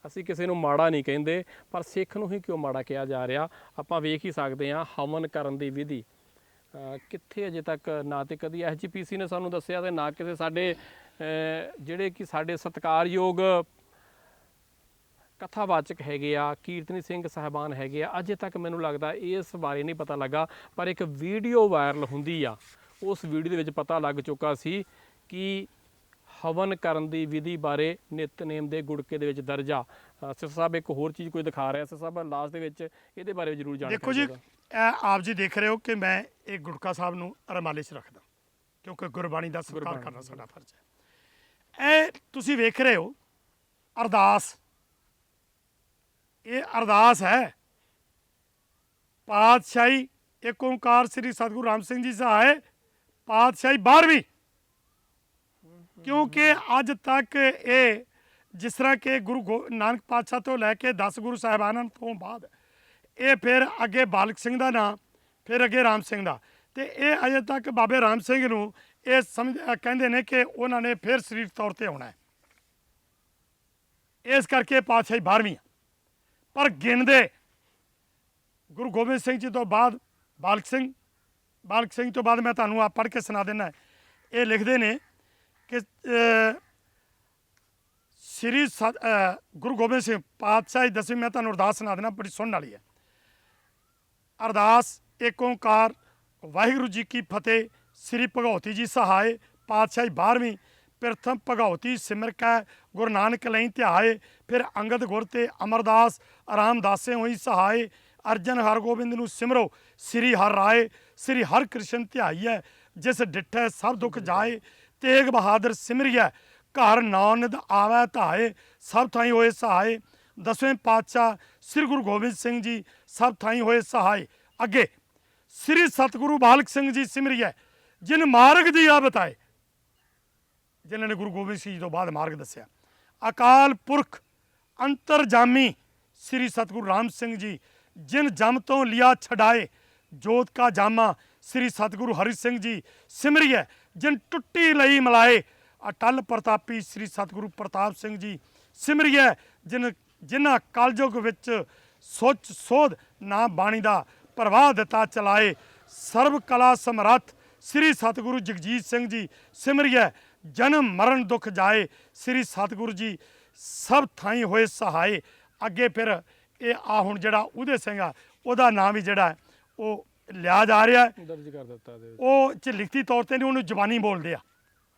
ਅਸੀਂ ਕਿਸੇ ਨੂੰ ਮਾੜਾ ਨਹੀਂ ਕਹਿੰਦੇ, ਪਰ ਸਿੱਖ ਨੂੰ ਹੀ ਕਿਉਂ ਮਾੜਾ ਕਿਹਾ ਜਾ ਰਿਹਾ? ਆਪਾਂ ਵੇਖ ਹੀ ਸਕਦੇ ਹਾਂ ਹਵਨ ਕਰਨ ਦੀ ਵਿਧੀ ਕਿੱਥੇ ਅਜੇ ਤੱਕ ਨਾ ਤੇ ਕਦੀ SGPC ਨੇ ਸਾਨੂੰ ਦੱਸਿਆ, ਤੇ ਨਾ ਕਿਸੇ ਸਾਡੇ ਜਿਹੜੇ ਕਿ ਸਾਡੇ ਸਤਿਕਾਰਯੋਗ ਕਥਾਵਾਚਕ ਹੈਗੇ ਆ, ਕੀਰਤਨੀ ਸਿੰਘ ਸਾਹਿਬਾਨ ਹੈਗੇ ਆ, ਅਜੇ ਤੱਕ ਮੈਨੂੰ ਲੱਗਦਾ ਇਸ ਬਾਰੇ ਨਹੀਂ ਪਤਾ ਲੱਗਾ। ਪਰ ਇੱਕ ਵੀਡੀਓ ਵਾਇਰਲ ਹੁੰਦੀ ਆ, ਉਸ ਵੀਡੀਓ ਦੇ ਵਿੱਚ ਪਤਾ ਲੱਗ ਚੁੱਕਾ ਸੀ ਕਿ ਹਵਨ ਕਰਨ ਦੀ ਵਿਧੀ ਬਾਰੇ ਨਿਤਨੇਮ ਦੇ ਗੁਟਕੇ ਦੇ ਵਿੱਚ ਦਰਜ ਆ। ਸਿਰ ਸਾਹਿਬ ਇੱਕ ਹੋਰ ਚੀਜ਼ ਕੋਈ ਦਿਖਾ ਰਿਹਾ ਸਿਰ ਸਾਹਿਬ ਲਾਸਟ ਦੇ ਵਿੱਚ, ਇਹਦੇ ਬਾਰੇ ਵੀ ਜ਼ਰੂਰ ਜਾਣਕਾਰੀ ਦੇਖੋ ਜੀ, ਇਹ ਆਪ ਜੀ ਦੇਖ ਰਹੇ ਹੋ ਕਿ ਮੈਂ ਇਹ ਗੁਟਕਾ ਸਾਹਿਬ ਨੂੰ ਰਮਾਲੇ 'ਚ ਰੱਖਦਾ, ਕਿਉਂਕਿ ਗੁਰਬਾਣੀ ਦਾ ਸਤਿਕਾਰ ਕਰਨਾ ਸਾਡਾ ਫਰਜ਼ ਹੈ। ਇਹ ਤੁਸੀਂ ਵੇਖ ਰਹੇ ਹੋ ਅਰਦਾਸ, ਇਹ ਅਰਦਾਸ ਹੈ ਪਾਤਸ਼ਾਹੀ ਇੱਕ ਓਂਕਾਰ ਸ੍ਰੀ ਸਤਿਗੁਰੂ ਰਾਮ ਸਿੰਘ ਜੀ ਸਹਾਇ, ਪਾਤਸ਼ਾਹੀ 12ਵੀਂ। ਕਿਉਂਕਿ ਅੱਜ ਤੱਕ ਇਹ ਜਿਸ ਤਰ੍ਹਾਂ ਕਿ ਗੁਰੂ ਨਾਨਕ ਪਾਤਸ਼ਾਹ ਤੋਂ ਲੈ ਕੇ 10 ਗੁਰੂ ਸਾਹਿਬਾਨਾਂ ਤੋਂ ਬਾਅਦ ਇਹ ਫਿਰ ਅੱਗੇ ਬਾਲਕ ਸਿੰਘ ਦਾ ਨਾਂ, ਫਿਰ ਅੱਗੇ ਰਾਮ ਸਿੰਘ ਦਾ, ਤੇ ਇਹ ਅਜੇ ਤੱਕ ਬਾਬੇ ਰਾਮ ਸਿੰਘ ਨੂੰ ਇਹ ਕਹਿੰਦੇ ਨੇ ਕਿ ਉਹਨਾਂ ਨੇ ਫਿਰ ਸਰੀਰਕ ਤੌਰ ਤੇ ਆਉਣਾ ਹੈ, ਇਸ ਕਰਕੇ ਪਾਤਸ਼ਾਹੀ 12ਵੀਂ। ਪਰ ਗਿਣਦੇ ਗੁਰੂ ਗੋਬਿੰਦ ਸਿੰਘ ਜੀ ਤੋਂ ਬਾਅਦ ਬਾਲਕ ਸਿੰਘ ਤੋਂ ਬਾਅਦ ਮੈਂ ਤੁਹਾਨੂੰ ਆਪ ਪੜ੍ਹ ਕੇ ਸੁਣਾ ਦਿੰਦਾ। ਇਹ ਲਿਖਦੇ ਨੇ ਕਿ ਗੁਰੂ ਗੋਬਿੰਦ ਸਿੰਘ ਪਾਤਸ਼ਾਹੀ 10ਵੀਂ, ਮੈਂ ਤੁਹਾਨੂੰ ਅਰਦਾਸ ਸੁਣਾ ਦੇਣਾ, ਬੜੀ ਸੁਣਨ ਵਾਲੀ ਹੈ। ਅਰਦਾਸ ਏਕ ਓਂਕਾਰ ਵਾਹਿਗੁਰੂ ਜੀ ਕੀ ਫਤਿਹ। ਸ੍ਰੀ ਭਗਉਤੀ ਜੀ ਸਹਾਏ ਪਾਤਸ਼ਾਹੀ 12ਵੀਂ ਪ੍ਰਥਮ ਭਗਉਤੀ ਸਿਮਰ ਕੈ ਗੁਰੂ ਨਾਨਕ ਲਈ ਧਿਆਏ ਫਿਰ ਅੰਗਦ ਗੁਰ ਤੇ ਅਮਰਦਾਸ ਰਾਮਦਾਸੇ ਹੋਈ ਸਹਾਏ ਅਰਜਨ ਹਰਗੋਬਿੰਦ ਨੂੰ ਸਿਮਰੋ ਸ੍ਰੀ ਹਰਿ ਰਾਏ ਸ੍ਰੀ ਹਰਿ ਕ੍ਰਿਸ਼ਨ ਧਿਆਈਐ ਜਿਸ ਡਿਠੈ ਸਭ ਦੁੱਖ ਜਾਏ ਤੇਗ ਬਹਾਦਰ ਸਿਮਰਿਐ ਘਰ ਨਾਨਕ ਆਵੈ ਧਾਏ ਸਭ ਥਾਈਂ ਹੋਏ ਸਹਾਏ ਦਸਵੇਂ ਪਾਤਸ਼ਾਹ ਸ੍ਰੀ ਗੁਰੂ ਗੋਬਿੰਦ ਸਿੰਘ ਜੀ ਸਭ ਥਾਈਂ ਹੋਏ ਸਹਾਏ ਅੱਗੇ ਸ੍ਰੀ ਸਤਿਗੁਰੂ ਬਾਲਕ ਸਿੰਘ ਜੀ ਸਿਮਰਿਐ ਜਿਨ ਮਾਰਗ ਦੀਆ ਬਤਾਏ ਜਿਨ੍ਹਾਂ ਨੇ ਗੁਰੂ ਗੋਬਿੰਦ ਸਿੰਘ ਜੀ ਤੋਂ ਬਾਅਦ ਮਾਰਗ ਦੱਸਿਆ ਅਕਾਲ ਪੁਰਖ ਅੰਤਰਜਾਮੀ ਸ੍ਰੀ ਸਤਿਗੁਰੂ ਰਾਮ ਸਿੰਘ ਜੀ ਜਿਨ ਜਮ ਤੋਂ ਲਿਆ ਛਡਾਏ ਜੋਤ ਕਾ ਜਾਮਾ ਸ੍ਰੀ ਸਤਿਗੁਰੂ ਹਰੀ ਸਿੰਘ ਜੀ ਸਿਮਰਿਐ ਜਿਨ ਟੁੱਟੀ ਲਈ ਮਲਾਏ ਅਟਲ ਪ੍ਰਤਾਪੀ ਸ੍ਰੀ ਸਤਿਗੁਰੂ ਪ੍ਰਤਾਪ ਸਿੰਘ ਜੀ ਸਿਮਰਿਐ ਜਿਨ੍ਹਾਂ ਕਲਯੁਗ ਵਿੱਚ ਸੋਚ ਸੋਧ ਨਾ ਬਾਣੀ ਦਾ ਪ੍ਰਵਾਹ ਦਿੱਤਾ ਚਲਾਏ ਸਰਬ ਕਲਾ ਸਮਰੱਥ ਸ੍ਰੀ ਸਤਿਗੁਰੂ ਜਗਜੀਤ ਸਿੰਘ ਜੀ ਸਿਮਰਿਐ ਜਨਮ ਮਰਨ ਦੁੱਖ ਜਾਏ ਸ੍ਰੀ ਸਤਿਗੁਰੂ ਜੀ ਸਭ ਥਾਈਂ ਹੋਏ ਸਹਾਏ ਅੱਗੇ ਫਿਰ ਇਹ ਆ ਹੁਣ ਜਿਹੜਾ ਉਹਦੇ ਸਿੰਘ ਆ ਉਹਦਾ ਨਾਮ ਵੀ ਜਿਹੜਾ ਉਹ ਲਿਆ ਜਾ ਰਿਹਾ ਦਰਜ ਕਰ ਦਿੱਤਾ ਇਹਦੇ ਵਿੱਚ। ਉਹ ਚ ਲਿਖਤੀ ਤੌਰ ਤੇ ਨਹੀਂ ਉਹਨੂੰ ਜ਼ਬਾਨੀ ਬੋਲਦੇ ਆ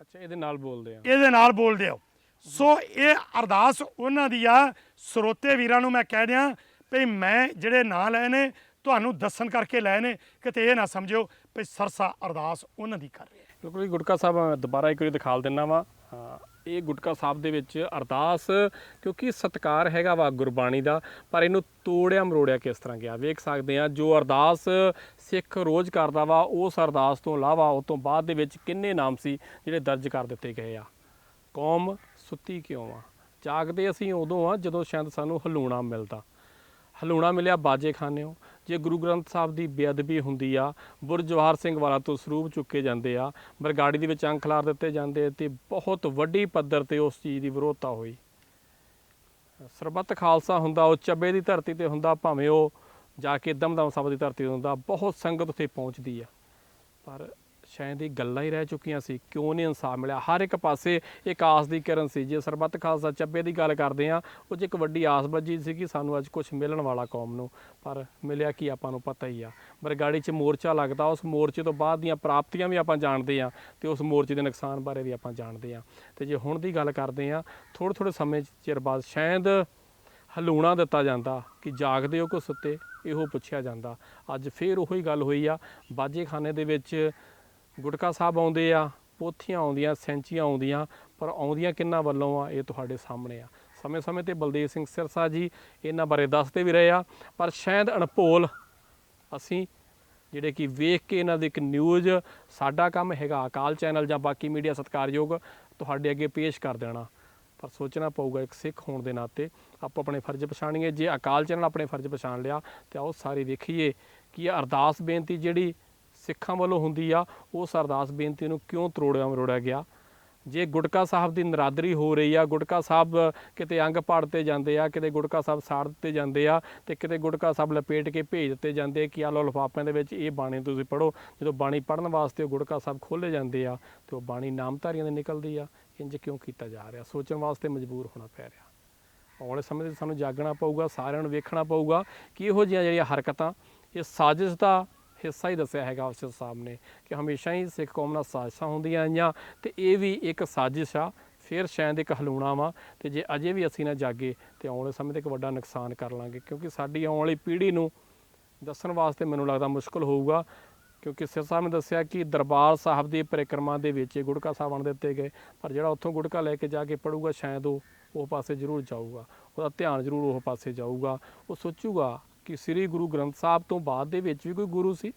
ਅੱਛਾ ਇਹਦੇ ਨਾਲ ਬੋਲਦੇ ਆ ਇਹਦੇ ਨਾਲ ਬੋਲਦੇ ਆ ਸੋ ਇਹ ਅਰਦਾਸ ਉਹਨਾਂ ਦੀ ਆ ਸਰੋਤੇ ਵੀਰਾਂ ਨੂੰ ਮੈਂ ਕਹਿ ਦਿਆਂ ਵੀ ਮੈਂ ਜਿਹੜੇ ਨਾਂ ਲਏ ਨੇ ਤੁਹਾਨੂੰ ਦੱਸਣ ਕਰਕੇ ਲਏ ਨੇ ਕਿਤੇ ਇਹ ਨਾ ਸਮਝਿਓ ਵੀ ਸਰਸਾ ਅਰਦਾਸ ਉਹਨਾਂ ਦੀ ਕਰ ਰਿਹਾ ਬਿਲਕੁਲ ਜੀ ਗੁਟਕਾ ਸਾਹਿਬ ਮੈਂ ਦੁਬਾਰਾ ਇੱਕ ਵਾਰੀ ਦਿਖਾਲ ਦਿੰਦਾ ਵਾ ਇਹ ਗੁਟਕਾ ਸਾਹਿਬ ਦੇ ਵਿੱਚ ਅਰਦਾਸ ਕਿਉਂਕਿ ਸਤਿਕਾਰ ਹੈਗਾ ਵਾ ਗੁਰਬਾਣੀ ਦਾ ਪਰ ਇਹਨੂੰ ਤੋੜਿਆ ਮਰੋੜਿਆ ਕਿਸ ਤਰ੍ਹਾਂ ਗਿਆ ਵੇਖ ਸਕਦੇ ਆ ਜੋ ਅਰਦਾਸ ਸਿੱਖ ਰੋਜ਼ ਕਰਦਾ ਵਾ ਉਸ ਅਰਦਾਸ ਤੋਂ ਇਲਾਵਾ ਉਸ ਤੋਂ ਬਾਅਦ ਦੇ ਵਿੱਚ ਕਿੰਨੇ ਨਾਮ ਸੀ ਜਿਹੜੇ ਦਰਜ ਕਰ ਦਿੱਤੇ ਗਏ ਆ ਕੌਮ ਸੁੱਤੀ ਕਿਉਂ ਆ ਜਾਗਦੇ ਅਸੀਂ ਉਦੋਂ ਆ ਜਦੋਂ ਸ਼ਾਇਦ ਸਾਨੂੰ ਹਲੂਣਾ ਮਿਲਦਾ ਹਲੂਣਾ ਮਿਲਿਆ ਬਾਜੇ ਖਾਨਿਓ ਜੇ ਗੁਰੂ ਗ੍ਰੰਥ ਸਾਹਿਬ ਦੀ ਬੇਅਦਬੀ ਹੁੰਦੀ ਆ ਬੁਰਜ ਜਵਾਹਰ ਸਿੰਘ ਵਾਲਾ ਤੋਂ ਸਰੂਪ ਚੁੱਕੇ ਜਾਂਦੇ ਆ ਬਰਗਾੜੀ ਦੇ ਵਿੱਚ ਅੰਕ ਖਿਲਾਰ ਦਿੱਤੇ ਜਾਂਦੇ ਤੇ ਬਹੁਤ ਵੱਡੀ ਪੱਧਰ ਤੇ ਉਸ ਚੀਜ਼ ਦੀ ਵਿਰੋਧਤਾ ਹੋਈ ਸਰਬੱਤ ਖਾਲਸਾ ਹੁੰਦਾ ਉਹ ਚੱਬੇ ਦੀ ਧਰਤੀ ਤੇ ਹੁੰਦਾ ਭਾਵੇਂ ਉਹ ਜਾ ਕੇ ਦਮਦਮ ਸਾਹਿਬ ਦੀ ਧਰਤੀ ਤੇ ਹੁੰਦਾ ਬਹੁਤ ਸੰਗਤ ਉੱਥੇ ਪਹੁੰਚਦੀ ਆ ਪਰ ਸ਼ਾਇਦ ਇਹ ਗੱਲਾਂ ਹੀ ਰਹਿ ਚੁੱਕੀਆਂ ਸੀ ਕਿਉਂ ਨਹੀਂ ਇਨਸਾਫ ਮਿਲਿਆ ਹਰ ਇੱਕ ਪਾਸੇ ਇੱਕ ਆਸ ਦੀ ਕਿਰਨ ਸੀ ਜੇ ਸਰਬੱਤ ਖਾਲਸਾ ਚੱਬੇ ਦੀ ਗੱਲ ਕਰਦੇ ਆ ਉਹ 'ਚ ਇੱਕ ਵੱਡੀ ਆਸ ਬੱਝੀ ਸੀ ਕਿ ਸਾਨੂੰ ਅੱਜ ਕੁਝ ਮਿਲਣ ਵਾਲਾ ਕੌਮ ਨੂੰ ਪਰ ਮਿਲਿਆ ਕੀ ਆਪਾਂ ਨੂੰ ਪਤਾ ਹੀ ਆ ਬਰਗਾੜੀ 'ਚ ਮੋਰਚਾ ਲੱਗਦਾ ਉਸ ਮੋਰਚੇ ਤੋਂ ਬਾਅਦ ਦੀਆਂ ਪ੍ਰਾਪਤੀਆਂ ਵੀ ਆਪਾਂ ਜਾਣਦੇ ਆ ਤੇ ਉਸ ਮੋਰਚੇ ਦੇ ਨੁਕਸਾਨ ਬਾਰੇ ਵੀ ਆਪਾਂ ਜਾਣਦੇ ਆ ਤੇ ਜੇ ਹੁਣ ਦੀ ਗੱਲ ਕਰਦੇ ਆ ਥੋੜ੍ਹੇ ਸਮੇਂ ਚਿਰ ਬਾਅਦ ਸ਼ਾਇਦ ਹਲੂਣਾ ਦਿੱਤਾ ਜਾਂਦਾ ਕਿ ਜਾਗਦੇ ਹੋ ਕੋ ਸੁੱਤੇ ਇਹੋ ਪੁੱਛਿਆ ਜਾਂਦਾ ਅੱਜ ਫੇਰ ਉਹੀ ਗੱਲ ਹੋਈ ਆ ਬਾਜੇਖਾਨੇ ਦੇ ਵਿੱਚ ਗੁਟਕਾ ਸਾਹਿਬ ਆਉਂਦੇ ਆ ਪੋਥੀਆਂ ਆਉਂਦੀਆਂ ਸੈਂਚੀਆਂ ਆਉਂਦੀਆਂ ਪਰ ਆਉਂਦੀਆਂ ਕਿੰਨਾਂ ਵੱਲੋਂ ਆ ਇਹ ਤੁਹਾਡੇ ਸਾਹਮਣੇ ਆ ਸਮੇਂ ਤੇ ਬਲਦੇਵ ਸਿੰਘ ਸਿਰਸਾ ਜੀ ਇਹਨਾਂ ਬਾਰੇ ਦੱਸਦੇ ਵੀ ਰਹੇ ਆ ਪਰ ਸ਼ਾਇਦ ਅਣਭੋਲ ਅਸੀਂ ਜਿਹੜੇ ਕਿ ਵੇਖ ਕੇ ਇਹਨਾਂ ਦੀ ਇੱਕ ਨਿਊਜ਼ ਸਾਡਾ ਕੰਮ ਹੈਗਾ ਅਕਾਲ ਚੈਨਲ ਜਾਂ ਬਾਕੀ ਮੀਡੀਆ ਸਤਿਕਾਰਯੋਗ ਤੁਹਾਡੇ ਅੱਗੇ ਪੇਸ਼ ਕਰ ਦੇਣਾ ਪਰ ਸੋਚਣਾ ਪਊਗਾ ਇੱਕ ਸਿੱਖ ਹੋਣ ਦੇ ਨਾਤੇ ਆਪਾਂ ਆਪਣੇ ਫਰਜ਼ ਪਛਾਣੀਏ ਜੇ ਅਕਾਲ ਚੈਨਲ ਆਪਣੇ ਫਰਜ਼ ਪਛਾਣ ਲਿਆ ਤੇ ਆਓ ਸਾਰੇ ਵੇਖੀਏ ਕਿ ਇਹ ਅਰਦਾਸ ਬੇਨਤੀ ਜਿਹੜੀ ਸਿੱਖਾਂ ਵੱਲੋਂ ਹੁੰਦੀ ਆ ਉਸ ਅਰਦਾਸ ਬੇਨਤੀ ਨੂੰ ਕਿਉਂ ਤਰੋੜਿਆ ਮਰੋੜਿਆ ਗਿਆ ਜੇ ਗੁਟਕਾ ਸਾਹਿਬ ਦੀ ਨਰਾਦਰੀ ਹੋ ਰਹੀ ਆ ਗੁਟਕਾ ਸਾਹਿਬ ਕਿਤੇ ਅੰਗ ਪਾੜਤੇ ਜਾਂਦੇ ਆ ਕਿਤੇ ਗੁਟਕਾ ਸਾਹਿਬ ਸਾੜ ਦਿੱਤੇ ਜਾਂਦੇ ਆ ਤੇ ਕਿਤੇ ਗੁਟਕਾ ਸਾਹਿਬ ਲਪੇਟ ਕੇ ਭੇਜ ਦਿੱਤੇ ਜਾਂਦੇ ਕਿ ਆ ਲਓ ਲਿਫਾਫਿਆਂ ਦੇ ਵਿੱਚ ਇਹ ਬਾਣੀ ਤੁਸੀਂ ਪੜ੍ਹੋ ਜਦੋਂ ਬਾਣੀ ਪੜ੍ਹਨ ਵਾਸਤੇ ਉਹ ਗੁਟਕਾ ਸਾਹਿਬ ਖੋਲ੍ਹੇ ਜਾਂਦੇ ਆ ਤੇ ਉਹ ਬਾਣੀ ਨਾਮਧਾਰੀਆਂ ਦੇ ਨਿਕਲਦੀ ਆ ਇੰਜ ਕਿਉਂ ਕੀਤਾ ਜਾ ਰਿਹਾ ਸੋਚਣ ਵਾਸਤੇ ਮਜਬੂਰ ਹੋਣਾ ਪੈ ਰਿਹਾ ਆਉਣ ਵਾਲੇ ਸਮੇਂ 'ਚ ਸਾਨੂੰ ਜਾਗਣਾ ਪਊਗਾ ਸਾਰਿਆਂ ਨੂੰ ਵੇਖਣਾ ਪਊਗਾ ਕਿ ਇਹੋ ਜਿਹੀਆਂ ਜਿਹੜੀਆਂ ਹਰਕਤਾਂ ਇਹ ਸਾਜ਼ਿਸ਼ ਦਾ ਹਿੱਸਾ ਹੀ ਦੱਸਿਆ ਹੈਗਾ ਅਫਸਰ ਸਾਹਿਬ ਨੇ ਕਿ ਹਮੇਸ਼ਾ ਹੀ ਸਿੱਖ ਕੌਮ ਨਾਲ ਸਾਜ਼ਿਸ਼ਾਂ ਹੁੰਦੀਆਂ ਆਈਆਂ ਤੇ ਇਹ ਵੀ ਇੱਕ ਸਾਜ਼ਿਸ਼ ਆ ਫਿਰ ਸ਼ਾਇਦ ਇੱਕ ਹਲੂਣਾ ਵਾ ਤੇ ਜੇ ਅਜੇ ਵੀ ਅਸੀਂ ਨਾ ਜਾਗੇ ਤੇ ਆਉਣ ਵਾਲੇ ਸਮੇਂ 'ਤੇ ਇੱਕ ਵੱਡਾ ਨੁਕਸਾਨ ਕਰ ਲਾਂਗੇ ਕਿਉਂਕਿ ਸਾਡੀ ਆਉਣ ਵਾਲੀ ਪੀੜ੍ਹੀ ਨੂੰ ਦੱਸਣ ਵਾਸਤੇ ਮੈਨੂੰ ਲੱਗਦਾ ਮੁਸ਼ਕਲ ਹੋਊਗਾ ਕਿਉਂਕਿ ਸਿਰ ਸਾਹਿਬ ਨੇ ਦੱਸਿਆ ਕਿ ਦਰਬਾਰ ਸਾਹਿਬ ਦੀ ਪਰਿਕਰਮਾ ਦੇ ਵਿੱਚ ਗੁਟਕਾ ਸਾਹਿਬ ਬਣ ਦਿੱਤੇ ਗਏ ਪਰ ਜਿਹੜਾ ਉੱਥੋਂ ਗੁਟਕਾ ਲੈ ਕੇ ਜਾ ਕੇ ਪੜੂਗਾ ਸ਼ਾਇਦ ਉਹ ਪਾਸੇ ਜ਼ਰੂਰ ਜਾਊਗਾ ਉਹਦਾ ਧਿਆਨ ਜ਼ਰੂਰ ਉਹ ਪਾਸੇ ਜਾਊਗਾ ਉਹ ਸੋਚੂਗਾ ਕਿ ਸ੍ਰੀ ਗੁਰੂ ਗ੍ਰੰਥ ਸਾਹਿਬ ਤੋਂ ਬਾਅਦ ਦੇ ਵਿੱਚ ਵੀ ਕੋਈ ਗੁਰੂ ਸੀ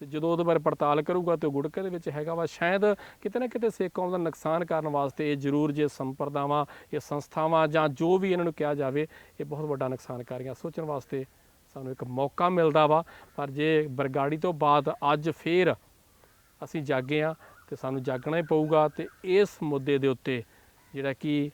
ਤੇ ਜਦੋਂ ਉਹਦੇ ਬਾਰੇ ਪੜਤਾਲ ਕਰੂਗਾ ਤੇ ਉਹ ਗੁਟਕੇ ਦੇ ਵਿੱਚ ਹੈਗਾ ਵਾ ਸ਼ਾਇਦ ਕਿਤੇ ਨਾ ਕਿਤੇ ਸਿੱਖ ਕੌਮ ਦਾ ਨੁਕਸਾਨ ਕਰਨ ਵਾਸਤੇ ਇਹ ਜ਼ਰੂਰ ਜੇ ਸੰਪਰਦਾਵਾਂ ਇਹ ਸੰਸਥਾਵਾਂ ਜਾਂ ਜੋ ਵੀ ਇਹਨਾਂ ਨੂੰ ਕਿਹਾ ਜਾਵੇ ਇਹ ਬਹੁਤ ਵੱਡਾ ਨੁਕਸਾਨ ਕਰ ਰਹੀਆਂ ਸੋਚਣ ਵਾਸਤੇ ਸਾਨੂੰ ਇੱਕ ਮੌਕਾ ਮਿਲਦਾ ਵਾ ਪਰ ਜੇ ਬਰਗਾੜੀ ਤੋਂ ਬਾਅਦ ਅੱਜ ਫੇਰ ਅਸੀਂ ਜਾਗੇ ਹਾਂ ਤੇ ਸਾਨੂੰ ਜਾਗਣਾ ਹੀ ਪਊਗਾ ਤੇ ਇਸ ਮੁੱਦੇ ਦੇ ਉੱਤੇ ਜਿਹੜਾ ਕਿ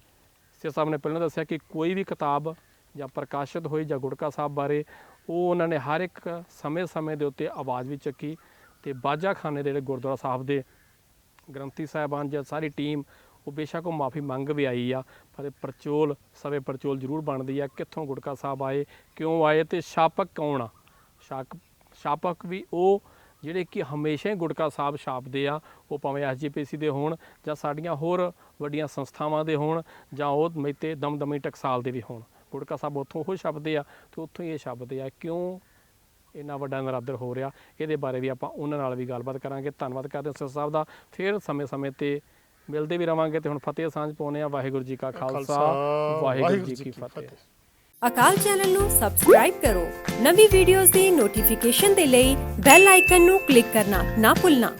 ਸਿਰ ਸਾਹਿਬ ਨੇ ਪਹਿਲਾਂ ਦੱਸਿਆ ਕਿ ਕੋਈ ਵੀ ਕਿਤਾਬ ਜਾਂ ਪ੍ਰਕਾਸ਼ਿਤ ਹੋਈ ਜਾਂ ਗੁਟਕਾ ਸਾਹਿਬ ਬਾਰੇ ਉਹ ਉਹਨਾਂ ਨੇ ਹਰ ਇੱਕ ਸਮੇਂ ਦੇ ਉੱਤੇ ਆਵਾਜ਼ ਵੀ ਚੱਕੀ ਤੇ ਬਾਜਾਖਾਨੇ ਦੇ ਜਿਹੜੇ ਗੁਰਦੁਆਰਾ ਸਾਹਿਬ ਦੇ ਗ੍ਰੰਥੀ ਸਾਹਿਬਾਨ ਜਾਂ ਸਾਰੀ ਟੀਮ ਉਹ ਬੇਸ਼ੱਕ ਉਹ ਮਾਫੀ ਮੰਗ ਵੀ ਆਈ ਆ ਪਰ ਪਰਚੋਲ ਸਵੇ ਪਰਚੋਲ ਜ਼ਰੂਰ ਬਣਦੀ ਆ ਕਿੱਥੋਂ ਗੁਟਕਾ ਸਾਹਿਬ ਆਏ ਕਿਉਂ ਆਏ ਤੇ ਛਾਪਕ ਕੌਣ ਆ ਛਾਪਕ ਵੀ ਉਹ ਜਿਹੜੇ ਕਿ ਹਮੇਸ਼ਾ ਹੀ ਗੁਟਕਾ ਸਾਹਿਬ ਛਾਪਦੇ ਆ, ਉਹ ਭਾਵੇਂ ਐਸਜੀਪੀਸੀ ਦੇ ਹੋਣ ਜਾਂ ਸਾਡੀਆਂ ਹੋਰ ਵੱਡੀਆਂ ਸੰਸਥਾਵਾਂ ਦੇ ਹੋਣ ਜਾਂ ਉਹ ਮੇਤੇ ਦਮਦਮੀ ਟਕਸਾਲ ਦੇ ਵੀ ਹੋਣ। ਗੁਟਕਾ ਸਾਹਿਬ ਉੱਥੋਂ ਉਹ ਛਪਦੇ ਆ ਤੇ ਉੱਥੋਂ ਹੀ ਇਹ ਛਪਦੇ ਆ। ਕਿਉਂ ਇੰਨਾ ਵੱਡਾ ਨਰਾਦਰ ਹੋ ਰਿਹਾ, ਇਹਦੇ ਬਾਰੇ ਵੀ ਆਪਾਂ ਉਹਨਾਂ ਨਾਲ ਵੀ ਗੱਲਬਾਤ ਕਰਾਂਗੇ। ਧੰਨਵਾਦ ਕਰਦੇ ਹਾਂ ਸਰ ਸਾਹਿਬ ਦਾ। ਫਿਰ ਸਮੇਂ-ਸਮੇਂ ਤੇ ਮਿਲਦੇ ਵੀ ਰਵਾਂਗੇ ਤੇ ਹੁਣ ਫਤਿਹ ਸਾਂਝ ਪਾਉਂਦੇ ਆ। ਵਾਹਿਗੁਰੂ ਜੀ ਕਾ ਖਾਲਸਾ, ਵਾਹਿਗੁਰੂ ਜੀ ਕੀ ਫਤਿਹ। ਅਕਾਲ ਚੈਨਲ ਨੂੰ ਸਬਸਕ੍ਰਾਈਬ ਕਰੋ। ਨਵੀਂ ਵੀਡੀਓਜ਼ ਦੀ ਨੋਟੀਫਿਕੇਸ਼ਨ ਦੇ ਲਈ ਬੈਲ ਆਈਕਨ ਨੂੰ ਕਲਿੱਕ ਕਰਨਾ ਨਾ ਭੁੱਲਣਾ।